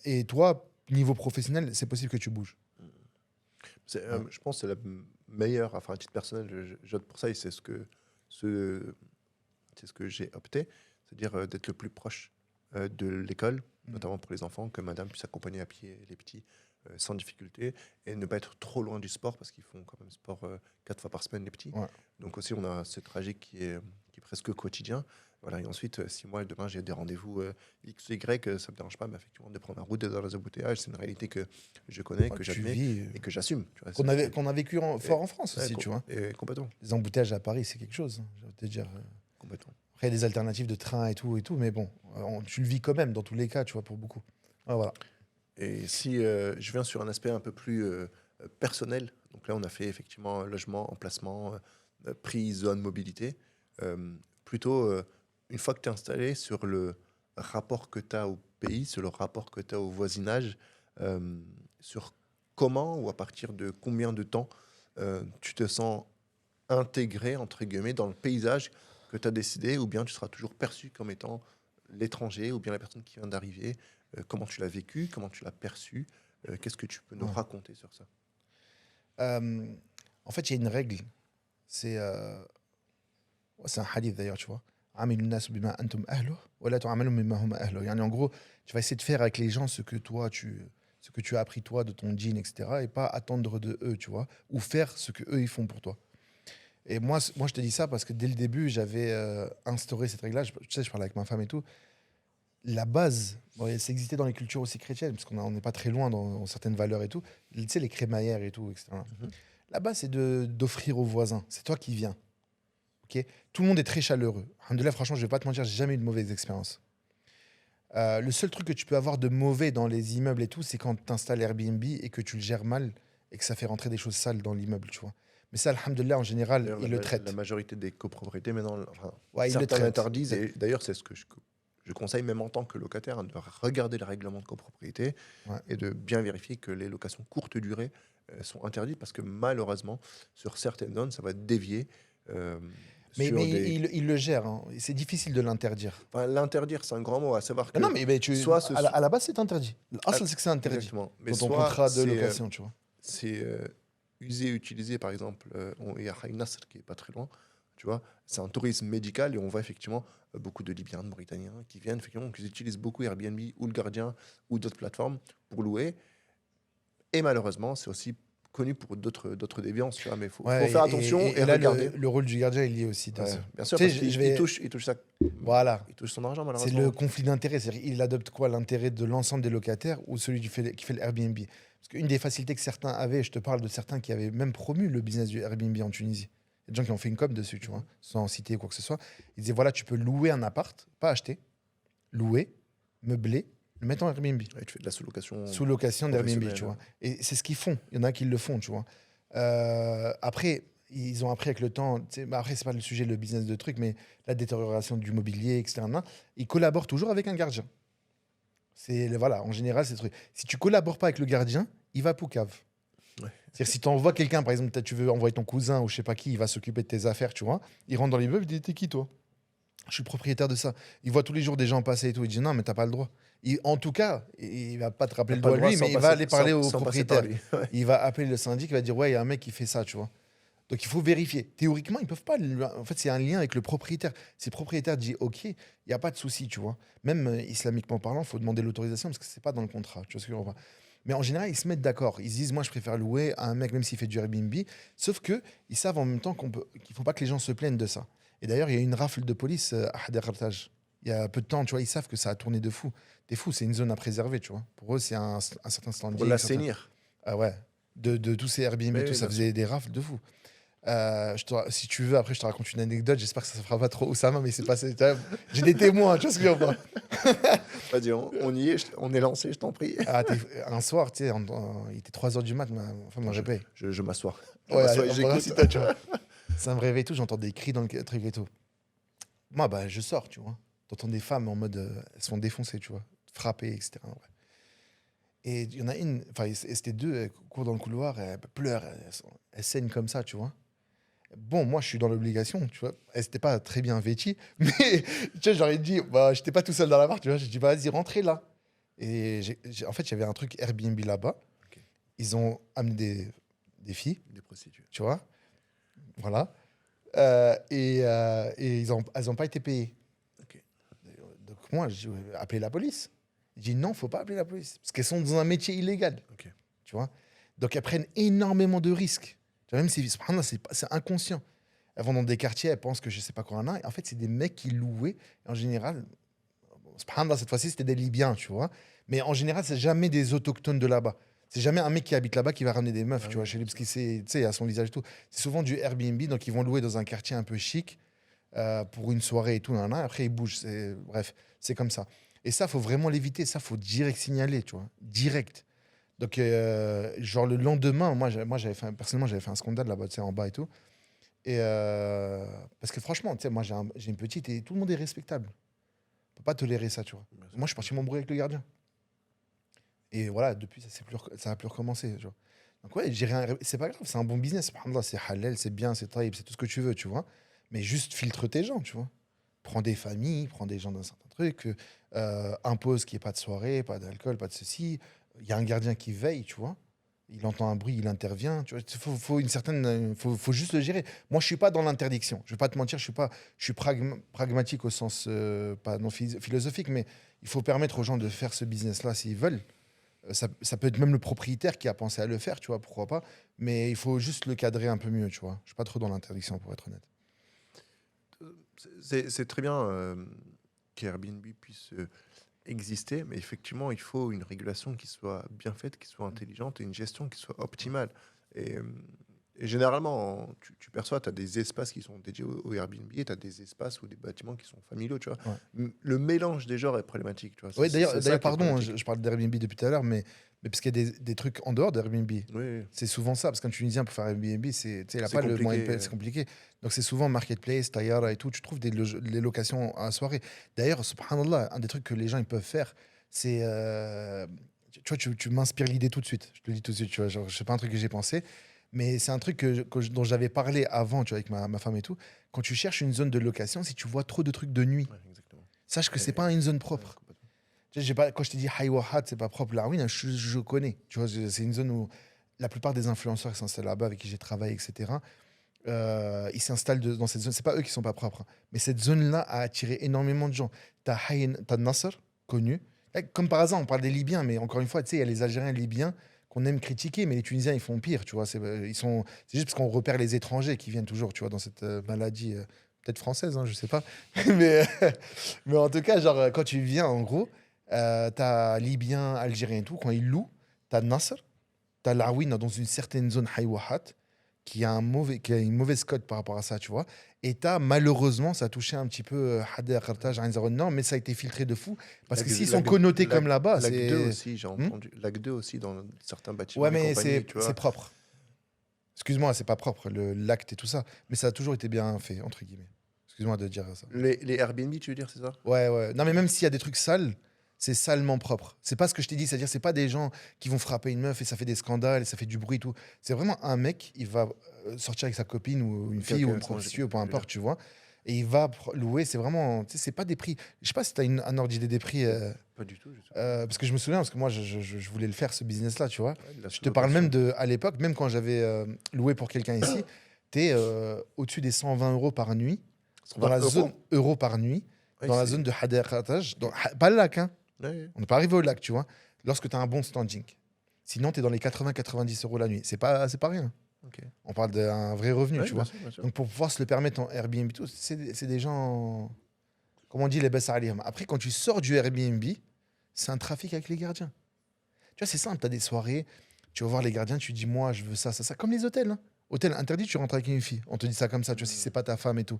Et toi, niveau professionnel, c'est possible que tu bouges. Ouais. Je pense que c'est la meilleure, enfin, à titre personnel, j'opte pour ça et ce- c'est ce que j'ai opté, c'est-à-dire d'être le plus proche de l'école, notamment pour les enfants, que madame puisse accompagner à pied les petits sans difficulté et ne pas être trop loin du sport parce qu'ils font quand même sport 4 fois par semaine, les petits. Ouais. Donc aussi, on a ce trajet qui est presque quotidien. Voilà, et ensuite, si moi, demain, j'ai des rendez-vous X ou Y, ça ne me dérange pas, mais effectivement, de prendre la route dans les embouteillages, c'est une réalité que je connais, Ouais, que tu j'admets vis, et que j'assume. Tu vois, qu'on a vécu fort en France aussi, tu vois. et complètement. Les embouteillages à Paris, c'est quelque chose, hein, je vais te dire. Complètement. Après, il y a des alternatives de train et tout, mais bon, tu le vis quand même dans tous les cas, tu vois, pour beaucoup. Ouais, voilà. Et si je viens sur un aspect un peu plus personnel, donc là on a fait effectivement logement, emplacement, prix, zone, mobilité, plutôt une fois que tu es installé sur le rapport que tu as au pays, sur le rapport que tu as au voisinage, sur comment ou à partir de combien de temps tu te sens intégré, entre guillemets, dans le paysage que tu as décidé, ou bien tu seras toujours perçu comme étant l'étranger, ou bien la personne qui vient d'arriver. Comment tu l'as vécu, comment tu l'as perçu, qu'est-ce que tu peux nous Ouais. raconter sur ça? En fait, il y a une règle. C'est un hadith d'ailleurs, tu vois. عاملوا الناس بما أنتم أهله ولا تعاملهم بما هم أهله. Yani, en gros, tu vas essayer de faire avec les gens ce que tu as appris toi de ton djinn, etc. Et pas attendre de eux, tu vois. Ou faire ce que eux ils font pour toi. Et moi, je te dis ça parce que dès le début, j'avais instauré cette règle-là. Tu sais, je parlais avec ma femme et tout. La base, bon, ça existait dans les cultures aussi chrétiennes, parce qu'on n'est pas très loin dans certaines valeurs et tout. Tu sais, les crémaillères et tout, etc. Mhm. Là-bas, c'est d'offrir aux voisins. C'est toi qui viens. Ok. Tout le monde est très chaleureux. Alhamdoulilah, franchement, je vais pas te mentir, j'ai jamais eu de mauvaise expérience. Le seul truc que tu peux avoir de mauvais dans les immeubles et tout, c'est quand tu installes Airbnb et que tu le gères mal et que ça fait rentrer des choses sales dans l'immeuble, tu vois. Mais ça, alhamdoulilah, en général, D'ailleurs, ils le la traitent. majorité des copropriétés maintenant, enfin, Ouais, ils le certains traitent. l'interdisent. Et d'ailleurs, c'est ce que je conseille même en tant que locataire, hein, de regarder le règlement de copropriété Ouais. et de bien vérifier que les locations courte durée sont interdites parce que malheureusement, sur certaines zones, ça va dévier Mais sur des... ils le gèrent, hein. C'est difficile de l'interdire. Enfin, l'interdire, c'est un grand mot, à savoir Mais non, que mais soit ce... à la base, c'est interdit. ah, L'asl, c'est que c'est interdit exactement. Mais dans ton soit contrat de location, tu vois. c'est usé, utilisé, par exemple, il y a Haï Nasr qui est pas très loin, tu vois, c'est un tourisme médical et on voit effectivement beaucoup de Libyens, de Mauritaniens qui viennent, effectivement, qui utilisent beaucoup Airbnb ou le Gardien ou d'autres plateformes pour louer. Et malheureusement, c'est aussi connu pour d'autres déviances, tu vois, mais il faut Ouais, faire attention et là, regarder. le rôle du gardien est lié aussi dans Ouais, ça. bien sûr, Tu sais, parce qu'il il touche ça, Voilà. il touche son argent, C'est malheureusement. le conflit d'intérêts. C'est-à-dire, il adopte quoi? L'intérêt de l'ensemble des locataires ou celui qui fait le Airbnb? Parce qu'une des facilités que certains avaient, je te parle de certains qui avaient même promu le business du Airbnb en Tunisie. Il y a des gens qui ont fait une com dessus, tu vois, sans citer quoi que ce soit. Ils disaient voilà, tu peux louer un appart, pas acheter, louer, meubler, le mettre en Airbnb. Ouais, tu fais de la sous-location Sous location d'Airbnb, tu professionnelle. vois. Et c'est ce qu'ils font. Il y en a qui le font, tu vois. Après, ils ont appris avec le temps. Après, c'est pas le sujet, le business de trucs, mais la détérioration du mobilier, etc. Ils collaborent toujours avec un gardien. Voilà, en général, c'est le truc. Si tu collabores pas avec le gardien, il va poucave. Ouais. C'est-à-dire, si tu envoies quelqu'un, par exemple, tu veux envoyer ton cousin ou je sais pas qui, il va s'occuper de tes affaires, tu vois. Il rentre dans l'immeuble, il dit t'es qui toi? Je suis propriétaire de ça. Il voit tous les jours des gens passer et tout. Il dit non, mais t'as pas le droit. En tout cas, il va pas te rappeler le T'as pas doigt le lui, droit sans mais il va passer- aller parler au sans passer par propriétaire. lui. Ouais. Il va appeler le syndic, il va dire ouais, il y a un mec qui fait ça, tu vois. Donc il faut vérifier. Théoriquement, ils peuvent pas. En fait, c'est un lien avec le propriétaire. Si le propriétaire dit OK, il n'y a pas de souci, tu vois. Même islamiquement parlant, il faut demander l'autorisation parce que c'est pas dans le contrat. Tu vois ce que je veux dire. Mais en général, ils se mettent d'accord. Ils se disent moi, je préfère louer à un mec même s'il fait du Airbnb. Sauf que ils savent en même temps qu'il faut pas que les gens se plaignent de ça. Et d'ailleurs, il y a eu une rafle de police à Hadar Khartaj. Il y a peu de temps, tu vois, ils savent que ça a tourné de fou. T'es fou, c'est une zone à préserver, tu vois. Pour eux, c'est un certain standing. Pour l'assainir. Ah ouais. De tous ces Airbnb et Oui, tout, oui, ça bien faisait des rafles de fou. Si tu veux, après, je te raconte une anecdote. J'espère que ça ne fera pas trop Oussama, mais c'est passé. J'ai des témoins, tu vois ce que je veux dire. Vas-y, on y est, on est lancé, je t'en prie. Un soir, tu sais, il était 3 h du mat, ma femme me réveille. Je m'assois. Je Ouais, m'assois et embrasse, j'écoute. toi, tu vois. Ça me réveille et tout, j'entends des cris dans le truc et tout. Moi, bah, je sors, tu vois. T'entends des femmes en mode. Elles se font défoncer, tu vois. Frappées, etc. Ouais. Et il y en a une, enfin, c'était deux, elles courent dans le couloir, elles pleurent, elles saignent comme ça, tu vois. Bon, moi, je suis dans l'obligation, tu vois. Elles n'étaient pas très bien vêtues, mais tu vois, j'aurais dit, bah, j'étais pas tout seul dans la barre, tu vois. J'ai dit, bah, vas-y, rentrez là. Et en fait, il y avait un truc Airbnb là-bas. Ok. Ils ont amené des filles, Des prostituées. tu vois. Voilà. Et elles n'ont pas été payées. Ok. Donc, moi, j'ai dit, ouais, appelez la police. J'ai dit, non, faut pas appeler la police. Parce qu'elles sont dans un métier illégal. Ok. Tu vois. Donc, elles prennent énormément de risques. Tu vois, même si subhanallah, c'est inconscient. Elles vont dans des quartiers, elles pensent que je sais pas quoi en a. Et en fait, c'est des mecs qui louaient. En général, subhanallah, cette fois-ci, c'était des Libyens, tu vois. Mais en général, c'est jamais des autochtones de là-bas. C'est jamais un mec qui habite là-bas qui va ramener des meufs, tu vois, chez lui, parce qu'il sait, tu sais, à son visage et tout. C'est souvent du Airbnb, donc ils vont louer dans un quartier un peu chic pour une soirée et tout. Après, ils bougent. Bref, c'est comme ça. Et ça, faut vraiment l'éviter. Ça, faut direct signaler, tu vois. Direct. Donc, genre le lendemain, personnellement, j'avais fait un scandale là-bas, tu sais, en bas et tout. Et parce que franchement, tu sais, moi, j'ai une petite et tout le monde est respectable. On peut pas tolérer ça, tu vois. Moi, je suis parti m'embrouiller avec le gardien. Et voilà, depuis, ça a plus recommencé, tu vois. Donc, ouais, j'ai rien, c'est pas grave, c'est un bon business. Subhanallah, c'est halal, c'est bien, c'est taïb, c'est tout ce que tu veux, tu vois. Mais juste filtre tes gens, tu vois. Prends des familles, prends des gens d'un certain truc, impose qu'il n'y ait pas de soirée, pas d'alcool, pas de ceci. Il y a un gardien qui veille, tu vois. Il entend un bruit, il intervient. Tu vois. Faut juste le gérer. Moi, je suis pas dans l'interdiction. Je vais pas te mentir, je suis pragmatique au sens pas non philosophique, mais il faut permettre aux gens de faire ce business-là s'ils veulent. Ça peut être même le propriétaire qui a pensé à le faire, tu vois, pourquoi pas. Mais il faut juste le cadrer un peu mieux, tu vois. Je suis pas trop dans l'interdiction, pour être honnête. C'est très bien qu'Airbnb puisse exister, mais effectivement, il faut une régulation qui soit bien faite, qui soit intelligente et une gestion qui soit optimale. Et Et généralement, tu perçois, tu as des espaces qui sont dédiés au Airbnb et tu as des espaces ou des bâtiments qui sont familiaux, tu vois. Ouais. Le mélange des genres est problématique, tu vois. Oui, C'est ça qui est pardon, hein, problématique. je parle d'Airbnb depuis tout à l'heure, mais parce qu'il y a des trucs en dehors d'Airbnb. Oui, oui. C'est souvent ça, parce qu'un Tunisien pour faire Airbnb, il n'a C'est pas le moyen de compliqué. payer, c'est compliqué. Donc c'est souvent Marketplace, Tayara et tout, tu trouves des locations à soirée. D'ailleurs, subhanallah, un des trucs que les gens ils peuvent faire, c'est. Tu vois, tu m'inspires l'idée tout de suite. Je te le dis tout de suite, tu vois, genre, c'est pas un truc que j'ai pensé, mais c'est un truc dont j'avais parlé avant, tu vois, avec ma femme et tout. Quand tu cherches une zone de location, si tu vois trop de trucs de nuit, Ouais, exactement. sache que c'est Et- pas une zone ouais, propre. complètement. Tu sais, j'ai pas, quand je t'ai dit Haywahat, c'est pas propre. Larwin, je connais. Tu vois, c'est une zone où la plupart des influenceurs qui s'installent là-bas, avec qui j'ai travaillé, etc., ils s'installent dans cette zone. C'est pas eux qui sont pas propres, hein. Mais cette zone-là a attiré énormément de gens. T'as Nasser, connu. Comme par hasard, on parle des Libyens, mais encore une fois, tu sais, il y a les Algériens Libyens qu'on aime critiquer, mais les Tunisiens, ils font pire, tu vois. C'est juste parce qu'on repère les étrangers qui viennent toujours, tu vois, dans cette maladie, peut-être française, hein, je sais pas. mais, mais en tout cas, genre, quand tu viens, en gros, t'as Libyens, Algériens et tout, quand ils louent, t'as Nasser, t'as Laouine dans une certaine zone Haïwahat, qui a une mauvaise cote par rapport à ça, tu vois. Et t'as, malheureusement, ça a touché un petit peu Hadar, Qartaj, Ain Zaroun, mais ça a été filtré de fou. Parce que s'ils sont connotés comme là-bas, Lac 2 c'est. aussi, j'ai Hmm. entendu. Lac 2 aussi, dans certains Ouais, bâtiments et mais compagnie, tu c'est vois. propre. Excuse-moi, c'est pas propre, l'acte et tout ça. Mais ça a toujours été bien fait, entre guillemets. Excuse-moi de dire ça. Les Airbnb, tu veux dire, c'est ça? Ouais, ouais. Non, mais même s'il y a des trucs sales, c'est salement propre. C'est pas ce que je t'ai dit, c'est-à-dire c'est pas des gens qui vont frapper une meuf et ça fait des scandales et ça fait du bruit et tout. C'est vraiment un mec, il va sortir avec sa copine ou une Ok, fille ou une c'est bon, j'ai prostituée ou compris peu ce que tu veux importe, dire. tu vois. Et il va louer, c'est vraiment, tu sais, c'est pas des prix. Je sais pas si t'as un ordre d'idée des prix, Pas du tout, je sais pas. parce que je me souviens, parce que moi je voulais le faire ce business-là, tu vois. Ouais, de la Je te parle même sous-location. de, à l'époque, même quand j'avais loué pour quelqu'un ici, t'es au-dessus des 120 euros par nuit, dans 120 la zone euros? euros par nuit, Ouais, dans la zone de Hadar Khataj, pas le lac, hein. Ouais, ouais. On n'est pas arrivé au lac, tu vois, lorsque tu as un bon standing. Sinon, tu es dans les 80-90 euros la nuit. C'est pas rien. Ok. On parle d'un vrai revenu, Ouais, tu bien vois. sûr, bien sûr. Donc, pour pouvoir se le permettre en Airbnb, tout, c'est des gens, comme on dit, les baisses alihim. Après, quand tu sors du Airbnb, c'est un trafic avec les gardiens. Tu vois, c'est simple, tu as des soirées, tu vas voir les gardiens, tu dis, moi, je veux ça, ça, ça. Comme les hôtels, hein. Hôtel interdit, tu rentres avec une fille. On te dit ça comme ça, tu vois, si c'est pas ta femme et tout.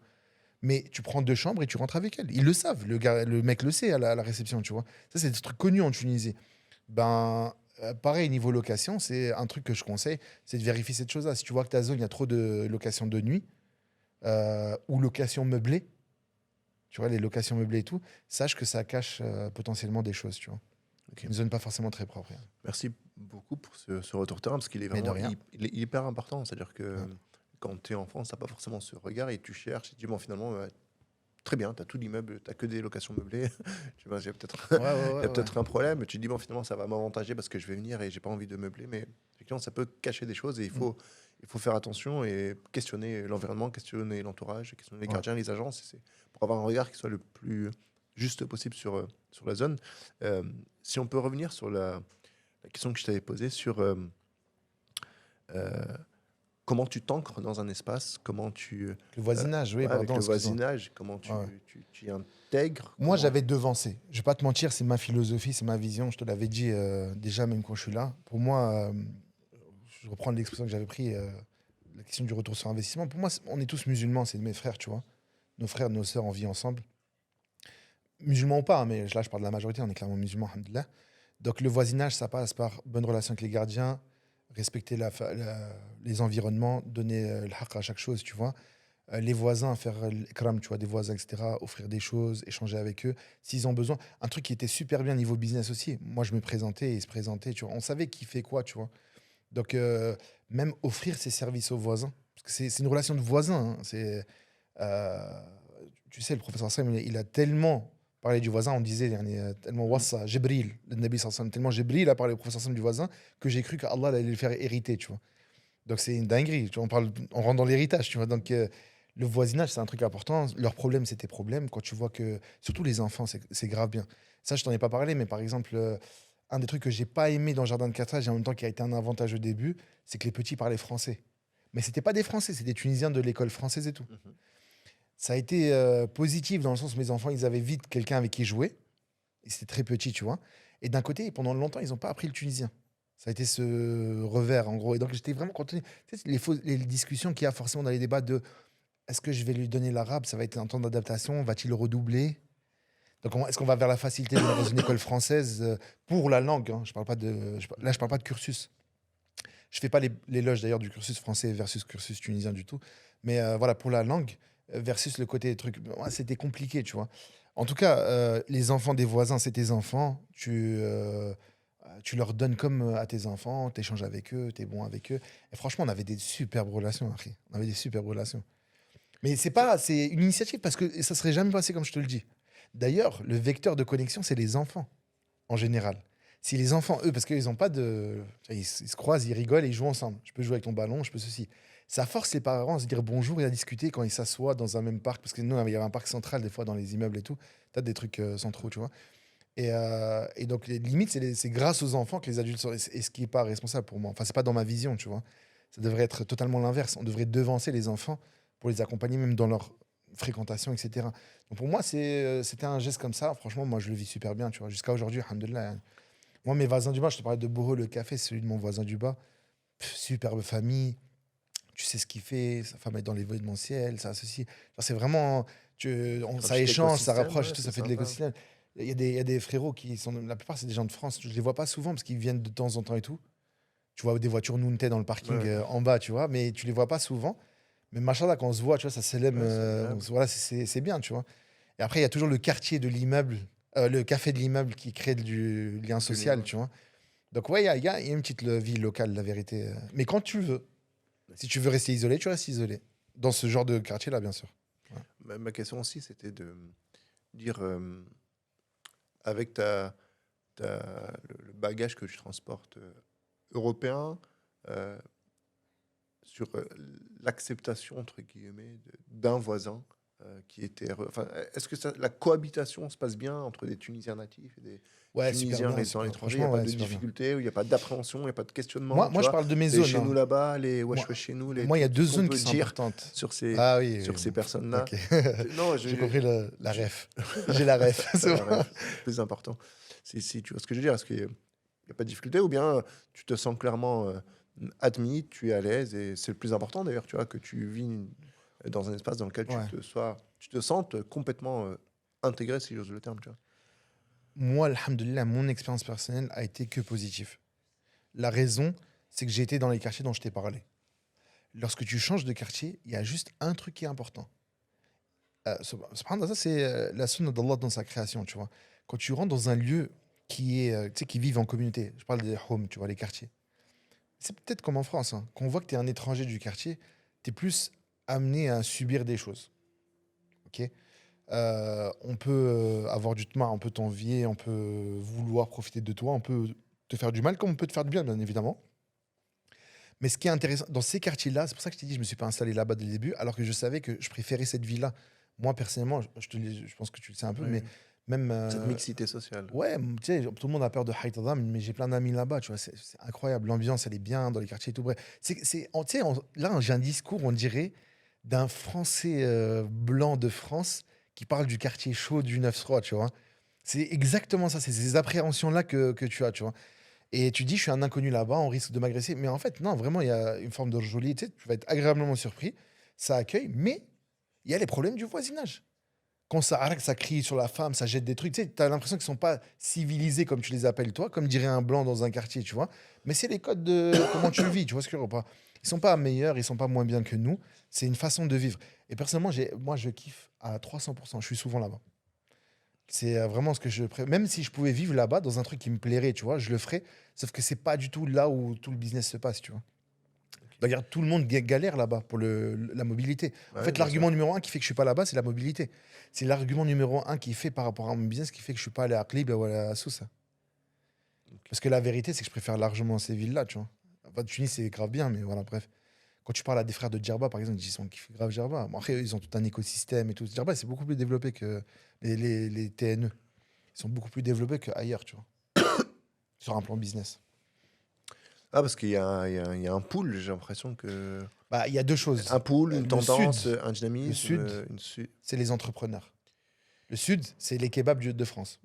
Mais tu prends 2 chambres et tu rentres avec elle. Ils le savent, le mec le sait à la réception, tu vois. Ça, c'est des trucs connus en Tunisie. Ben, pareil, niveau location, c'est un truc que je conseille, c'est de vérifier cette chose-là. Si tu vois que ta zone, il y a trop de location de nuit ou location meublée, tu vois, les locations meublées et tout, sache que ça cache potentiellement des choses, tu vois. Ok. Une zone pas forcément très propre, hein. Merci beaucoup pour ce retour terrain, parce qu'il est Mais de vraiment rien. il est hyper important. C'est-à-dire que Ouais. quand tu es en France, tu n'as pas forcément ce regard et tu cherches. Et tu dis, bon, finalement, très bien, tu as tout l'immeuble, tu n'as que des locations meublées. Tu vois, il y a peut-être Ouais, ouais, il y a ouais, ouais. peut-être un problème. Tu te dis, bon, finalement, ça va m'avantager parce que je vais venir et j'ai pas envie de meubler. Mais effectivement, ça peut cacher des choses et Mm. il faut faire attention et questionner l'environnement, questionner l'entourage, questionner les Ouais. gardiens, les agences. C'est pour avoir un regard qui soit le plus juste possible sur la zone. Si on peut revenir sur la question que je t'avais posée sur euh, comment tu t'ancres dans un espace, comment tu, Le voisinage, oui, ouais, avec pardon, le excuse-moi. voisinage, comment Ouais, ouais. tu y intègres, Moi, comment... j'avais devancé. Je vais pas te mentir, c'est ma philosophie, c'est ma vision. Je te l'avais dit déjà, même quand je suis là. Pour moi, je reprends l'expression que j'avais pris, la question du retour sur investissement. Pour moi, on est tous musulmans, c'est mes frères, tu vois. Nos frères, nos sœurs, on vit ensemble. Musulmans ou pas, hein, mais là, je parle de la majorité, on est clairement musulmans, alhamdoulilah. Donc, le voisinage, ça passe par bonne relation avec les gardiens, respecter les environnements, donner le haqq à chaque chose, tu vois. Les voisins, faire l'ikram, tu vois, des voisins, etc., offrir des choses, échanger avec eux, s'ils ont besoin. Un truc qui était super bien niveau business aussi. Moi, je me présentais et ils se présentaient, tu vois. On savait qui fait quoi, tu vois. Donc, même offrir ses services aux voisins, parce que c'est une relation de voisin, hein. Euh, tu sais, le professeur Sam, il a tellement parlé du voisin, on disait, tellement Mm. wassa, Jibril, le Nabi sallallahu alayhi wa sallam, tellement Jibril a parlé au professeur Sam du voisin, que j'ai cru qu'Allah allait le faire hériter, tu vois. Donc, c'est une dinguerie. Tu vois, on rentre dans l'héritage, tu vois. Donc, le voisinage, c'est un truc important. Leurs problèmes, c'est tes problèmes. Quand tu vois que, surtout les enfants, c'est grave bien. Ça, je t'en ai pas parlé, mais par exemple, un des trucs que j'ai pas aimé dans le jardin de Carthage et en même temps qui a été un avantage au début, c'est que les petits parlaient français. Mais c'était pas des Français, c'est des Tunisiens de l'école française et tout. Mhm. Ça a été positif dans le sens où mes enfants, ils avaient vite quelqu'un avec qui jouer. Et c'était très petit, tu vois. Et d'un côté, pendant longtemps, ils n'ont pas appris le tunisien. Ça a été ce revers, en gros. Et donc, j'étais vraiment content. Tu sais, les discussions qu'il y a forcément dans les débats de est-ce que je vais lui donner l'arabe, ça va être un temps d'adaptation, va-t-il redoubler? Donc, est-ce qu'on va vers la facilité de dans une école française pour la langue, hein. Je parle pas de, là, je parle pas de cursus. Je fais pas l'éloge d'ailleurs du cursus français versus cursus tunisien du tout. Mais voilà, pour la langue versus le côté des trucs, ouais, c'était compliqué, tu vois. En tout cas, les enfants des voisins, c'est tes enfants. Tu leur donnes comme à tes enfants, tu échanges avec eux, tu es bon avec eux. Et franchement, on avait des superbes relations, Harry. On avait des superbes relations. Mais c'est une initiative parce que ça serait jamais passé comme je te le dis. D'ailleurs, le vecteur de connexion, c'est les enfants, en général. Si les enfants, eux, parce qu'ils ont pas de. Ils se croisent, ils rigolent et ils jouent ensemble. Je peux jouer avec ton ballon, je peux ceci. Ça force les parents à se dire bonjour et à discuter quand ils s'assoient dans un même parc. Parce que nous, il y avait un parc central, des fois, dans les immeubles et tout. Tu as des trucs centraux, tu vois. Et donc, les limites, c'est grâce aux enfants que les adultes sont. Et ce qui n'est pas responsable pour moi. Enfin, c'est pas dans ma vision, tu vois. Ça devrait être totalement l'inverse. On devrait devancer les enfants pour les accompagner, même dans leur fréquentation, etc. Donc, pour moi, c'était un geste comme ça. Franchement, moi, je le vis super bien, tu vois. Jusqu'à aujourd'hui, alhamdoulilah. Moi, mes voisins du bas, je te parlais de Boro, le café, c'est celui de mon voisin du bas. Superbe famille. Tu sais ce qu'il fait. Sa femme est dans l'événementiel, ça, ceci. Genre, c'est vraiment. Ça petit échange, ça écosystème, rapproche, ouais, tout, c'est ça fait de sympa. l'écosystème. Il y a des frérots qui sont. La plupart, c'est des gens de France. Je les vois pas souvent parce qu'ils viennent de temps en temps et tout. Tu vois des voitures Nounté dans le parking Ouais, en bas, tu vois, mais tu les vois pas souvent. Mais machallah, quand on se voit, tu vois, ça s'élève. ouais, c'est agréable. Voilà, c'est bien, tu vois. Et après, il y a toujours le quartier de l'immeuble, le café de l'immeuble qui crée du lien Du social, lien. tu vois. Donc, ouais, il y a une petite vie locale, la vérité. Mais quand tu veux, si tu veux rester isolé, tu restes isolé. Dans ce genre de quartier-là, bien sûr. Ouais. Ma question aussi, c'était de dire, avec le bagage que tu transportes européen, euh, sur l'acceptation, entre guillemets, d'un voisin qui était... Enfin, est-ce que la cohabitation se passe bien entre des Tunisiens natifs et des Ouais, super Tunisiens bien, résidant à super. l'étranger? Il n'y a Franchement, pas ouais, de super bien. difficulté, il n'y a pas d'appréhension, il n'y a pas de questionnement, Moi, tu moi, je vois? parle de mes Les zones, chez hein. nous là-bas, les wesh Moi, wesh chez nous, moi, il y a tout deux ce qu'on zones peut qui sont dire importantes. sur ces, Ah oui, sur ces oui. personnes-là. Ok. Non, J'ai compris la je- ref. J'ai la ref. T'as C'est la bon. ref, c'est le plus important. Si tu vois ce que je veux dire, est-ce qu'il n'y a pas de difficulté ou bien tu te sens clairement admis, tu es à l'aise et c'est le plus important d'ailleurs, tu vois, que tu vis dans un espace dans lequel Ouais. tu te sentes complètement intégré, si j'ose le terme, tu vois. Moi, alhamdoulilah, mon expérience personnelle a été que positive. La raison, c'est que j'ai été dans les quartiers dont je t'ai parlé. Lorsque tu changes de quartier, il y a juste un truc qui est important. Subhanallah, ça, c'est la sunna d'Allah dans sa création, tu vois. Quand tu rentres dans un lieu tu sais, qui vivent en communauté, je parle des homes, tu vois, les quartiers. C'est peut-être comme en France, hein. Quand on voit que tu es un étranger du quartier, tu es plus amené à subir des choses. Ok. On peut avoir du tma, on peut t'envier, on peut vouloir profiter de toi, on peut te faire du mal, comme on peut te faire du bien, bien évidemment. Mais ce qui est intéressant, dans ces quartiers-là, c'est pour ça que je t'ai dit, je me suis pas installé là-bas dès le début, alors que je savais que je préférais cette vie-là. Moi, personnellement, je pense que tu le sais un peu, mais Oui. même. Cette mixité sociale. Ouais, tu sais, tout le monde a peur de Haïtadam, mais j'ai plein d'amis là-bas, tu vois, c'est incroyable. L'ambiance, elle est bien dans les quartiers et tout. Bref, tu sais, là, j'ai un discours, on dirait, d'un Français blanc de France qui parle du quartier chaud du 9-3, tu vois. C'est exactement ça, c'est ces appréhensions-là que tu as, tu vois. Et tu dis, je suis un inconnu là-bas, on risque de m'agresser. Mais en fait, non, vraiment, il y a une forme de jolie, tu sais, tu vas être agréablement surpris, ça accueille, mais il y a les problèmes du voisinage. Quand ça arrête, ça crie sur la femme, ça jette des trucs, tu sais, as l'impression qu'ils sont pas civilisés comme tu les appelles toi, comme dirait un blanc dans un quartier, tu vois. Mais c'est les codes de comment tu vis, tu vois ce que je veux dire ou pas. Ils sont pas meilleurs, ils sont pas moins bien que nous. C'est une façon de vivre. Et personnellement, moi, je kiffe à 300%. Je suis souvent là-bas. C'est vraiment ce que je préfère. Même si je pouvais vivre là-bas dans un truc qui me plairait, tu vois, je le ferais. Sauf que c'est pas du tout là où tout le business se passe, tu vois. Regarde, tout le monde galère là-bas pour la mobilité. En Ouais, fait, bien sûr. l'argument numéro un qui fait que je suis pas là-bas, c'est la mobilité. C'est l'argument numéro un qui fait par rapport à mon business qui fait que je suis pas allé à Aqlib ou à Sousa. Ok. Parce que la vérité, c'est que je préfère largement ces villes-là, tu vois. Enfin, Tunis, c'est grave bien, mais voilà, bref. Quand tu parles à des frères de Djerba, par exemple, ils sont kiffent grave Djerba. Bon, après, ils ont tout un écosystème et tout. Djerba, c'est beaucoup plus développé que les TNE. Ils sont beaucoup plus développés qu'ailleurs, tu vois, sur un plan business. Ah, parce qu'il y a un pool, j'ai l'impression que... Bah, il y a deux choses. Un pool, une Le sud, tendance, un le dynamisme, sud, une... c'est les entrepreneurs. Le sud, c'est les kebabs de France.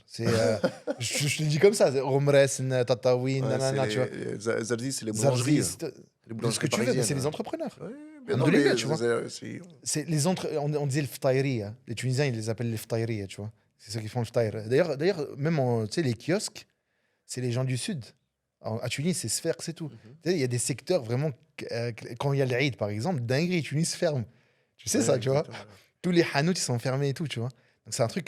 C'est, je te le dis comme ça. Romres, Tataouine, Ouais, nanana, tu vois. Zarzi, c'est les boulangeries. Zarzis, Les de ce que boulangeries tu veux, mais c'est parisiennes. les entrepreneurs. Ouais, mais non, Alhamdoulilah, mais tu vois. C'est on disait le ftaïri. Hein. Les Tunisiens, ils les appellent les ftaïri, tu vois. C'est ceux qui font le ftaïr. D'ailleurs, même tu sais, les kiosques, c'est les gens du sud. À Tunis, c'est Sfax, c'est tout. Mhm. Tu sais, il y a des secteurs vraiment. Quand il y a l'Aïd, par exemple, dinguerie, Tunis ferme. Tu sais Ouais, ça, tu vois. exactement. Tous les hanout, ils sont fermés et tout, tu vois. Donc c'est un truc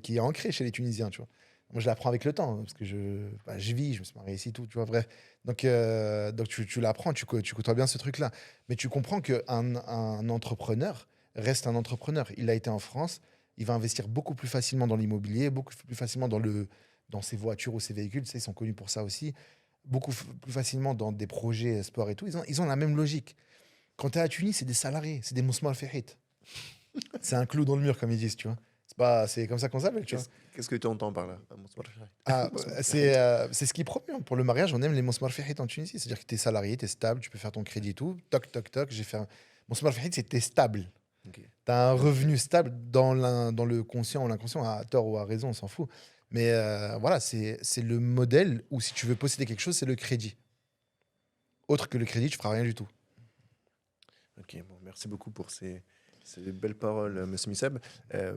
qui est ancré chez les Tunisiens, tu vois. Moi, je l'apprends avec le temps, hein, parce que je vis, je me suis marié ici, tout, tu vois, bref. Donc tu l'apprends, tu côtoies bien ce truc-là. Mais tu comprends qu'un entrepreneur reste un entrepreneur. Il a été en France, il va investir beaucoup plus facilement dans l'immobilier, beaucoup plus facilement dans ses voitures ou ses véhicules, tu sais, ils sont connus pour ça aussi, plus facilement dans des projets sport et tout. Ils ont la même logique. Quand tu es à Tunis, c'est des salariés, c'est des moussemar fihit. C'est un clou dans le mur, comme ils disent, tu vois. C'est comme ça qu'on s'appelle, tu vois. Qu'est-ce que tu entends par là? Ah, c'est ce qui est propre. Hein. Pour le mariage, on aime les moussemar fihit en Tunisie. C'est-à-dire que tu es salarié, tu es stable, tu peux faire ton crédit et tout. Toc, toc, toc. J'ai fait un. Moussemar fihit, c'est que tu es stable. Ok. Tu as un revenu stable dans le conscient ou l'inconscient, à tort ou à raison, on s'en fout. Mais voilà, c'est le modèle où si tu veux posséder quelque chose, c'est le crédit. Autre que le crédit, tu feras rien du tout. Ok, bon, merci beaucoup pour ces belles paroles, Monsieur Misseb. Euh,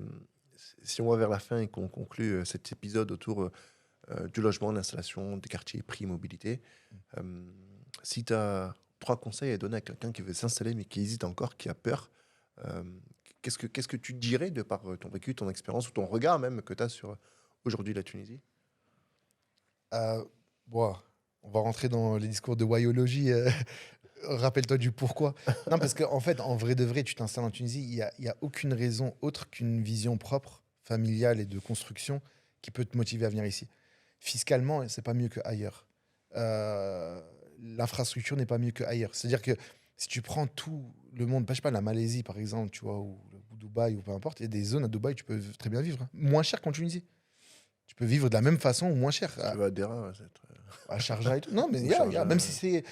si on va vers la fin et qu'on conclut cet épisode autour du logement, de l'installation, des quartiers, prix, mobilité, si tu as 3 conseils à donner à quelqu'un qui veut s'installer mais qui hésite encore, qui a peur, euh, qu'est-ce que tu dirais de par ton vécu, ton expérience ou ton regard même que tu as sur aujourd'hui la Tunisie? Euh, bon, on va rentrer dans les discours de wayologie. Rappelle-toi du pourquoi. Non, parce qu'en fait, en vrai de vrai, tu t'installes en Tunisie, il y a aucune raison autre qu'une vision propre, familiale et de construction qui peut te motiver à venir ici. Fiscalement, c'est pas mieux qu'ailleurs. L'infrastructure n'est pas mieux qu'ailleurs. C'est-à-dire que si tu prends tout le monde, je sais pas, la Malaisie par exemple, tu vois, ou Dubaï, ou peu importe, il y a des zones à Dubaï, tu peux très bien vivre. Hein. Moins cher qu'en Tunisie. Tu peux vivre de la même façon ou moins cher. Si tu vas à Dera, ouais, ça va être, À Sharjah et tout. Non, mais ou même Sharjah, si c'est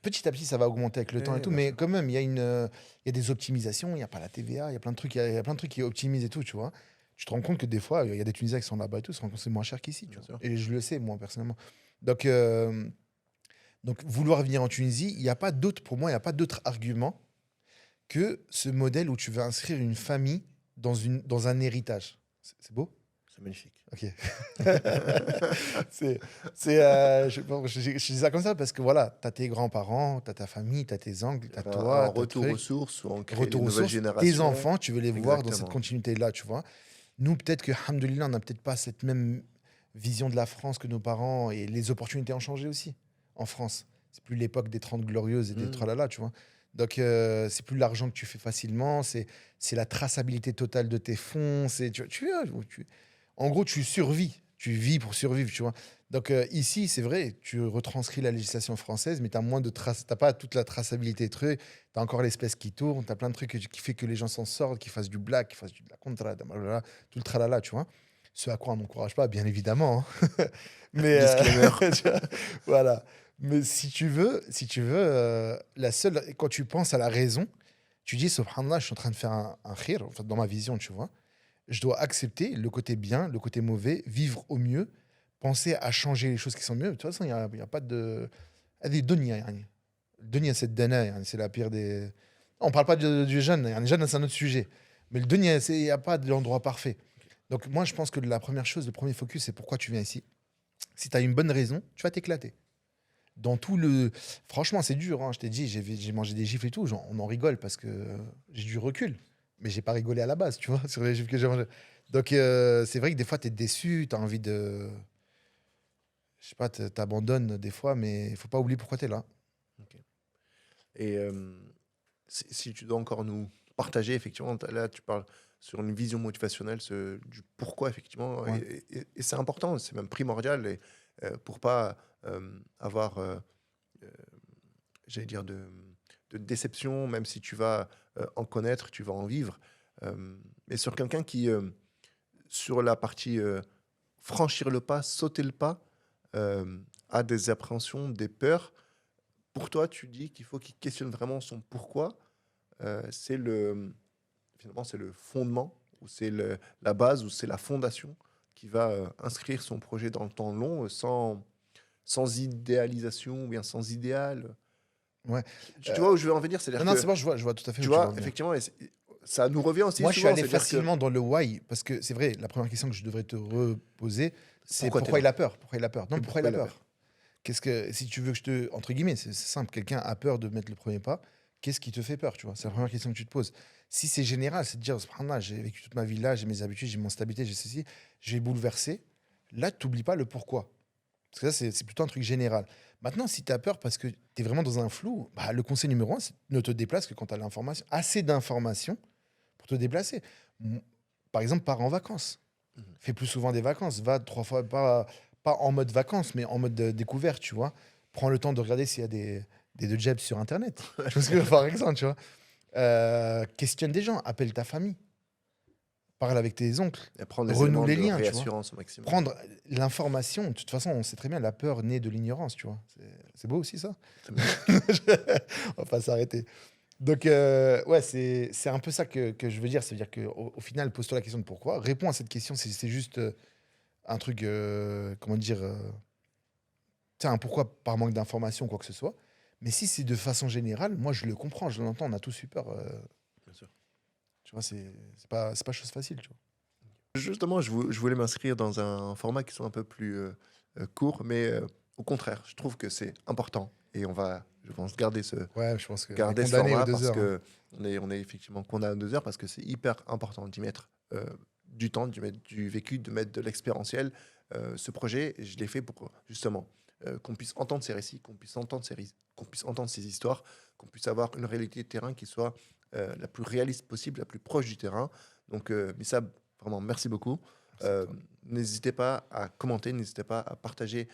petit à petit, ça va augmenter avec le temps et ouais, tout, bien mais sûr. quand même, il y a des optimisations, il n'y a pas la TVA, il y a plein de trucs, il y a plein de trucs qui optimisent et tout, tu vois. Tu te rends compte que des fois, il y a des Tunisiens qui sont là-bas et tout, ils se rendent compte que c'est moins cher qu'ici, tu Bien vois. sûr. Et je le sais, moi, personnellement. Donc, vouloir venir en Tunisie, il n'y a pas d'autre, pour moi, il n'y a pas d'autre argument que ce modèle où tu veux inscrire une famille dans un héritage. C'est beau? C'est magnifique. Ok. c'est, je dis ça comme ça parce que voilà, tu as tes grands-parents, tu as ta famille, tu as tes oncles, tu as Un toi, tu as retour aux truc. sources où on crée des Retour aux nouvelles sources, tes générations. enfants, tu veux les voir dans cette Exactement. continuité-là, tu vois. Nous, peut-être que, alhamdoulilah, on n'a peut-être pas cette même vision de la France que nos parents et les opportunités ont changé aussi en France. C'est plus l'époque des 30 glorieuses et des Mm. tralala, tu vois. Donc, c'est plus l'argent que tu fais facilement, c'est la traçabilité totale de tes fonds. En gros, tu survis. Tu vis pour survivre, tu vois. Donc, ici, c'est vrai, tu retranscris la législation française, mais tu t'as pas toute la traçabilité de trucs. Tu as encore l'espèce qui tourne, tu as plein de trucs qui fait que les gens s'en sortent, qui fassent du black, qui fassent de la contra, blablabla, tout le tralala, tu vois. Ce à quoi on n'encourage pas, bien évidemment. Hein. Mais Disclaimer. tu vois, voilà. Mais si tu veux, quand tu penses à la raison, tu dis, subhanallah, je suis en train de faire un khir, en fait, dans ma vision, tu vois. Je dois accepter le côté bien, le côté mauvais, vivre au mieux, penser à changer les choses qui sont mieux. De toute façon, il y a pas de. هذه دنيا يعني. الدنيا, c'est الدناء, يعني, c'est la pire des. On parle pas du jeûne, يعني, le jeûne, c'est un autre sujet. Mais le dunya, il n'y a pas de l'endroit parfait. Donc, moi, je pense que la première chose, le premier focus, c'est pourquoi tu viens ici. Si tu as une bonne raison, tu vas t'éclater. Dans tout le. Franchement, c'est dur, hein, je t'ai dit, j'ai mangé des gifles et tout. On en rigole parce que j'ai du recul. Mais j'ai pas rigolé à la base, tu vois, sur les gifles que j'ai mangés. Donc, c'est vrai que des fois, tu es déçu, tu as envie de. Je sais pas, t'abandonnes des fois, mais il faut pas oublier pourquoi tu es là. Ok. Et si tu dois encore nous partager, effectivement, là, tu parles sur une vision motivationnelle du pourquoi, effectivement, Ouais. et c'est important, c'est même primordial, et, pour pas avoir, j'allais dire, de déception, même si tu vas en connaître, tu vas en vivre. Mais sur quelqu'un qui, sur la partie franchir le pas, sauter le pas, a des appréhensions, des peurs, pour toi, tu dis qu'il faut qu'il questionne vraiment son pourquoi. C'est finalement, c'est le fondement. ou c'est la base, ou c'est la fondation qui va inscrire son projet dans le temps long sans idéalisation ou bien sans idéal. Ouais. Tu vois où je veux en venir? C'est-à-dire Non, que, c'est bon, je vois tout à fait où tu tu veux en vois, venir. effectivement, ça nous revient aussi Moi, je suis souvent. allé C'est-à-dire que facilement dans le why, parce que c'est vrai, la première question que je devrais te reposer, c'est Pourquoi t'es pourquoi là? il a peur? Pourquoi il a peur? Non, Et pourquoi il pourquoi a il a peur? Qu'est-ce que, si tu veux que je te, entre guillemets, c'est simple, quelqu'un a peur de mettre le premier pas, qu'est-ce qui te fait peur, tu vois? C'est la première question que tu te poses. Si c'est général, c'est de dire, subhanallah, j'ai vécu toute ma vie là, j'ai mes habitudes, j'ai mon stabilité, j'ai ceci, j'ai bouleversé. Là, tu n'oublies pas le pourquoi. Parce que ça, c'est plutôt un truc général. Maintenant, si tu as peur parce que tu es vraiment dans un flou, bah, le conseil numéro un, c'est ne te déplace que quand tu as l'information, assez d'informations pour te déplacer. Par exemple, pars en vacances. Mhm. Fais plus souvent des vacances. Va 3 fois, pas en mode vacances, mais en mode découverte, tu vois. Prends le temps de regarder s'il y a des deux jabs sur Internet. Parce que, par exemple, tu vois. Questionne des gens, appelle ta famille, parle avec tes oncles, Et prendre des renoue éléments les de liens, tu vois. réassurance au maximum. Prendre l'information. De toute façon, on sait très bien, la peur naît de l'ignorance, tu vois. C'est beau aussi, ça. C'est magnifique. On va pas s'arrêter. Donc, ouais, c'est un peu ça que je veux dire. C'est-à-dire qu'au final, pose-toi la question de pourquoi. Réponds à cette question si c'est juste un truc, comment dire, tu sais, un pourquoi par manque d'information ou quoi que ce soit. Mais si c'est de façon générale, moi, je le comprends, je l'entends, on a tous eu peur. Bien sûr. Tu vois, c'est pas chose facile, tu vois. Justement, je voulais m'inscrire dans un format qui soit un peu plus court, mais au contraire, je trouve que c'est important. Et je pense, garder Ouais, je pense qu'on est garder ce condamné aux format 2 parce heures, hein. que on est effectivement condamné à 2 heures parce que c'est hyper important d'y mettre du temps, d'y mettre du vécu, de mettre de l'expérientiel. Ce projet, je l'ai fait pour justement qu'on puisse entendre ces récits, qu'on puisse entendre ces histoires, qu'on puisse avoir une réalité de terrain qui soit la plus réaliste possible, la plus proche du terrain. Donc, Missab, vraiment, merci beaucoup. Merci à toi. N'hésitez pas à commenter, n'hésitez pas à partager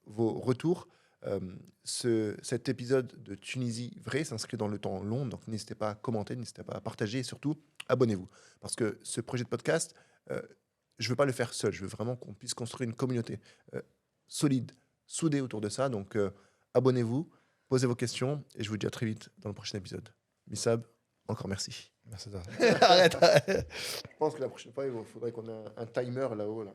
vos retours. Euh, cet épisode de Tunisie vrai s'inscrit dans le temps long, donc n'hésitez pas à commenter, n'hésitez pas à partager et surtout abonnez-vous. Parce que ce projet de podcast, je ne veux pas le faire seul, je veux vraiment qu'on puisse construire une communauté solide, soudée autour de ça. Donc abonnez-vous, posez vos questions et je vous dis à très vite dans le prochain épisode. Missab, encore merci. Merci à toi. Arrête, arrête. Je pense que la prochaine fois, il faudrait qu'on ait un timer là-haut. Là.